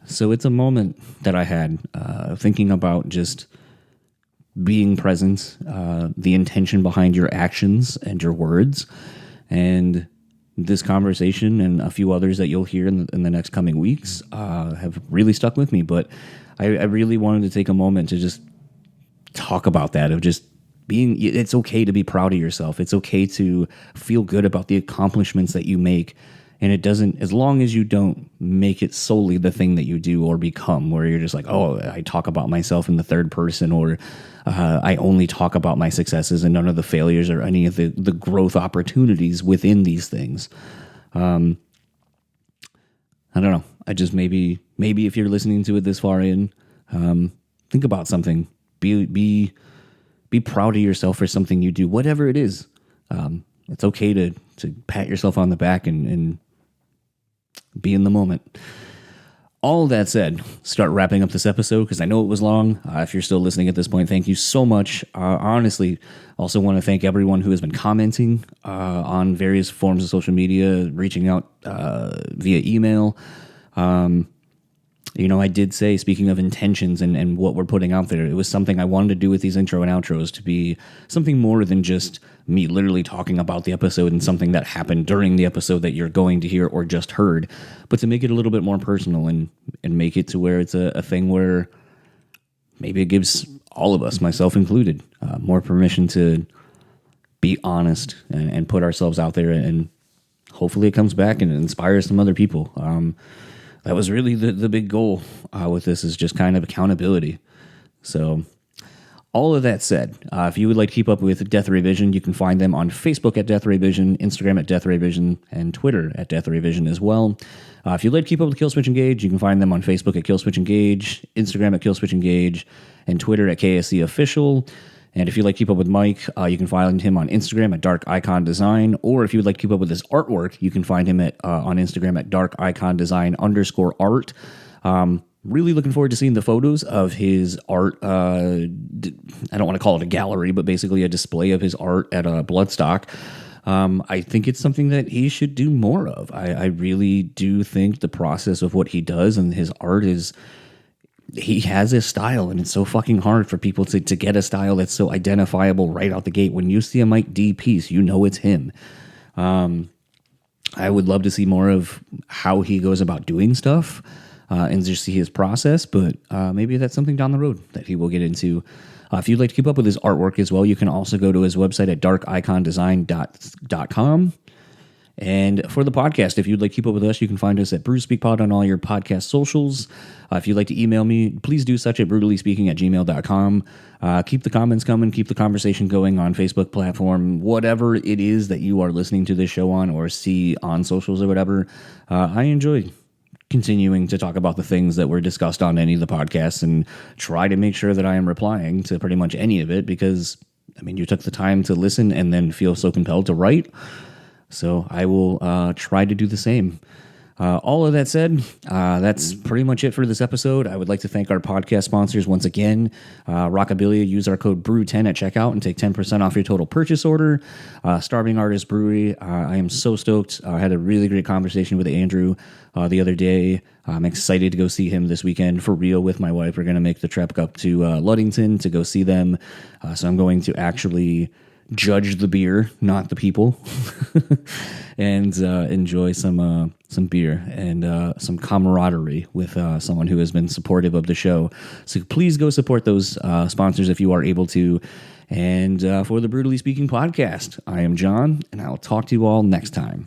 So it's a moment that I had thinking about just being present, the intention behind your actions and your words, and this conversation and a few others that you'll hear in the next coming weeks have really stuck with me. But I really wanted to take a moment to just talk about that, of just being, it's okay to be proud of yourself. It's okay to feel good about the accomplishments that you make. And it doesn't, as long as you don't make it solely the thing that you do or become, where you're just like, oh, I talk about myself in the third person, or I only talk about my successes and none of the failures or any of the growth opportunities within these things. I don't know. I just maybe if you're listening to it this far in, think about something. Be proud of yourself for something you do, whatever it is. It's okay to pat yourself on the back and be in the moment. All that said, start wrapping up this episode because I know it was long. If you're still listening at this point, thank you so much. Honestly, also want to thank everyone who has been commenting on various forms of social media, reaching out via email. I did say, speaking of intentions and what we're putting out there, it was something I wanted to do with these intro and outros to be something more than just me literally talking about the episode and something that happened during the episode that you're going to hear or just heard, but to make it a little bit more personal and make it to where it's a thing where maybe it gives all of us, myself included, more permission to be honest and put ourselves out there, and hopefully it comes back and inspires some other people. That was really the big goal with this, is just kind of accountability. So all of that said, if you would like to keep up with Death Ray Vision, you can find them on Facebook at Death Ray Vision, Instagram at Death Ray Vision, and Twitter at Death Ray Vision as well. If you'd like to keep up with Killswitch Engage, you can find them on Facebook at Killswitch Engage, Instagram at Killswitch Engage, and Twitter at KSC Official. And if you'd like to keep up with Mike, you can find him on Instagram at Dark Icon Design. Or if you would like to keep up with his artwork, you can find him on Instagram at Dark Icon Design _art. Really looking forward to seeing the photos of his art. I don't want to call it a gallery, but basically a display of his art at Bloodstock. I think it's something that he should do more of. I really do think the process of what he does and his art is... He has a style, and it's so fucking hard for people to get a style that's so identifiable right out the gate. When you see a Mike D piece, you know it's him. I would love to see more of how he goes about doing stuff and just see his process, but maybe that's something down the road that he will get into. If you'd like to keep up with his artwork as well, you can also go to his website at darkicondesign.com. And for the podcast, if you'd like to keep up with us, you can find us at BrutallSpeakPod on all your podcast socials. If you'd like to email me, please do such at brutallyspeaking@gmail.com. Keep the comments coming, keep the conversation going on Facebook platform, whatever it is that you are listening to this show on or see on socials or whatever. I enjoy continuing to talk about the things that were discussed on any of the podcasts and try to make sure that I am replying to pretty much any of it because, you took the time to listen and then feel so compelled to write. So I will try to do the same. All of that said, that's pretty much it for this episode. I would like to thank our podcast sponsors once again. Rockabilia, use our code BREW10 at checkout and take 10% off your total purchase order. Starving Artist Brewery, I am so stoked. I had a really great conversation with Andrew the other day. I'm excited to go see him this weekend for real with my wife. We're going to make the trek up to Ludington to go see them. So I'm going to actually... judge the beer, not the people, and enjoy some beer and some camaraderie with someone who has been supportive of the show. So please go support those sponsors if you are able to. And for the Brutally Speaking podcast, I am John, and I'll talk to you all next time.